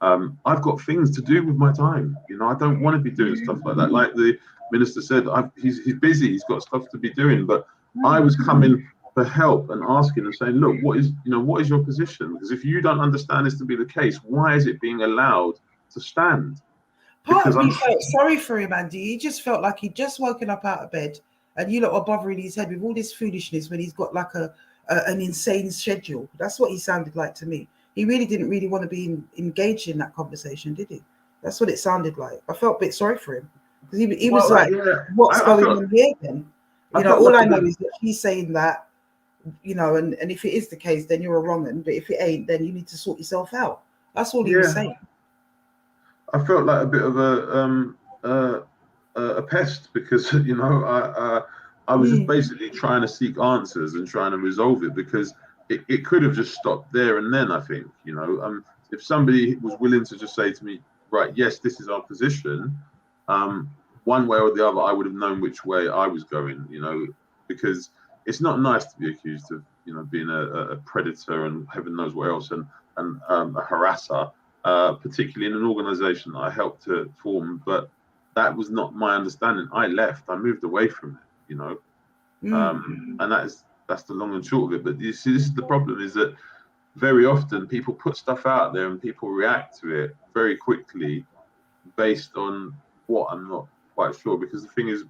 I've got things to do with my time. I don't want to be doing stuff like that. Like the minister said, he's busy. He's got stuff to be doing. But I was coming for help and asking and saying, look, what is your position? Because if you don't understand this to be the case, why is it being allowed to stand? Part of me felt sorry for him, Andy. He just felt like he'd just woken up out of bed, and you lot are bothering his head with all this foolishness when he's got like an insane schedule. That's what he sounded like to me. He really didn't want to be engaged in that conversation, did he? That's what it sounded like. I felt a bit sorry for him because he was like, "What's going on here?" Then all I know is that he's saying that, and if it is the case, then you're a wrong un. But if it ain't, then you need to sort yourself out. That's all he was saying. I felt like a bit of a pest because I was just basically trying to seek answers and trying to resolve it, because it could have just stopped there and then. I think if somebody was willing to just say to me, right, yes, this is our position, one way or the other, I would have known which way I was going. Because it's not nice to be accused of being a predator and heaven knows what else, and a harasser. Particularly in an organization that I helped to form, but that was not my understanding. I left. I moved away from it, and that's the long and short of it. But you see, this is the problem: is that very often people put stuff out there and people react to it very quickly, based on what I'm not quite sure. Because the thing is,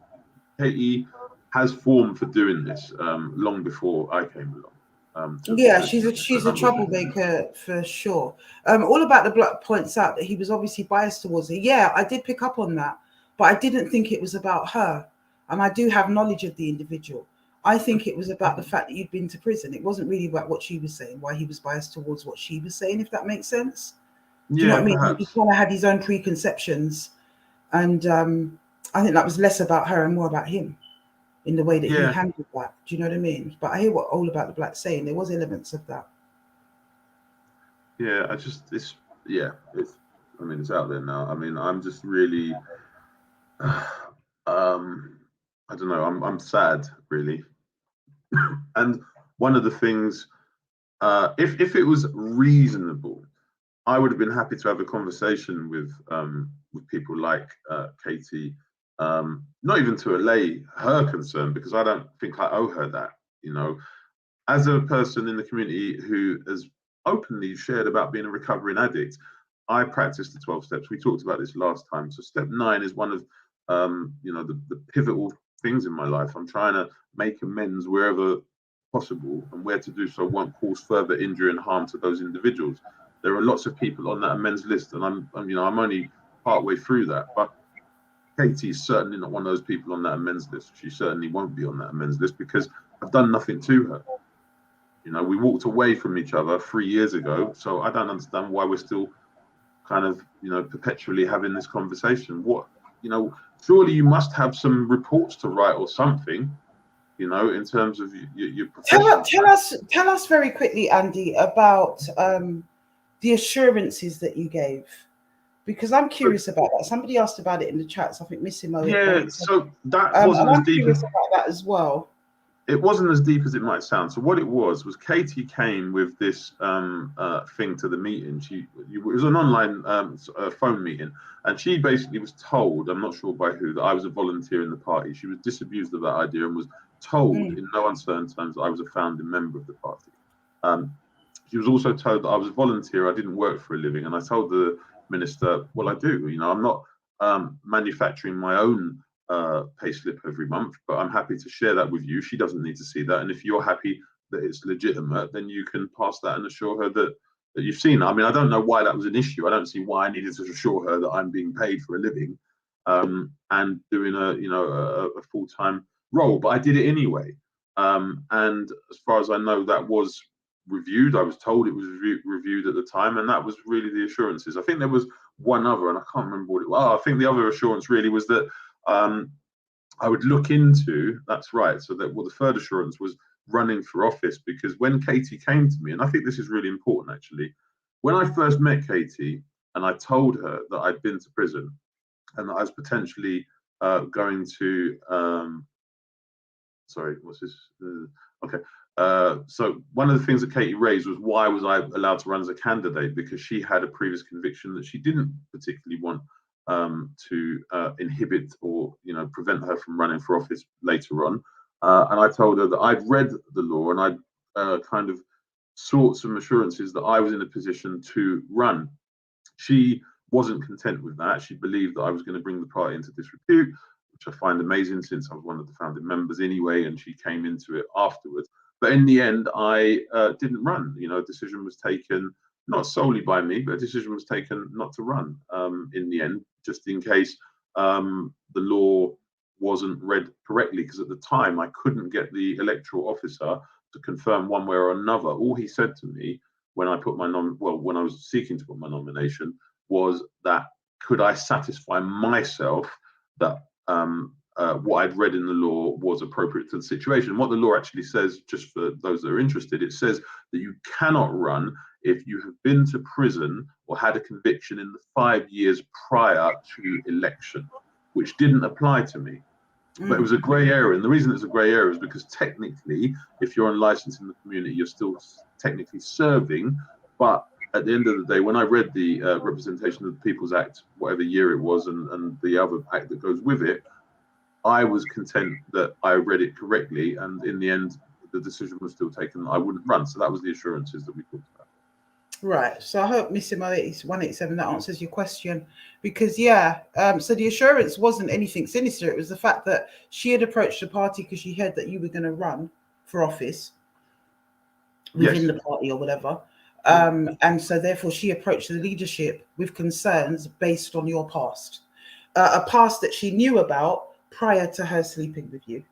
Katie has form for doing this long before I came along. She's a troublemaker for sure. All About the Block points out that he was obviously biased towards her. Yeah, I did pick up on that, but I didn't think it was about her. And I do have knowledge of the individual. I think it was about the fact that you'd been to prison. It wasn't really about what she was saying, why he was biased towards what she was saying, if that makes sense. Do you know what I mean? He kind of had his own preconceptions. And I think that was less about her and more about him, in the way that he handled that. Do you know what I mean? But I hear what All About the Black saying. There was elements of that. Yeah, it's out there now. I mean, I'm just really, I don't know. I'm sad, really. And one of the things, if it was reasonable, I would have been happy to have a conversation with people like Katie. Not even to allay her concern, because I don't think I owe her that. As a person in the community who has openly shared about being a recovering addict, I practiced the 12 steps. We talked about this last time. So step 9 is one of the pivotal things in my life. I'm trying to make amends wherever possible, and where to do so won't cause further injury and harm to those individuals. There are lots of people on that amends list, and I'm only partway through that. But Katie is certainly not one of those people on that amends list. She certainly won't be on that amends list, because I've done nothing to her. We walked away from each other 3 years ago, so I don't understand why we're still kind of, perpetually having this conversation. Surely you must have some reports to write or something, in terms of your profession. Tell us very quickly, Andy, about the assurances that you gave, because I'm curious about that. Somebody asked about it in the chats. I think Miss Imo. Yeah, so that wasn't as deep about that as well. It wasn't as deep as it might sound. So what it was Katie came with this thing to the meeting. It was an online phone meeting, and she basically was told, I'm not sure by who, that I was a volunteer in the party. She was disabused of that idea and was told in no uncertain terms that I was a founding member of the party. She was also told that I was a volunteer. I didn't work for a living, and I told the minister, well, I do. I'm not manufacturing my own pay slip every month, but I'm happy to share that with you. She doesn't need to see that, and if you're happy that it's legitimate, then you can pass that and assure her that you've seen it. I mean, I don't know why that was an issue. I don't see why I needed to assure her that I'm being paid for a living and doing a full-time role, but I did it anyway. And as far as I know, that was reviewed. I was told it was reviewed at the time, and that was really the assurances. I think there was one other, and I can't remember what it was. I think the other assurance really was that I would look into, that's right, so that the third assurance was running for office, because when Katie came to me, and I think this is really important actually, when I first met Katie and I told her that I'd been to prison and that I was potentially going to, sorry, what's this? Okay. So one of the things that Katie raised was, why was I allowed to run as a candidate? Because she had a previous conviction that she didn't particularly want to inhibit or prevent her from running for office later on. And I told her that I'd read the law and I'd kind of sought some assurances that I was in a position to run. She wasn't content with that. She believed that I was going to bring the party into disrepute, which I find amazing since I was one of the founding members anyway, and she came into it afterwards. But in the end, I didn't run. A decision was taken, not solely by me, but a decision was taken not to run in the end, just in case the law wasn't read correctly, because at the time I couldn't get the electoral officer to confirm one way or another. All he said to me when I put when I was seeking to put my nomination was that could I satisfy myself that what I'd read in the law was appropriate to the situation. What the law actually says, just for those that are interested, it says that you cannot run if you have been to prison or had a conviction in the 5 years prior to election, which didn't apply to me. But it was a grey area, and the reason it's a grey area is because technically, if you're on license in the community, you're still technically serving. But at the end of the day, when I read the Representation of the People's Act, whatever year it was, and the other act that goes with it, I was content that I read it correctly, and in the end, the decision was still taken that I wouldn't run. So that was the assurances that we talked about. Right. So I hope Mr. 187 that answers your question, because so the assurance wasn't anything sinister. It was the fact that she had approached the party because she heard that you were going to run for office within the party or whatever. And so therefore she approached the leadership with concerns based on your past, a past that she knew about prior to her sleeping with you,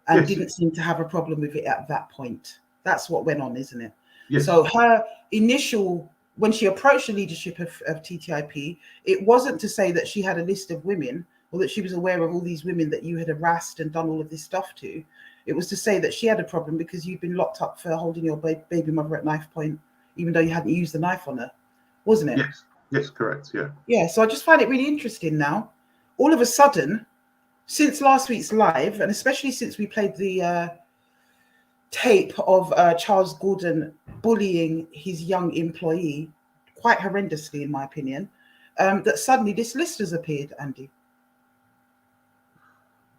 and didn't seem to have a problem with it at that point. That's what went on, isn't it? Yes. So her initial, when she approached the leadership of TTIP, it wasn't to say that she had a list of women or that she was aware of all these women that you had harassed and done all of this stuff to. It was to say that she had a problem because you'd been locked up for holding your baby mother at knife point, even though you hadn't used the knife on her, wasn't it? Yes, correct, yeah. Yeah, so I just find it really interesting now. All of a sudden, since last week's live, and especially since we played the tape of Charles Gordon bullying his young employee, quite horrendously in my opinion, that suddenly this list has appeared, Andy.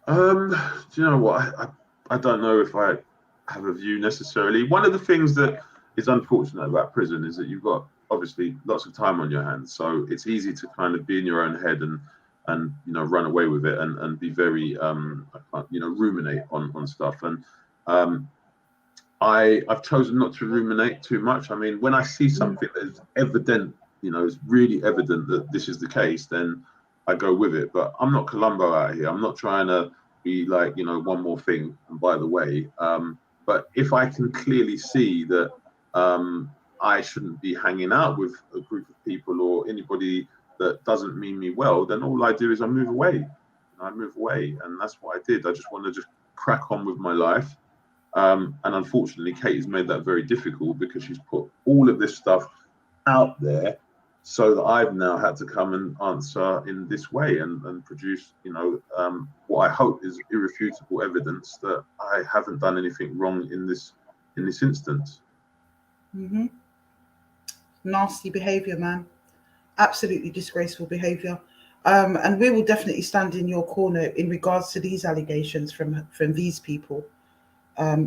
Do you know what? I don't know if I have a view necessarily. One of the things that is unfortunate about prison is that you've got obviously lots of time on your hands, so it's easy to kind of be in your own head and run away with it and be very ruminate on stuff. And I've chosen not to ruminate too much. I mean, when I see something that is evident, it's really evident that this is the case, then I go with it. But I'm not Columbo out here. I'm not trying to be like, one more thing. And by the way, but if I can clearly see that I shouldn't be hanging out with a group of people or anybody that doesn't mean me well, then all I do is I move away. And that's what I did. I just want to just crack on with my life. And unfortunately, Katie's made that very difficult because she's put all of this stuff out there so that I've now had to come and answer in this way and produce, what I hope is irrefutable evidence that I haven't done anything wrong in this instance. Mm-hmm. Nasty behaviour, man. Absolutely disgraceful behaviour. And we will definitely stand in your corner in regards to these allegations from these people,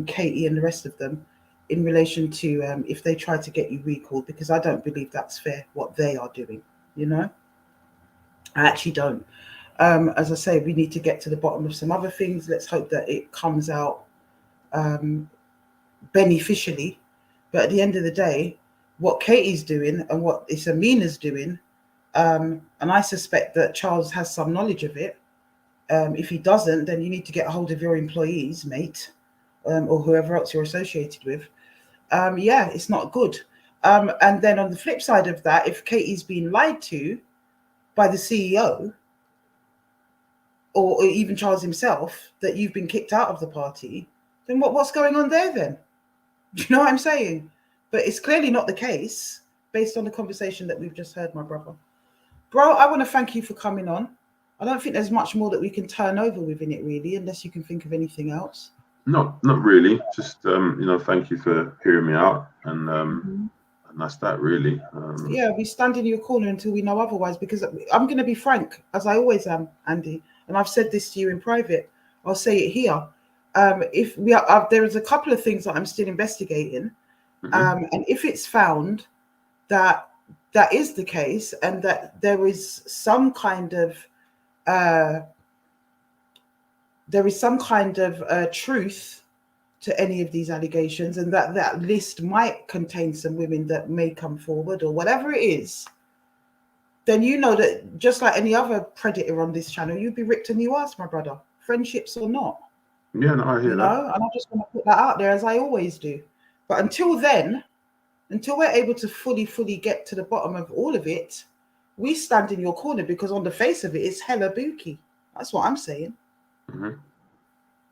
Katie and the rest of them, in relation to if they try to get you recalled, because I don't believe that's fair what they are doing. I actually don't. As I say, we need to get to the bottom of some other things. Let's hope that it comes out beneficially. But at the end of the day, what Katie's doing and what Isamina's doing, and I suspect that Charles has some knowledge of it. If he doesn't, then you need to get a hold of your employees, mate, or whoever else you're associated with, yeah, it's not good. And then on the flip side of that, if Katie's been lied to by the CEO or even Charles himself, that you've been kicked out of the party, then what's going on there then? Do you know what I'm saying? But it's clearly not the case based on the conversation that we've just heard, my brother. Bro, I want to thank you for coming on. I don't think there's much more that we can turn over within it, really, unless you can think of anything else. Not really. Just thank you for hearing me out, and that's that really. Yeah, we stand in your corner until we know otherwise, because I'm going to be frank, as I always am, Andy, and I've said this to you in private. I'll say it here. If we are, there is a couple of things that I'm still investigating, and if it's found that that is the case, and that there is some kind of truth to any of these allegations, and that list might contain some women that may come forward or whatever it is, then you know that just like any other predator on this channel, you'd be ripped a new ass, my brother, friendships or not. Yeah, no, I hear that. And I just want to put that out there, as I always do. But until then, until we're able to fully get to the bottom of all of it, we stand in your corner, because on the face of it, it's hella booky. That's what I'm saying.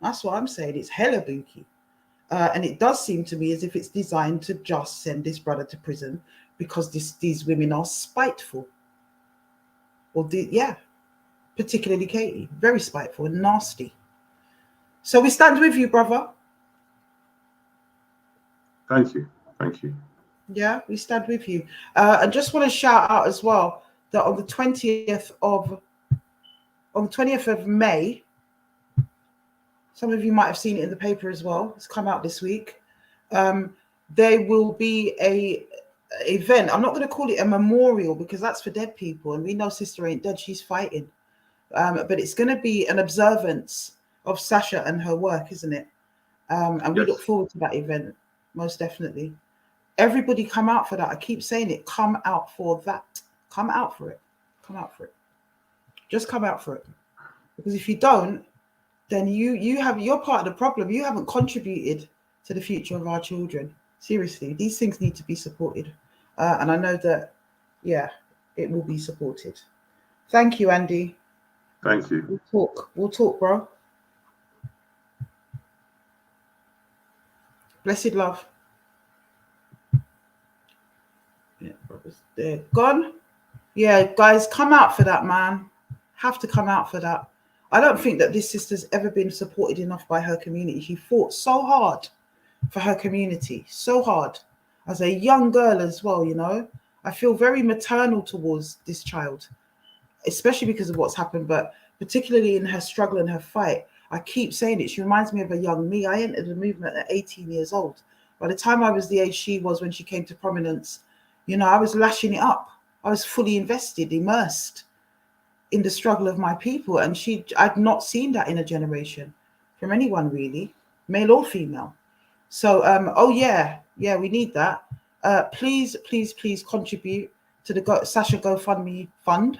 That's what I'm saying. It's hella booky. And it does seem to me as if it's designed to just send this brother to prison because these women are spiteful. Particularly Katie, very spiteful and nasty. So we stand with you, brother. Thank you. Yeah, we stand with you. And just want to shout out as well that on the 20th of May, some of you might have seen it in the paper as well. It's come out this week. There will be a event. I'm not going to call it a memorial because that's for dead people, and we know Sister ain't dead, she's fighting. But it's going to be an observance of Sasha and her work, isn't it? And we look forward to that event, most definitely. Everybody come out for that. I keep saying it. Come out for that. Come out for it. Come out for it. Just come out for it. Because if you don't, then you're part of the problem. You haven't contributed to the future of our children. Seriously, these things need to be supported. And I know that, it will be supported. Thank you, Andy. Thank you. We'll talk, bro. Blessed love. Yeah, brothers, they're gone. Yeah, guys, come out for that, man. Have to come out for that. I don't think that this sister's ever been supported enough by her community. She fought so hard for her community, so hard. As a young girl as well, I feel very maternal towards this child, especially because of what's happened, but particularly in her struggle and her fight. I keep saying it. She reminds me of a young me. I entered the movement at 18 years old. By the time I was the age she was when she came to prominence, I was lashing it up. I was fully invested, immersed in the struggle of my people. And I'd not seen that in a generation from anyone really, male or female. So, we need that. Please contribute to the Sasha GoFundMe fund.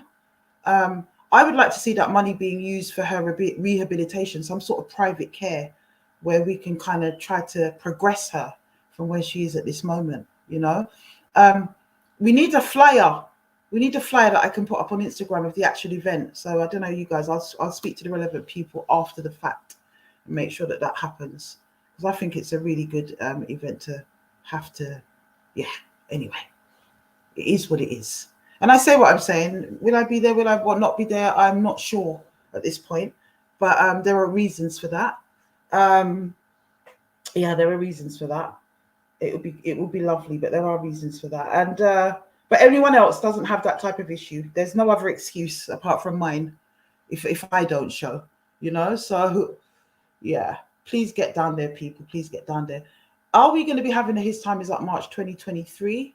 I would like to see that money being used for her rehabilitation, some sort of private care where we can kind of try to progress her from where she is at this moment, We need a flyer. We need a flyer that I can put up on Instagram of the actual event. So I don't know, you guys, I'll speak to the relevant people after the fact and make sure that happens. Because I think it's a really good event to have to, anyway. It is what it is. And I say what I'm saying. Will I be there? Will I not be there? I'm not sure at this point. But there are reasons for that. There are reasons for that. It would be lovely, but there are reasons for that. And but everyone else doesn't have that type of issue. There's no other excuse apart from mine if I don't show, So please get down there, people. Please get down there. Are we going to be having a His Time Is Up March 2023?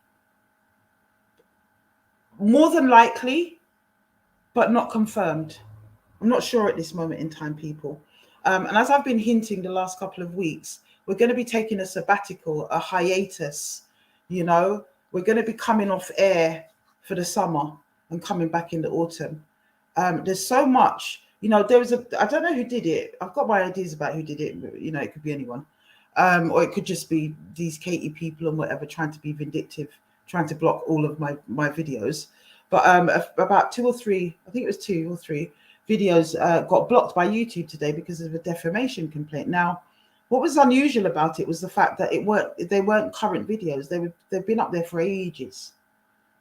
More than likely, but not confirmed. I'm not sure at this moment in time, people. And as I've been hinting the last couple of weeks, we're going to be taking a sabbatical, a hiatus. We're going to be coming off air for the summer and coming back in the autumn. There's so much, there was I don't know who did it. I've got my ideas about who did it. It could be anyone. Or it could just be these Katie people and whatever trying to be vindictive, trying to block all of my videos. But about 2 or 3, I think it was 2 or 3 videos got blocked by YouTube today because of a defamation complaint. Now, what was unusual about it was the fact that they weren't current videos. They've been up there for ages.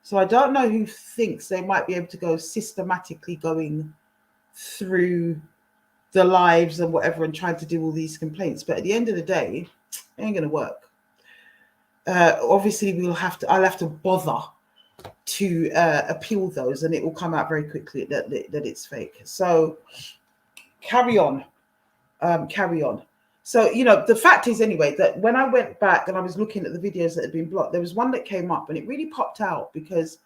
So I don't know who thinks they might be able to go systematically going through the lives and whatever and trying to do all these complaints. But at the end of the day, it ain't going to work. Obviously, I'll have to bother to appeal those, and it will come out very quickly that it's fake. So carry on. So, the fact is anyway, that when I went back and I was looking at the videos that had been blocked, there was one that came up and it really popped out because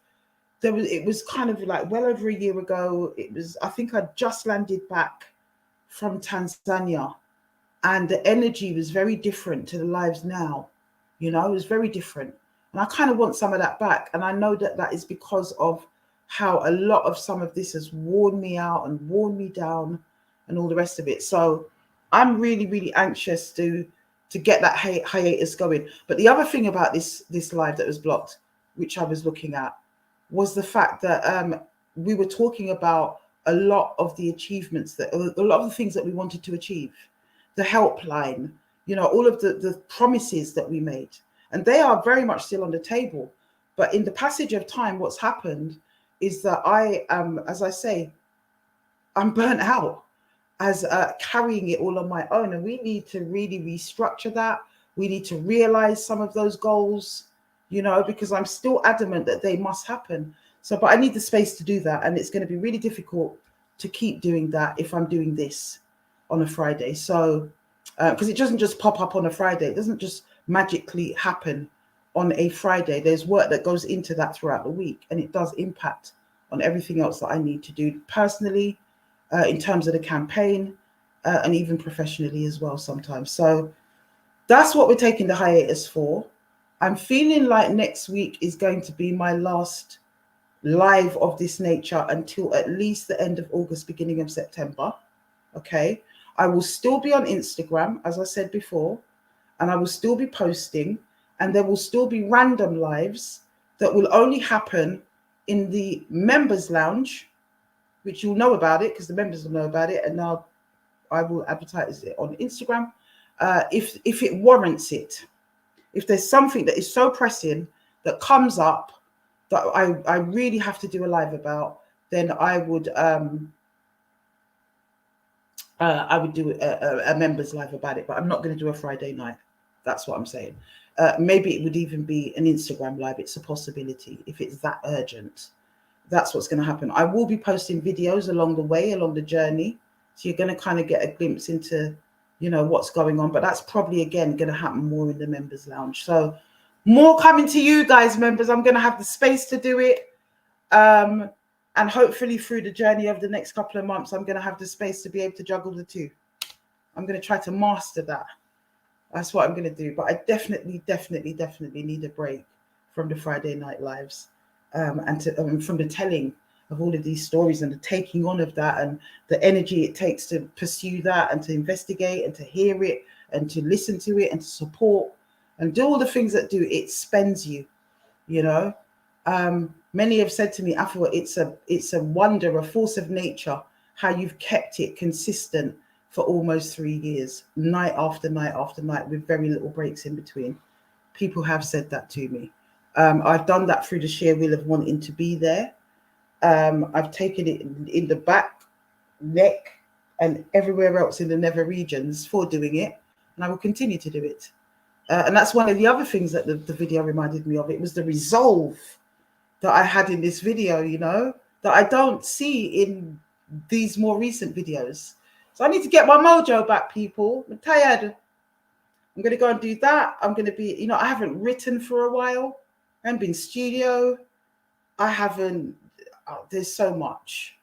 it was kind of like well over a year ago. I think I'd just landed back from Tanzania, and the energy was very different to the lives now. It was very different. And I kind of want some of that back. And I know that is because of how a lot of some of this has worn me out and worn me down and all the rest of it. So I'm really, really anxious to get that hiatus going. But the other thing about this live that was blocked, which I was looking at, was the fact that we were talking about a lot of the achievements, a lot of the things that we wanted to achieve, the helpline, all of the promises that we made. And they are very much still on the table. But in the passage of time, what's happened is that I am, as I say, I'm burnt out as carrying it all on my own. And we need to really restructure that. We need to realize some of those goals, because I'm still adamant that they must happen. So, but I need the space to do that. And it's going to be really difficult to keep doing that if I'm doing this on a Friday. So, because it doesn't just pop up on a Friday. It doesn't just magically happen on a Friday. There's work that goes into that throughout the week, and it does impact on everything else that I need to do personally, in terms of the campaign, and even professionally as well sometimes. So that's what we're taking the hiatus for. I'm feeling like next week is going to be my last live of this nature until at least the end of August, beginning of September. Okay. I will still be on Instagram, as I said before, and I will still be posting, and there will still be random lives that will only happen in the members lounge, which you'll know about it because the members will know about it. And now I will advertise it on Instagram. If it warrants it, if there's something that is so pressing that comes up that I really have to do a live about, then I would do a members live about it. But I'm not going to do a Friday night. That's what I'm saying. Maybe it would even be an Instagram live. It's a possibility if it's that urgent. That's what's going to happen. I will be posting videos along the way, along the journey. So you're going to kind of get a glimpse into, what's going on. But that's probably, again, going to happen more in the members lounge. So more coming to you guys, members. I'm going to have the space to do it. And hopefully through the journey of the next couple of months, I'm going to have the space to be able to juggle the two. I'm going to try to master that. That's what I'm going to do. But I definitely need a break from the Friday night lives. And from the telling of all of these stories and the taking on of that and the energy it takes to pursue that and to investigate and to hear it and to listen to it and to support and do all the things that it spends you, Many have said to me, Afua, it's a wonder, a force of nature, how you've kept it consistent for almost 3 years, night after night after night, with very little breaks in between. People have said that to me. I've done that through the sheer will of wanting to be there. I've taken it in the back, neck, and everywhere else in the nether regions for doing it, and I will continue to do it. And that's one of the other things that the video reminded me of. It was the resolve that I had in this video, that I don't see in these more recent videos. So I need to get my mojo back, people. I'm tired. I'm going to go and do that. I'm going to be, I haven't written for a while. I haven't been studio. I haven't, there's so much.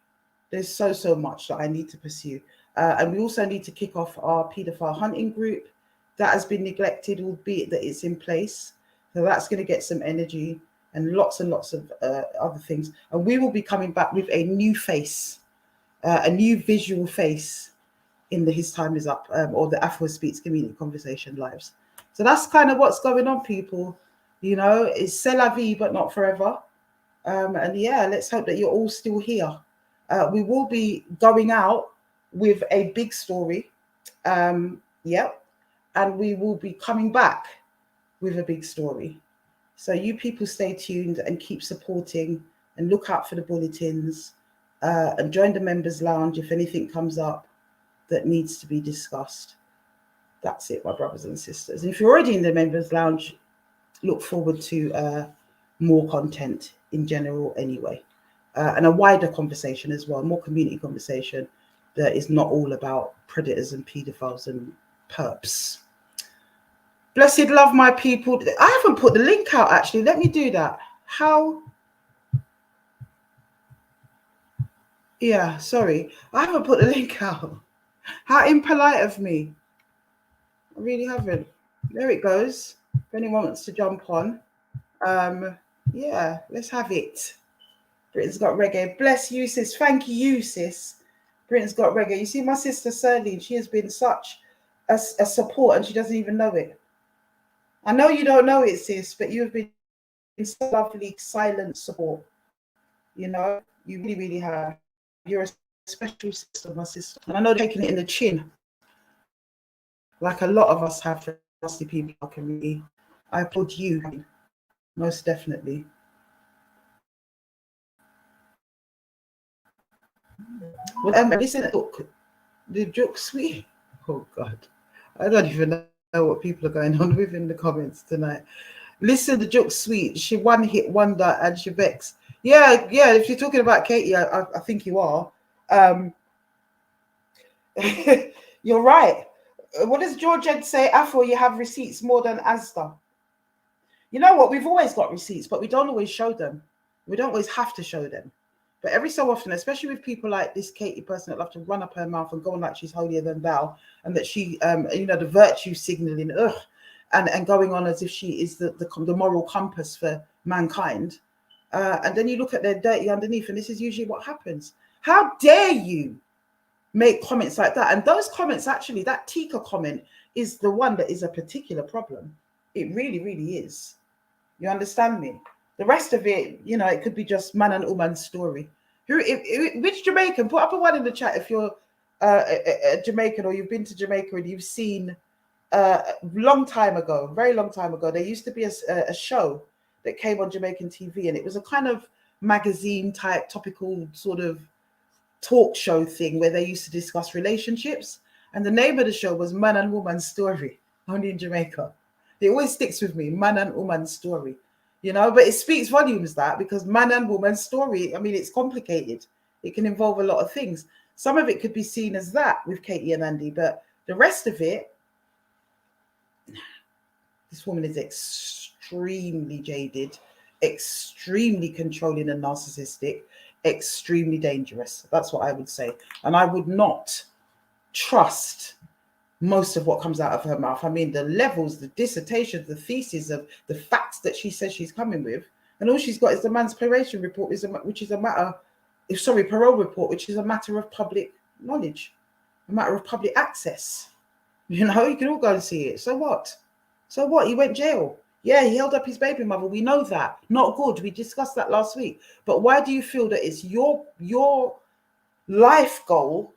There's so much that I need to pursue. And we also need to kick off our paedophile hunting group. That has been neglected, albeit that it's in place. So that's going to get some energy and lots of other things. And we will be coming back with a new face, a new visual face in the His Time Is Up or the Afua Speaks Community Conversation lives. So that's kind of what's going on, people. You know, it's c'est la vie, but not forever. And yeah, let's hope that you're all still here. We will be going out with a big story. Yep. And we will be coming back with a big story. So you people stay tuned and keep supporting and look out for the bulletins and join the members lounge if anything comes up that needs to be discussed. That's it, my brothers and sisters. And if you're already in the members lounge, look forward to more content in general anyway. And a wider conversation as well, more community conversation that is not all about predators and paedophiles and perps. Blessed love, my people. I haven't put the link out, actually. Let me do that. How? Yeah, sorry. I haven't put the link out. How impolite of me. I really haven't. There it goes. If anyone wants to jump on. Yeah, let's have it. Britain's Got Reggae. Bless you, sis. Thank you, sis. Britain's Got Reggae. You see, my sister Serline, she has been such a support and she doesn't even know it. I know you don't know it, sis, but you've been so lovely, silent support. You know, you really, really have. You're a special sister, my sister. And I know they're taking it in the chin, like a lot of us have for nasty people in our community. I applaud you, most definitely. Well, listen, look, the joke sweet. Oh God, I don't even know what people are going on with in the comments tonight. Listen, the joke sweet. She one hit wonder and she vex. Yeah. If you're talking about Katie, I think you are. You're right. What does George Ed say? Afua, you have receipts more than Asda. You know what? We've always got receipts, but we don't always show them. We don't always have to show them. But every so often, especially with people like this Katie person that love to run up her mouth and go on like she's holier than thou, and that she, the virtue signaling, and going on as if she is the moral compass for mankind. And then you look at their dirty underneath, and this is usually what happens. How dare you make comments like that? And those comments, actually, that Tika comment is the one that is a particular problem. It really, really is. You understand me? The rest of it, it could be just man and woman's story. Which Jamaican? Put up a one in the chat if you're a Jamaican or you've been to Jamaica and you've seen long time ago, very long time ago, there used to be a show that came on Jamaican TV, and it was a kind of magazine type topical sort of talk show thing where they used to discuss relationships, and the name of the show was Man and Woman's Story, only in Jamaica. It always sticks with me, Man and Woman's Story, but it speaks volumes, that, because man and woman's story, I mean, it's complicated. It can involve a lot of things. Some of it could be seen as that with Katie and Andy, but the rest of it, this woman is extremely jaded, extremely controlling and narcissistic, extremely dangerous. That's what I would say. And I would not trust most of what comes out of her mouth. I mean, the levels, the dissertations, the thesis of the facts that she says she's coming with, and all she's got is the emancipation report, parole report, which is a matter of public knowledge, a matter of public access. You can all go and see it. So what? He went jail. Yeah, he held up his baby mother. We know that. Not good. We discussed that last week. But why do you feel that it's your life goal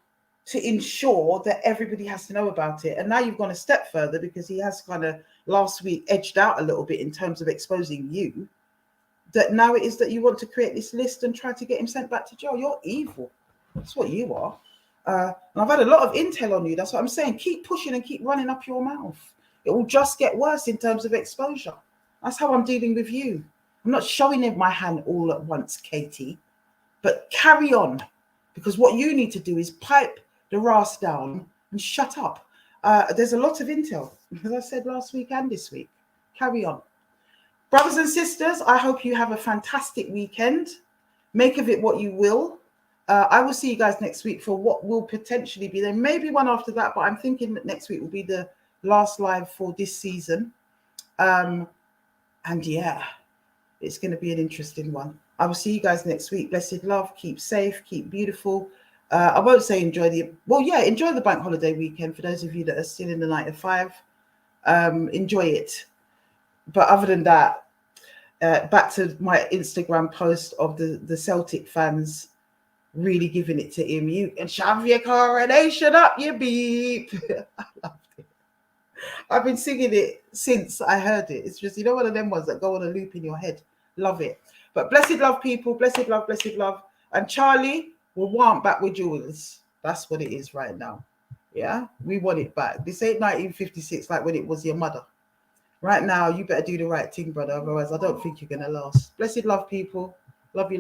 to ensure that everybody has to know about it? And now you've gone a step further, because he has kind of last week edged out a little bit in terms of exposing you, that now it is that you want to create this list and try to get him sent back to jail. You're evil. That's what you are. And I've had a lot of intel on you. That's what I'm saying. Keep pushing and keep running up your mouth. It will just get worse in terms of exposure. That's how I'm dealing with you. I'm not showing him my hand all at once, Katie, but carry on, because what you need to do is pipe the ras down and shut up. There's a lot of intel, as I said last week and this week. Carry on. Brothers and sisters, I hope you have a fantastic weekend. Make of it what you will. I will see you guys next week for what will potentially be, there may be one after that, but I'm thinking that next week will be the last live for this season. And yeah, it's going to be an interesting one. I will see you guys next week. Blessed love. Keep safe. Keep beautiful. I won't say enjoy the bank holiday weekend for those of you that are still in the 9 to 5. Enjoy it. But other than that, back to my Instagram post of the Celtic fans really giving it to him. You can shove your coronation up your beep. I loved it. I've been singing it since I heard it. It's just, one of them ones that go on a loop in your head. Love it. But blessed love, people. Blessed love, blessed love. And Charlie will want back with Jules. That's what it is right now. Yeah, we want it back. This ain't 1956 like when it was your mother. Right now, you better do the right thing, brother. Otherwise, I don't think you're going to last. Blessed love, people. Love you.